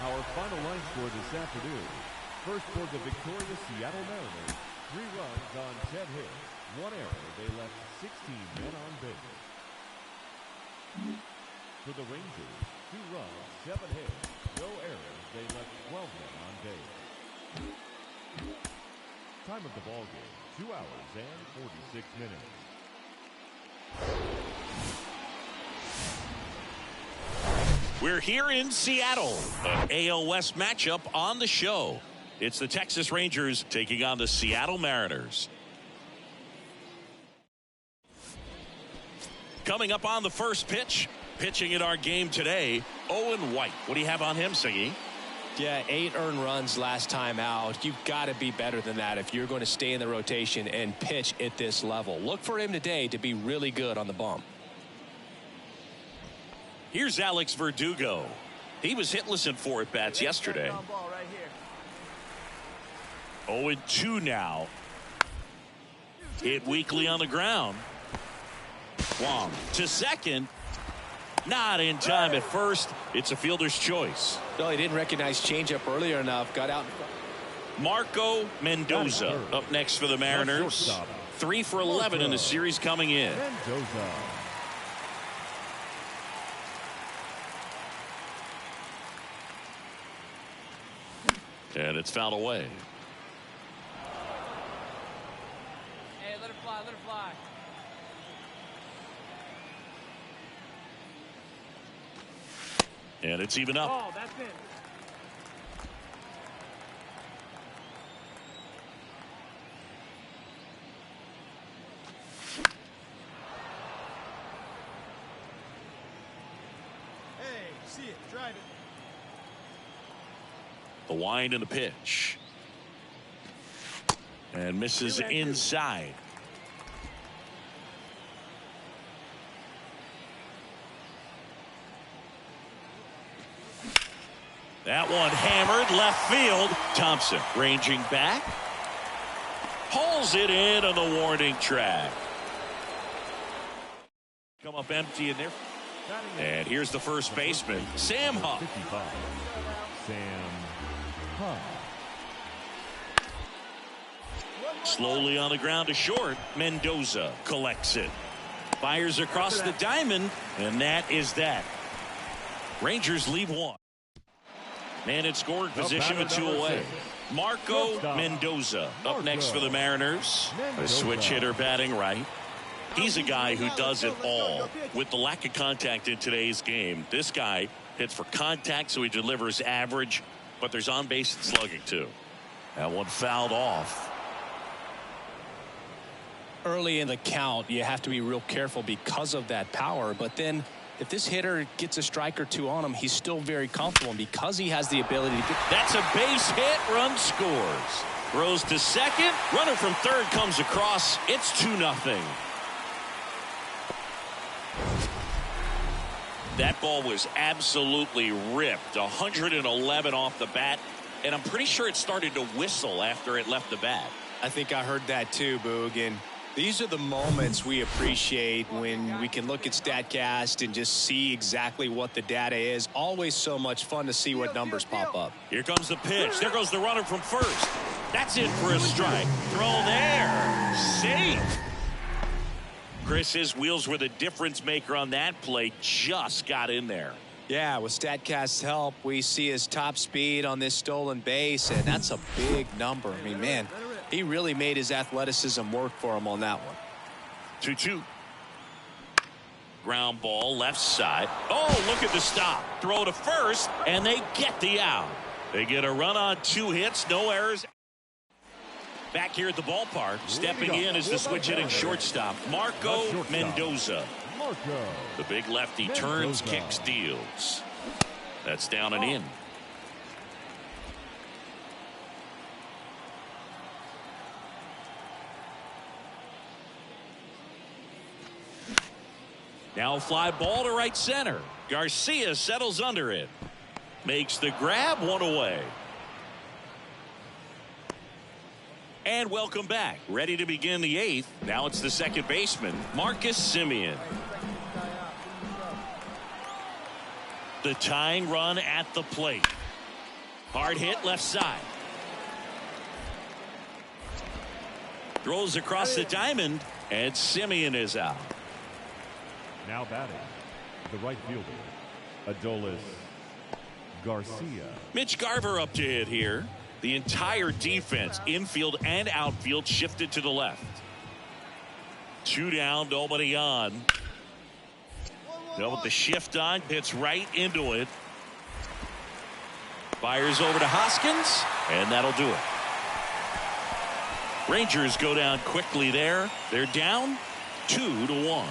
Speaker 3: Our final line score this afternoon. First for the victorious Seattle Mariners, 3 runs on 10 hits, 1 error. They left 16 men on base. For the Rangers, 2 runs, 7 hits, no errors. They left 12 men on base. Time of the ball game, 2 hours and 46 minutes.
Speaker 2: We're here in Seattle. An AL West matchup on the show. It's the Texas Rangers taking on the Seattle Mariners. Coming up on the first pitch, pitching in our game today, Owen White. What do you have on him, Siggy?
Speaker 11: Yeah, 8 earned runs last time out. You've got to be better than that if you're going to stay in the rotation and pitch at this level. Look for him today to be really good on the bump.
Speaker 2: Here's Alex Verdugo. He was hitless in 4 at-bats yesterday. 0-2 now. Hit weakly on the ground. Wong to second. Not in time at first. It's a fielder's choice.
Speaker 11: No, he didn't recognize changeup earlier enough. Got out.
Speaker 2: Marco Mendoza up next for the Mariners. 3 for 11 in the series coming in.
Speaker 3: Mendoza.
Speaker 2: And it's fouled away.
Speaker 6: Hey, let it fly, let it fly.
Speaker 2: And it's even up.
Speaker 5: Oh, that's it.
Speaker 9: Hey, see it, drive it.
Speaker 2: The wind and the pitch. And misses inside. That one hammered left field. Thompson ranging back. Hauls it in on the warning track. Come up empty in there. And here's the first baseman, Sam Huff.
Speaker 3: Sam Huff.
Speaker 2: Slowly on the ground to short. Mendoza collects it. Fires across the diamond. And that is that. Rangers leave 1. Man in scoring position with 2 away. Marco Mendoza up next for the Mariners. A switch hitter batting right. He's a guy who does it all. With the lack of contact in today's game, this guy hits for contact, so he delivers average, but there's on base and slugging too. That one fouled off.
Speaker 11: Early in the count, you have to be real careful because of that power, but then if this hitter gets a strike or 2 on him, he's still very comfortable, and because he has the ability to get...
Speaker 2: That's a base hit. Run scores. Throws to second. Runner from third comes across. It's 2-0. That ball was absolutely ripped. 111 off the bat, and I'm pretty sure it started to whistle after it left the bat.
Speaker 11: I think I heard that too, Boog, and these are the moments we appreciate when we can look at StatCast and just see exactly what the data is. Always so much fun to see what numbers pop up.
Speaker 2: Here comes the pitch. There goes the runner from first. That's in for a strike. Throw there. Safe. Chris, his wheels were the difference maker on that play. Just got in there.
Speaker 11: Yeah, with StatCast's help, we see his top speed on this stolen base, and that's a big number. I mean, man, he really made his athleticism work for him on that one.
Speaker 2: 2-2. Ground ball left side. Oh, look at the stop. Throw to first, and they get the out. They get a run on 2 hits, no errors. Back here at the ballpark, stepping in is the switch hitting shortstop, Marco Mendoza. The big lefty turns, kicks, deals. That's down and in. Now a fly ball to right center. Garcia settles under it. Makes the grab, 1 away. And welcome back. Ready to begin the 8th. Now it's the second baseman, Marcus Semien. The tying run at the plate. Hard hit left side. Throws across the diamond, and Semien is out.
Speaker 3: Now batting, the right fielder, Adolis Garcia.
Speaker 2: Mitch Garver up to hit here. The entire defense, infield and outfield, shifted to the left. 2 down, nobody on. With the shift on, hits right into it. Fires over to Hoskins, and that'll do it. Rangers go down quickly there. They're down 2-1.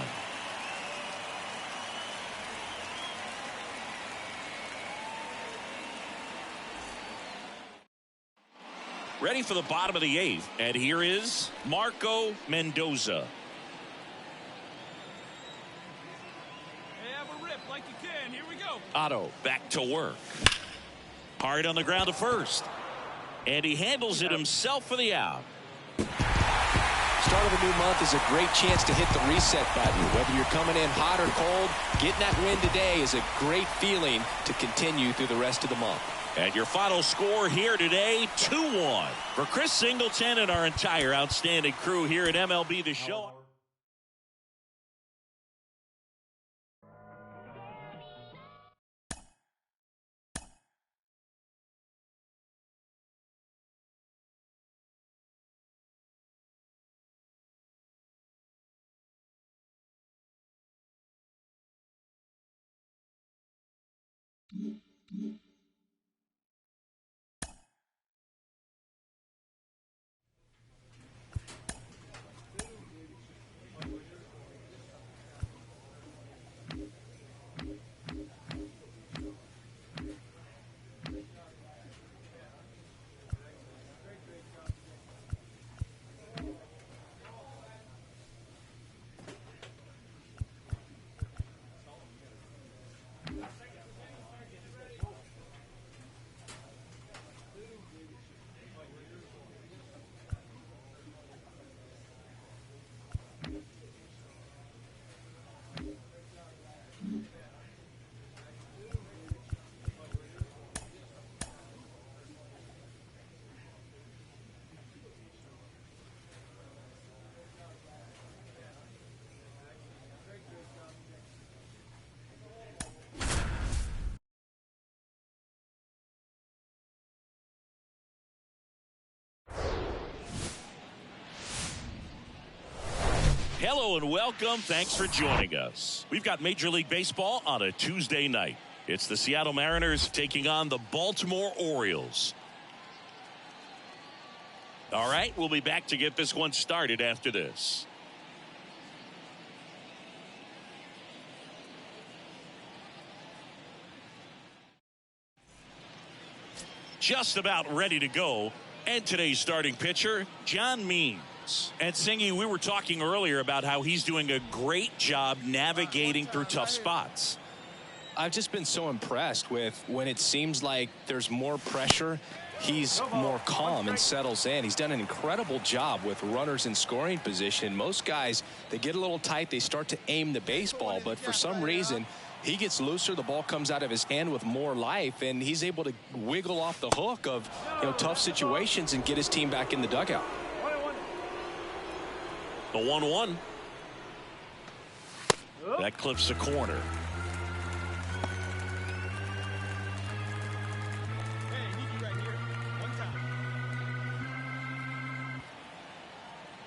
Speaker 2: Ready for the bottom of the 8th, and here is Marco Mendoza.
Speaker 5: Hey, have a rip like you can. Here we go.
Speaker 2: Otto back to work. Hard on the ground to first. And he handles it himself for the out.
Speaker 4: Start of a new month is a great chance to hit the reset button. Whether you're coming in hot or cold, getting that win today is a great feeling to continue through the rest of the month.
Speaker 2: And your final score here today, 2-1. For Chris Singleton and our entire outstanding crew here at MLB The Show. Hello and welcome. Thanks for joining us. We've got Major League Baseball on a Tuesday night. It's the Seattle Mariners taking on the Baltimore Orioles. All right, we'll be back to get this one started after this. Just about ready to go. And today's starting pitcher, John Means. And Singy, we were talking earlier about how he's doing a great job navigating through tough spots.
Speaker 4: I've just been so impressed with when it seems like there's more pressure, he's more calm and settles in. He's done an incredible job with runners in scoring position. Most guys, they get a little tight, they start to aim the baseball, but for some reason, he gets looser, the ball comes out of his hand with more life, and he's able to wiggle off the hook of tough situations and get his team back in the dugout.
Speaker 2: The 1-1. That clips the corner.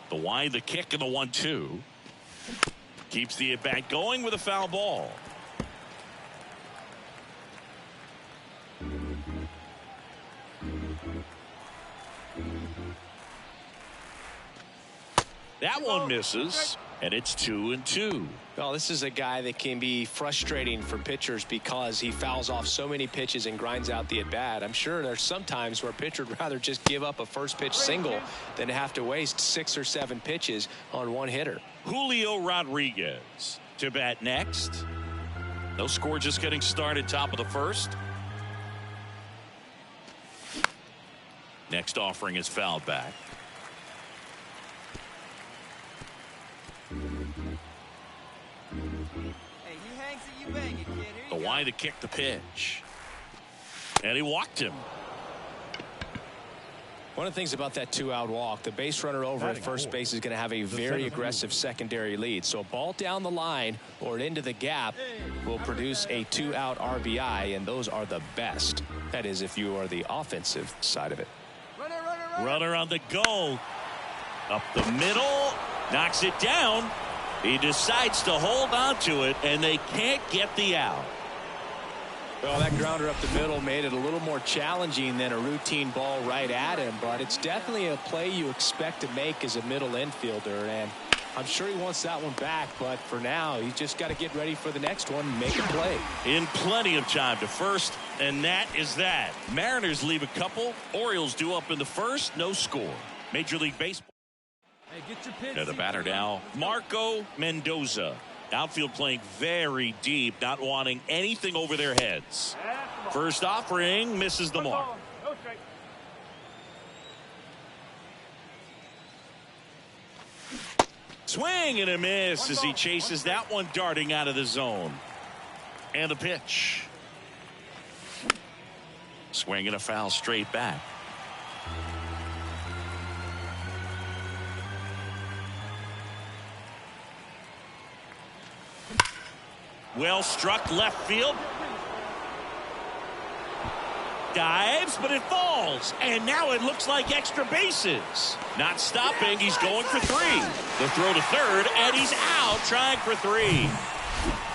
Speaker 2: The wide, the kick, and the 1-2. Keeps the at-bat going with a foul ball. That one misses, and it's 2-2.
Speaker 4: Well, this is a guy that can be frustrating for pitchers because he fouls off so many pitches and grinds out the at-bat. I'm sure there's some times where a pitcher would rather just give up a first pitch single than to have to waste 6 or 7 pitches on one hitter.
Speaker 2: Julio Rodriguez to bat next. No score, just getting started, top of the first. Next offering is fouled back.
Speaker 10: Hey, he hangs it, you bang it, kid. Here
Speaker 2: The
Speaker 10: you
Speaker 2: wide to kick the pitch. And he walked him.
Speaker 4: One of the things about that 2-out walk, the base runner over at first base is going to have a very aggressive secondary lead. So a ball down the line or into the gap will produce a 2-out RBI, and those are the best. That is, if you are the offensive side of it.
Speaker 2: Runner on the go. Up the middle. Knocks it down. He decides to hold on to it, and they can't get the out.
Speaker 11: Well, that grounder up the middle made it a little more challenging than a routine ball right at him, but it's definitely a play you expect to make as a middle infielder, and I'm sure he wants that one back, but for now, he's just got to get ready for the next one and make a play.
Speaker 2: In plenty of time to first, and that is that. Mariners leave a couple. Orioles do up in the first. No score. Major League Baseball.
Speaker 5: Hey, get your pitch.
Speaker 2: And the batter now, Marco Mendoza. Outfield playing very deep, not wanting anything over their heads. First offering misses the mark. Swing and a miss as he chases that one darting out of the zone. And the pitch. Swing and a foul straight back. Well struck left field. Dives, but it falls. And now it looks like extra bases. Not stopping. He's going for three. The throw to third, and he's out trying for three.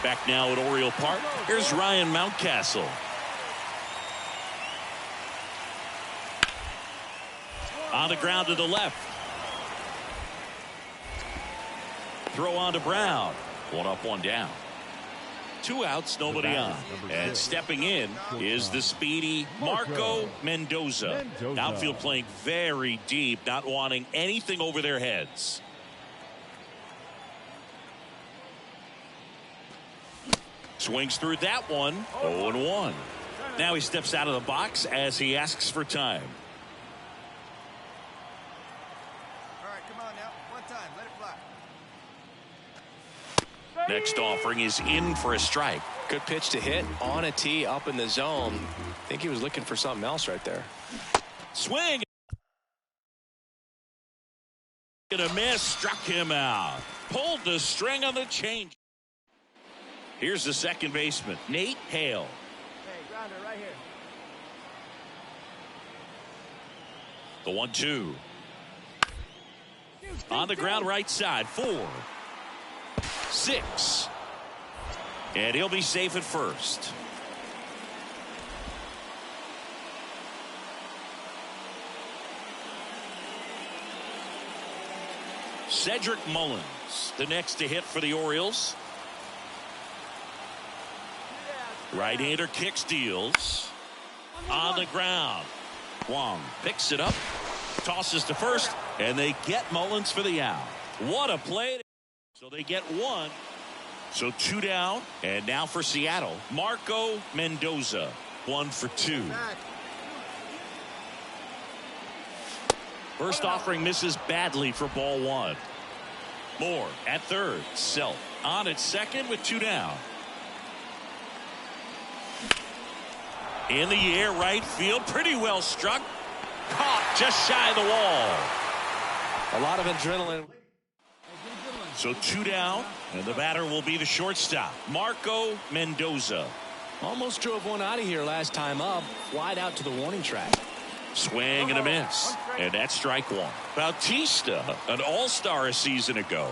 Speaker 2: Back now at Oriole Park. Here's Ryan Mountcastle. On the ground to the left. Throw on to Brown. One up, one down. Two outs, nobody on. And stepping in is the speedy Marco Mendoza. Outfield playing very deep, not wanting anything over their heads. Swings through that one. 0-1. Now he steps out of the box as he asks for time.
Speaker 9: All right, come on now. One time. Let it fly.
Speaker 2: Next offering is in for a strike.
Speaker 11: Good pitch to hit on a tee up in the zone. I think he was looking for something else right there.
Speaker 2: Swing. And a miss. Struck him out. Pulled the string on the change. Here's the second baseman, Nate Hale.
Speaker 5: Hey, grounder right here.
Speaker 2: The 1-2. On the ground right side. 4, 6. And he'll be safe at first. Cedric Mullins, the next to hit for the Orioles. Right-hander kicks, deals. On the ground. Wong picks it up, tosses to first, and they get Mullins for the out. What a play. So they get one. So 2 down, and now for Seattle, Marco Mendoza, 1 for 2. First offering misses badly for ball 1. Moore at third, Self on at second with 2 down. In the air, right field, pretty well struck. Caught just shy of the wall.
Speaker 11: A lot of adrenaline.
Speaker 2: So 2 down, and the batter will be the shortstop, Marco Mendoza.
Speaker 11: Almost drove one out of here last time up. Wide out to the warning track.
Speaker 2: Swing and a miss. And that's strike 1. Bautista, an all-star a season ago.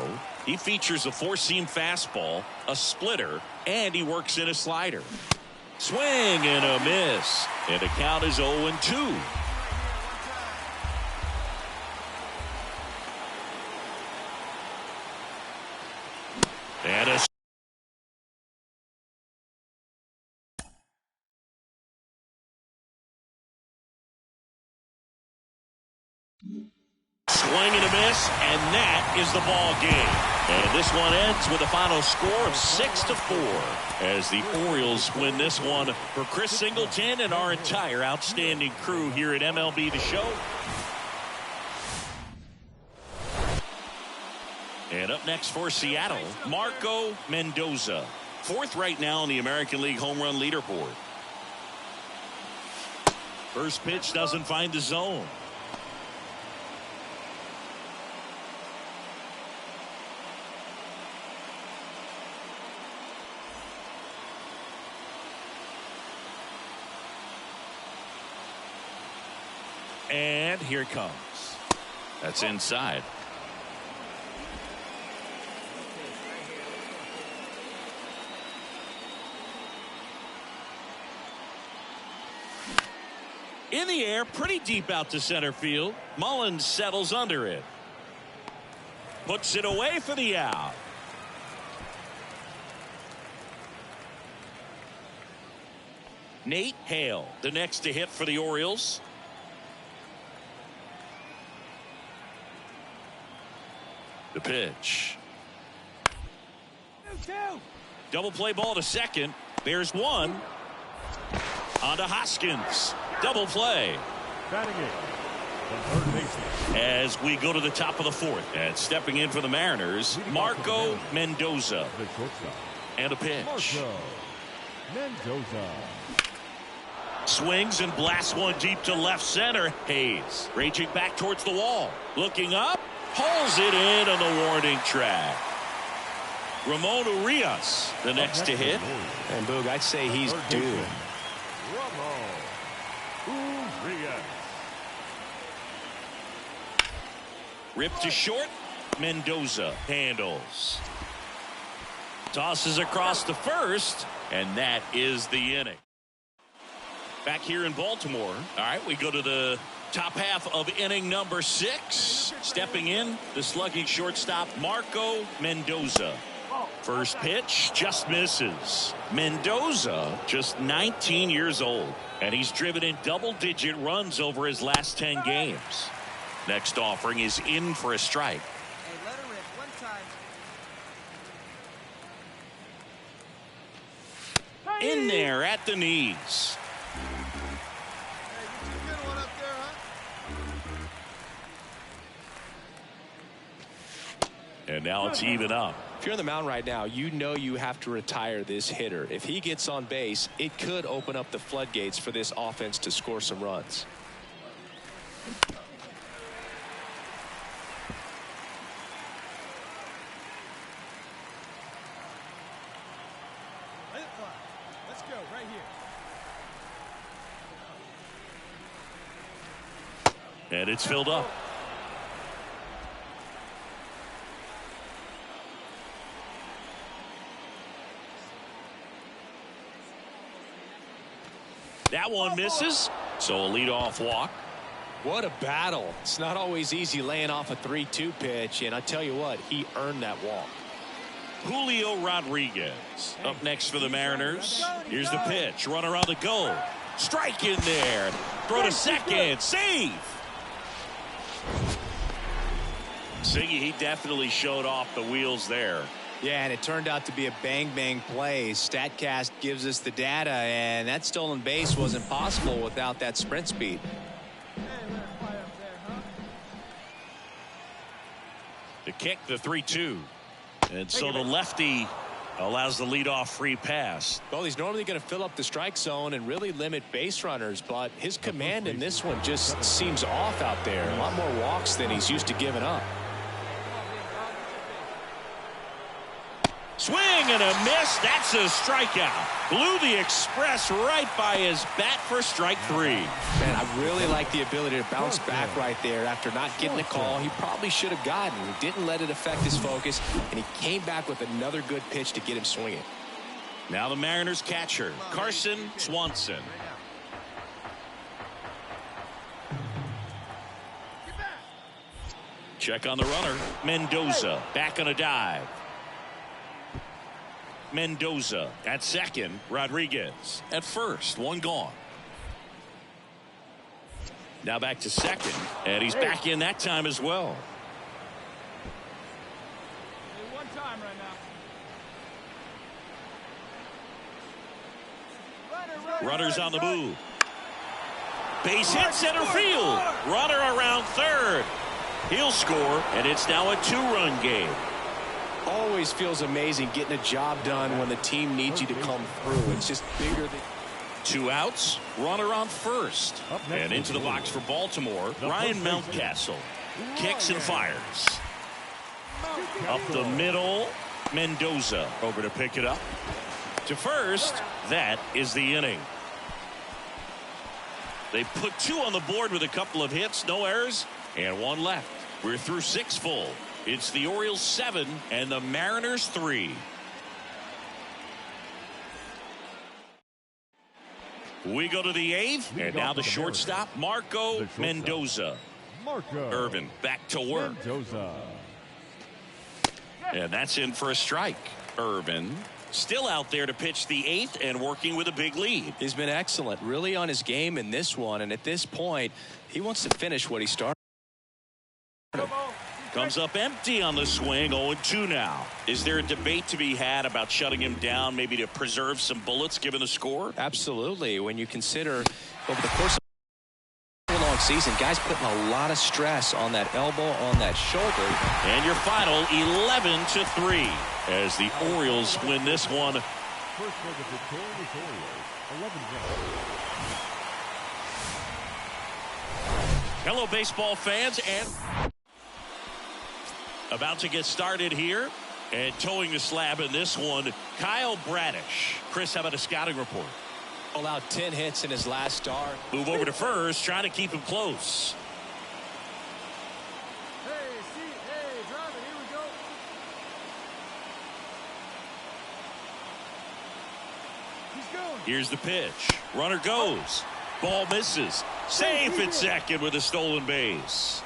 Speaker 2: He features a 4-seam fastball, a splitter, and he works in a slider. Swing and a miss. And the count is 0-2. And a swing and a miss, and that is the ball game. And this one ends with a final score of 6-4 as the Orioles win this one. For Chris Singleton and our entire outstanding crew here at MLB The Show. And up next for Seattle, Marco Mendoza. 4th right now on the American League home run leaderboard. First pitch doesn't find the zone. And here it comes. That's inside. In the air, pretty deep out to center field. Mullins settles under it. Puts it away for the out. Nate Hale, the next to hit for the Orioles. The pitch. Double play ball to second. There's one. On to Hoskins. Double play.
Speaker 3: Batting it, the third baseman.
Speaker 2: As we go to the top of the fourth. And stepping in for the Mariners, Marco Mendoza.
Speaker 3: The shortstop.
Speaker 2: And a pitch.
Speaker 3: Marco Mendoza.
Speaker 2: Swings and blasts one deep to left center. Hayes raging back towards the wall. Looking up. Pulls it in on the warning track. Ramon Urias, the next to hit.
Speaker 11: And Boog, I'd say he's due.
Speaker 3: Ramon Urias.
Speaker 2: Ripped to short. Mendoza handles. Tosses across to first. And that is the inning. Back here in Baltimore. All right, we go to the top half of inning number 6. Stepping in, the slugging shortstop, Marco Mendoza. First pitch just misses. Mendoza, just 19 years old, and he's driven in double-digit runs over his last 10 games. Next offering is in for a strike.
Speaker 10: Hey, let her rip one time.
Speaker 2: In there at the knees. And now it's even up.
Speaker 11: If you're on the mound right now, you know you have to retire this hitter. If he gets on base, it could open up the floodgates for this offense to score some runs.
Speaker 5: Let's go right here.
Speaker 2: And it's filled up. That one misses, so a leadoff walk.
Speaker 11: What a battle. It's not always easy laying off a 3-2 pitch, and I tell you what, he earned that walk.
Speaker 2: Julio Rodriguez up next for the Mariners. Here's the pitch. Runner on the go. Strike in there. Throw to second. Save. Siggy, he definitely showed off the wheels there.
Speaker 11: Yeah, and it turned out to be a bang-bang play. StatCast gives us the data, and that stolen base wasn't possible without that sprint speed.
Speaker 2: The kick, the 3-2. And so the lefty allows the leadoff free pass.
Speaker 11: Well, he's normally going to fill up the strike zone and really limit base runners, but his command in this one just seems off out there. A lot more walks than he's used to giving up.
Speaker 2: Swing and a miss. That's a strikeout. Blew the express right by his bat for strike 3.
Speaker 11: Man, I really like the ability to bounce back right there after not getting the call he probably should have gotten. He didn't let it affect his focus, and he came back with another good pitch to get him swinging.
Speaker 2: Now the Mariners catcher, Carson Swanson. Check on the runner. Mendoza back on a dive. Mendoza at second. Rodriguez at first. One gone. Now back to second. And he's back in that time as well.
Speaker 5: One time right now.
Speaker 2: Runners on the move. Base hit center field. Runner around third. He'll score, and it's now a 2-run game.
Speaker 11: Always feels amazing getting a job done when the team needs you to come through. It's just bigger than...
Speaker 2: 2 outs, runner on first. And into the box for Baltimore, Ryan Mountcastle. Kicks and fires. Up the middle, Mendoza over to pick it up. To first, that is the inning. They put 2 on the board with a couple of hits, no errors, and 1 left. We're through 6 full. It's the Orioles 7 and the Mariners 3. We go to the 8th, and now the shortstop, Marco Mendoza. Irvin back to work. And that's in for a strike. Irvin still out there to pitch the 8th and working with a big lead.
Speaker 11: He's been excellent, really on his game in this one, and at this point, he wants to finish what he started.
Speaker 2: Comes up empty on the swing, 0-2 now. Is there a debate to be had about shutting him down, maybe to preserve some bullets given the score?
Speaker 11: Absolutely. When you consider over the course of a long season, guys putting a lot of stress on that elbow, on that shoulder.
Speaker 2: And your final 11-3 as the Orioles win this one.
Speaker 3: First for the victorious Orioles, 11 runs.
Speaker 2: Hello, baseball fans, and about to get started here, and towing the slab in this one, Kyle Bradish. Chris, how about a scouting report?
Speaker 11: Allowed 10 hits in his last start.
Speaker 2: Move over to first, trying to keep him close.
Speaker 5: Hey, drive it, here we go. He's going.
Speaker 2: Here's the pitch. Runner goes. Ball misses. Safe at second with a stolen base.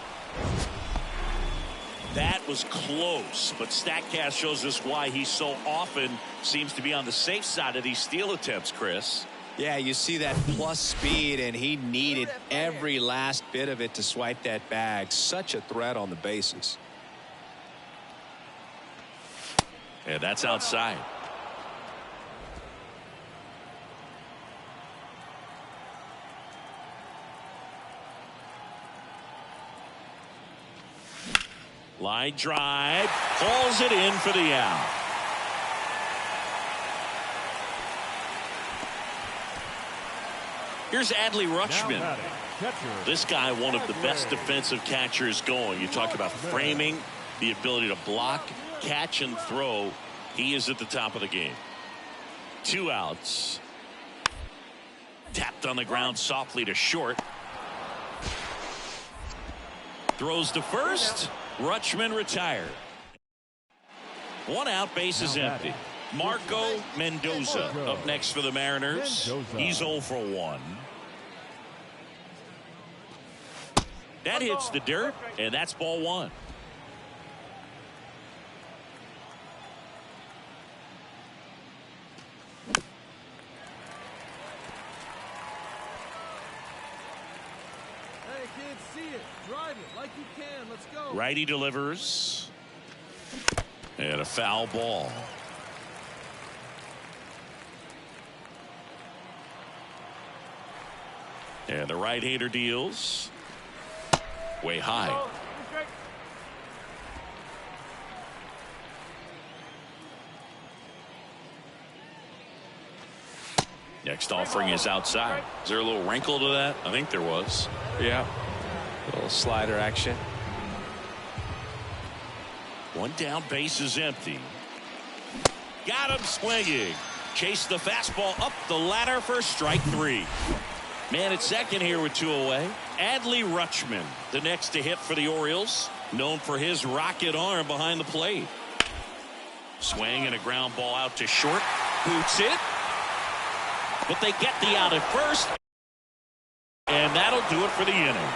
Speaker 2: That was close, but StatCast shows us why he so often seems to be on the safe side of these steal attempts, Chris.
Speaker 11: Yeah, you see that plus speed, and he needed every last bit of it to swipe that bag. Such a threat on the bases.
Speaker 2: And that's outside. Line drive, hauls it in for the out. Here's Adley Rutschman. This guy, one of the best defensive catchers going. You talk about framing, the ability to block, catch, and throw. He is at the top of the game. 2 outs. Tapped on the ground softly to short. Throws to first. Rutschman retired. 1 out, base is empty. Marco Mendoza up next for the Mariners. He's 0 for 1. That hits the dirt, and that's ball 1.
Speaker 5: Hey, kids, see it. Drive it like you can. Let's go.
Speaker 2: Righty delivers. And a foul ball. And the right-hander deals. Way high. Next offering is outside. Is there a little wrinkle to that? I think there was.
Speaker 11: Yeah. A little slider action.
Speaker 2: 1 down, base is empty. Got him swinging. Chase the fastball up the ladder for strike 3. Man at second here with 2 away. Adley Rutschman, the next to hit for the Orioles, known for his rocket arm behind the plate. Swing and a ground ball out to short. Boots it. But they get the out at first. And that'll do it for the inning.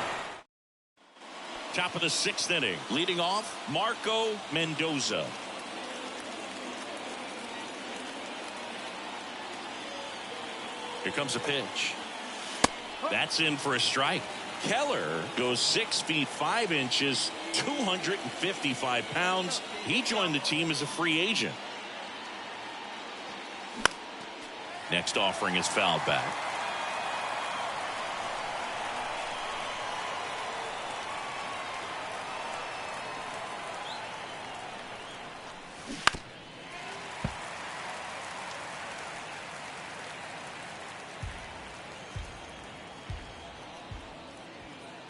Speaker 2: Top of the 6th inning. Leading off, Marco Mendoza. Here comes a pitch. That's in for a strike. Keller goes 6 feet 5 inches, 255 pounds. He joined the team as a free agent. Next offering is fouled back.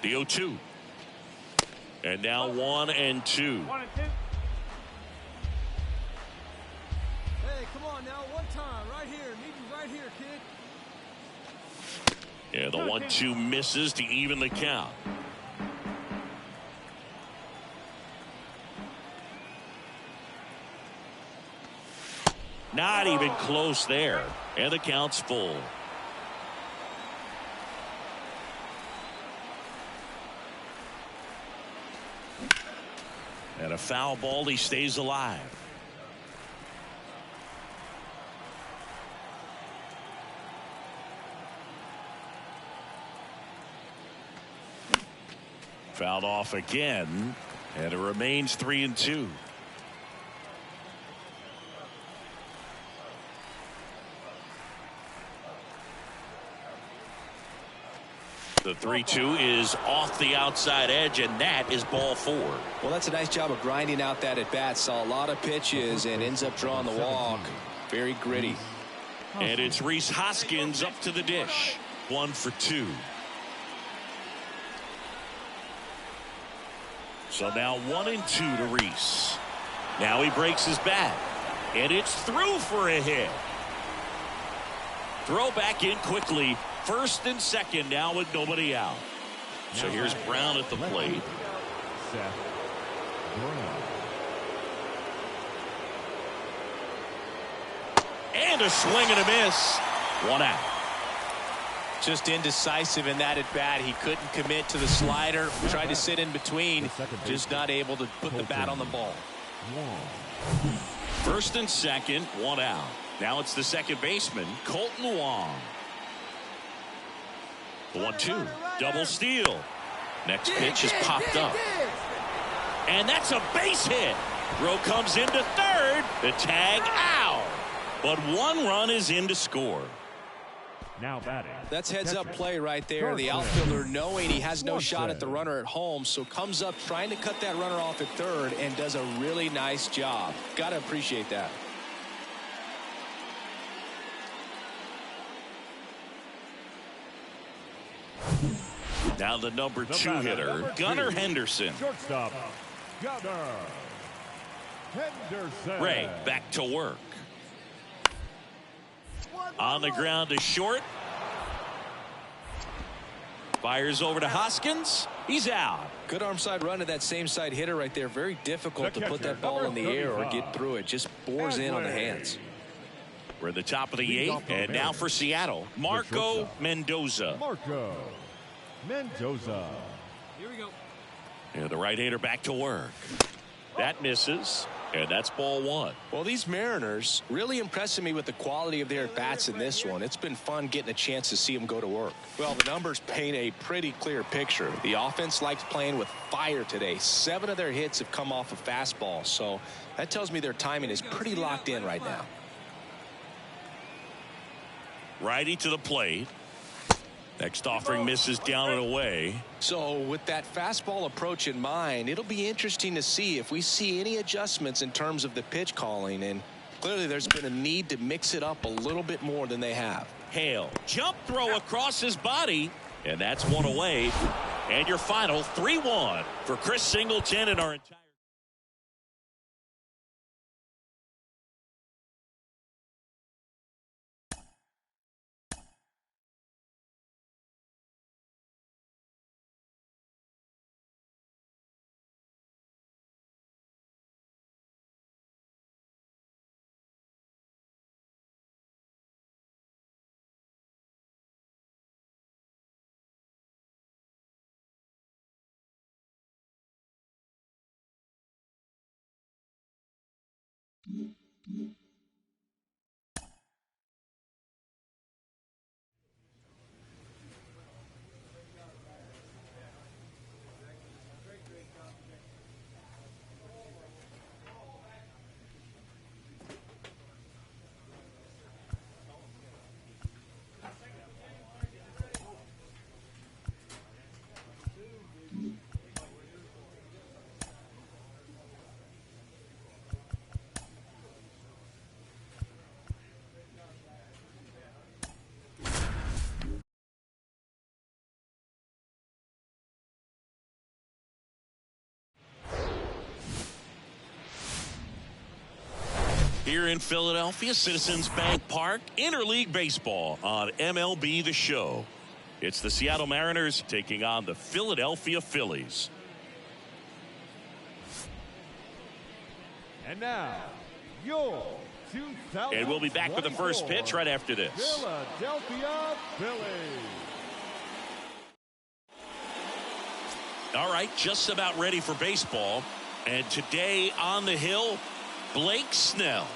Speaker 2: The 0-2. And now 1 and 2.
Speaker 5: Hey, come on now, one time, right here. Need you right here, kid.
Speaker 2: Yeah, the 1-2 misses to even the count. Not even close there. And the count's full. And a foul ball. He stays alive. Fouled off again. And it remains 3-2. The 3-2 is off the outside edge, and that is ball 4.
Speaker 11: Well, that's a nice job of grinding out that at bat. Saw a lot of pitches and ends up drawing the walk. Very gritty.
Speaker 2: And it's Rhys Hoskins up to the dish. 1 for 2. So now 1-2 to Rhys. Now he breaks his bat, and it's through for a hit. Throw back in quickly. First and second now with nobody out. So here's Brown at the plate. And a swing and a miss. 1 out.
Speaker 11: Just indecisive in that at bat. He couldn't commit to the slider. Tried to sit in between. Just not able to put the bat on the ball.
Speaker 2: First and second, 1 out. Now it's the second baseman, Colton Wong. The 1-2, double steal. Next pitch is popped up. And that's a base hit. Throw comes into third. The tag out. But 1 run is in to score.
Speaker 3: Now batting.
Speaker 11: That's heads-up play right there. The outfielder knowing he has no shot at the runner at home, so comes up trying to cut that runner off at third and does a really nice job. Got to appreciate that.
Speaker 2: Now the number 2 hitter, Gunnar Henderson.
Speaker 3: Shortstop, Gunnar Henderson.
Speaker 2: Ray back to work. On the ground to short. Fires over to Hoskins. He's out.
Speaker 11: Good arm side run to that same side hitter right there. Very difficult to put that ball in the air or get through it. Just bores in on the hands.
Speaker 2: We're at the top of the 8th, and now for Seattle, Marco Mendoza.
Speaker 3: Marco Mendoza.
Speaker 6: Here we go.
Speaker 2: And the right-hander back to work. That misses, and that's ball 1.
Speaker 11: Well, these Mariners really impressing me with the quality of their bats in this one. It's been fun getting a chance to see them go to work. Well, the numbers paint a pretty clear picture. The offense likes playing with fire today. 7 of their hits have come off of fastballs, so that tells me their timing is pretty locked in right now.
Speaker 2: Righty to the plate. Next offering misses down and away.
Speaker 11: So with that fastball approach in mind, it'll be interesting to see if we see any adjustments in terms of the pitch calling. And clearly there's been a need to mix it up a little bit more than they have.
Speaker 2: Hale, jump throw across his body. And that's 1 away. And your final 3-1 for Chris Singleton and our entire. Here in Philadelphia, Citizens Bank Park, interleague baseball on MLB The Show. It's the Seattle Mariners taking on the Philadelphia Phillies.
Speaker 3: And now, your 2024.
Speaker 2: And we'll be back with the first pitch right after this.
Speaker 3: Philadelphia Phillies.
Speaker 2: All right, just about ready for baseball. And today on the hill, Blake Snell.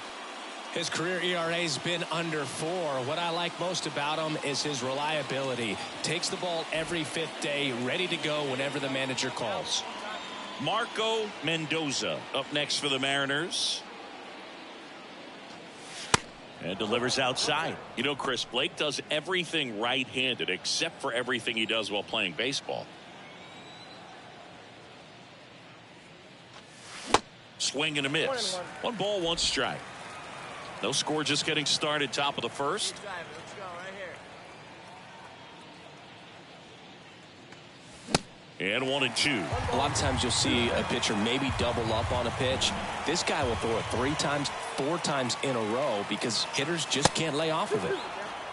Speaker 11: His career ERA's been under 4. What I like most about him is his reliability. Takes the ball every 5th day, ready to go whenever the manager calls.
Speaker 2: Marco Mendoza up next for the Mariners. And delivers outside. You know, Chris, Blake does everything right-handed except for everything he does while playing baseball. Swing and a miss. 1 ball, 1 strike. No score, just getting started, top of the first.
Speaker 10: Let's go right here.
Speaker 2: And 1 and 2.
Speaker 11: A lot of times you'll see a pitcher maybe double up on a pitch. This guy will throw it 3 times, 4 times in a row because hitters just can't lay off of it.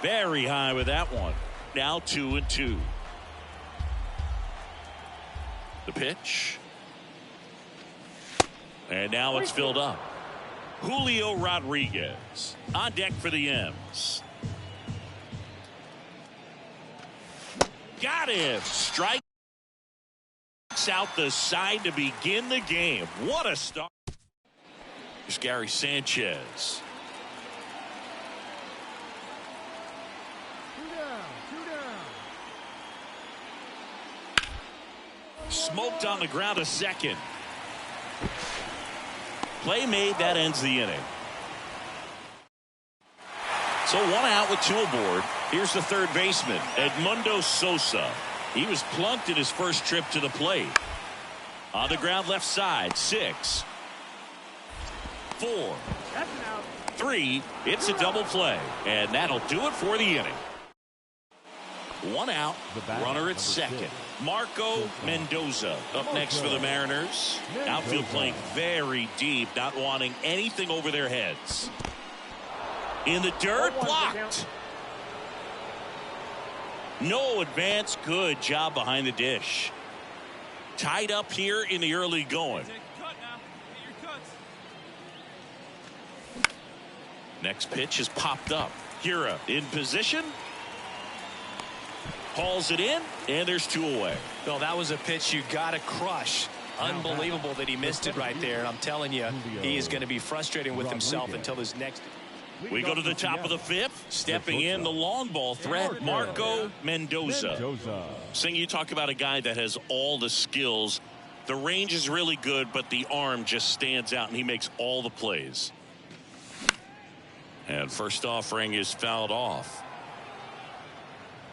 Speaker 2: Very high with that one. Now 2 and 2. The pitch. And now it's filled up. Julio Rodriguez on deck for the M's. Got him. Strikes out the side to begin the game. What a start. Here's Gary Sanchez.
Speaker 5: 2 down, 2 down.
Speaker 2: Smoked on the ground a second. Play made, that ends the inning. So 1 out with 2 aboard. Here's the third baseman, Edmundo Sosa. He was plunked in his first trip to the plate. On the ground left side, 6, 4, 3. It's a double play. And that'll do it for the inning. 1 out, runner at second. Marco Mendoza up next for the Mariners. Outfield playing very deep, not wanting anything over their heads. In the dirt, blocked. No advance, good job behind the dish. Tied up here in the early going. Next pitch is popped up. Hira in position. Hauls it in, and there's 2 away.
Speaker 11: Well, that was a pitch you got to crush. Unbelievable that he missed it right there. And I'm telling you, he is going to be frustrating with himself until his next.
Speaker 2: We go to the top of the 5th. Stepping in, the long ball threat, Marco Mendoza. Sing, you talk about a guy that has all the skills. The range is really good, but the arm just stands out, and he makes all the plays. And first offering is fouled off.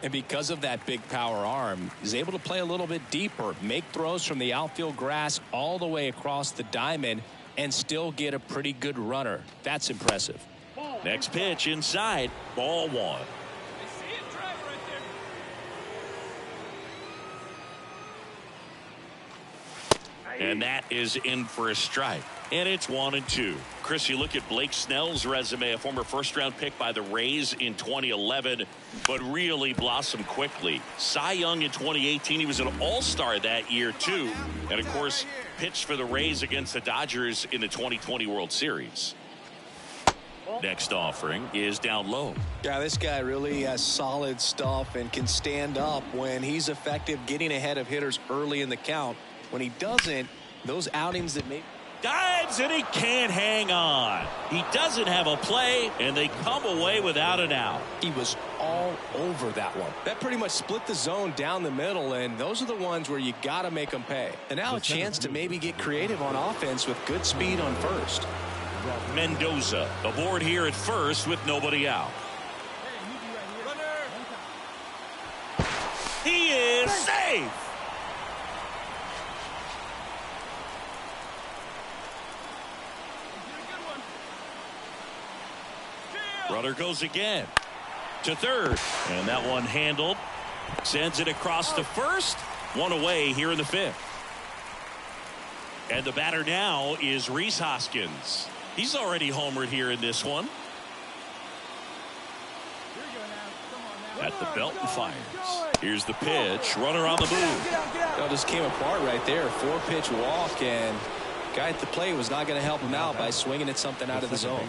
Speaker 11: And because of that big power arm, he's able to play a little bit deeper, make throws from the outfield grass all the way across the diamond, and still get a pretty good runner. That's impressive.
Speaker 2: Next pitch inside, ball 1. And that is in for a strike. And it's 1 and 2. Chris, you look at Blake Snell's resume, a former first-round pick by the Rays in 2011, but really blossomed quickly. Cy Young in 2018, he was an all-star that year, too. And, of course, pitched for the Rays against the Dodgers in the 2020 World Series. Next offering is down low.
Speaker 11: Yeah, this guy really has solid stuff and can stand up when he's effective getting ahead of hitters early in the count. When he doesn't, those outings that may...
Speaker 2: Dives, and he can't hang on. He doesn't have a play, and they come away without an out.
Speaker 11: He was all over that one. That pretty much split the zone down the middle, and those are the ones where you got to make them pay. And now a chance to maybe get creative on offense with good speed on first.
Speaker 2: Mendoza aboard here at first with nobody out. He is safe. Runner goes again to third, and that one handled. Sends it across to first. 1 away here in the 5th. And the batter now is Rhys Hoskins. He's already homered here in this one. At the belt and fires. Here's the pitch. Runner on the move.
Speaker 4: It just came apart right there. 4-pitch walk, and guy at the plate was not going to help him out by swinging at something out of the zone.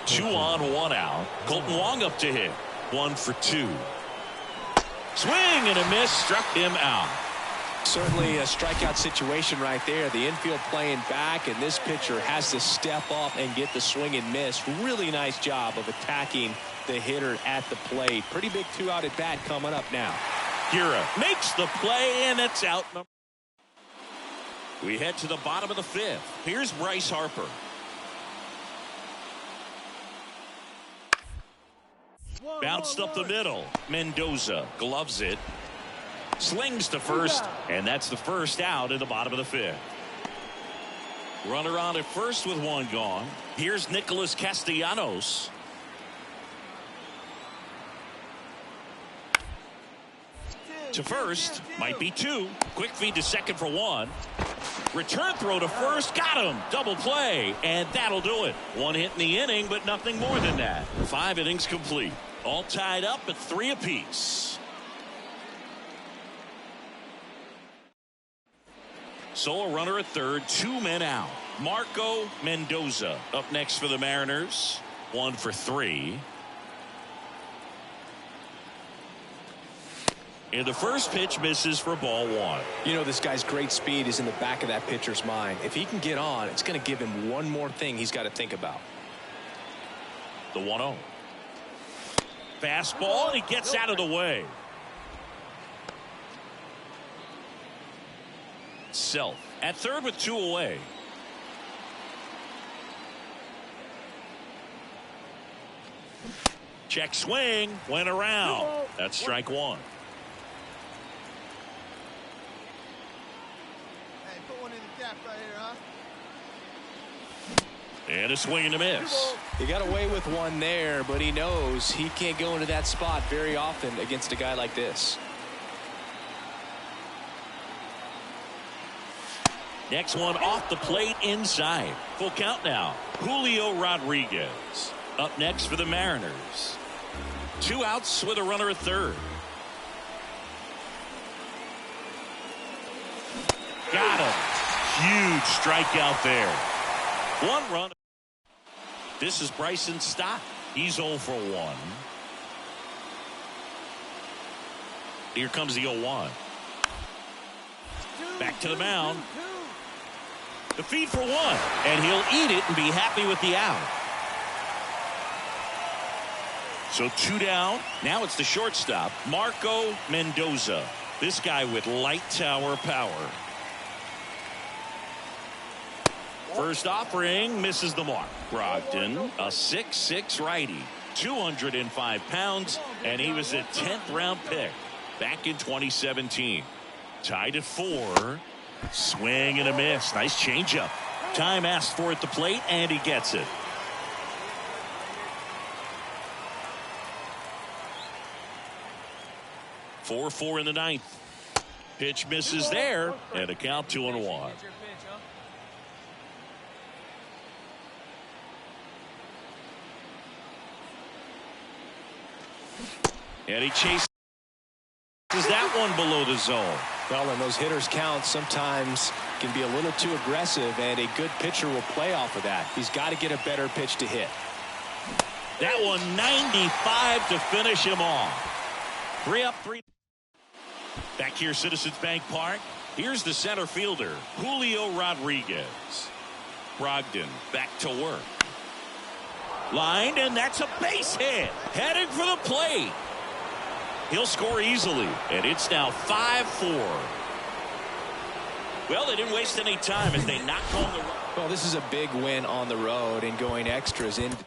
Speaker 2: 2 on, 1 out. Colton Wong up to hit. 1 for 2. Swing and a miss. Struck him out.
Speaker 4: Certainly a strikeout situation right there. The infield playing back, and this pitcher has to step up and get the swing and miss. Really nice job of attacking the hitter at the plate. Pretty big 2-out at bat coming up now.
Speaker 2: Hira makes the play, and it's out. We head to the bottom of the 5th. Here's Bryce Harper. Bounced up the middle. Mendoza gloves it. Slings to first, and that's the first out in the bottom of the 5th. Runner on at first with 1 gone. Here's Nicholas Castellanos. To first, might be 2. Quick feed to second for 1. Return throw to first, got him. Double play, and that'll do it. 1 hit in the inning, but nothing more than that. 5 innings complete. All tied up at 3 apiece. So a runner at third, 2 men out. Marco Mendoza up next for the Mariners. 1 for 3. And the first pitch misses for ball 1.
Speaker 4: You know, this guy's great speed is in the back of that pitcher's mind. If he can get on, it's going to give him one more thing he's got to think about.
Speaker 2: The 1-0. Fastball, and he gets out of the way. Self at third with 2 away. Check swing, went around. That's strike 1.
Speaker 9: Hey, put one in the gap right here, huh?
Speaker 2: And a swing and a miss.
Speaker 4: He got away with 1 there, but he knows he can't go into that spot very often against a guy like this.
Speaker 2: Next one off the plate inside. Full count now. Julio Rodriguez up next for the Mariners. 2 outs with a runner at third. Got him. Huge strikeout there. 1 run. This is Bryson Stott. He's 0 for 1. Here comes the 0-1. Back to the mound. The feed for 1, and he'll eat it and be happy with the out. So 2 down. Now it's the shortstop, Marco Mendoza. This guy with light tower power. First offering misses the mark. Brogdon, a 6'6" righty, 205 pounds, and he was a 10th round pick back in 2017. Tied at 4. Swing and a miss. Nice changeup. Time asked for at the plate, and he gets it. Four in the 9th. Pitch misses there, and a count 2-1. And he chases that one below the zone.
Speaker 4: Well, and those hitters count sometimes can be a little too aggressive, and a good pitcher will play off of that. He's got to get a better pitch to hit.
Speaker 2: That one 95 to finish him off. 3 up, 3. Back here, Citizens Bank Park. Here's the center fielder, Julio Rodriguez. Brogdon back to work. Lined, and that's a base hit. Heading for the plate. He'll score easily, and it's now 5-4. Well, they didn't waste any time as they knocked home the run.
Speaker 4: Well, this is a big win on the road and going extras into 10.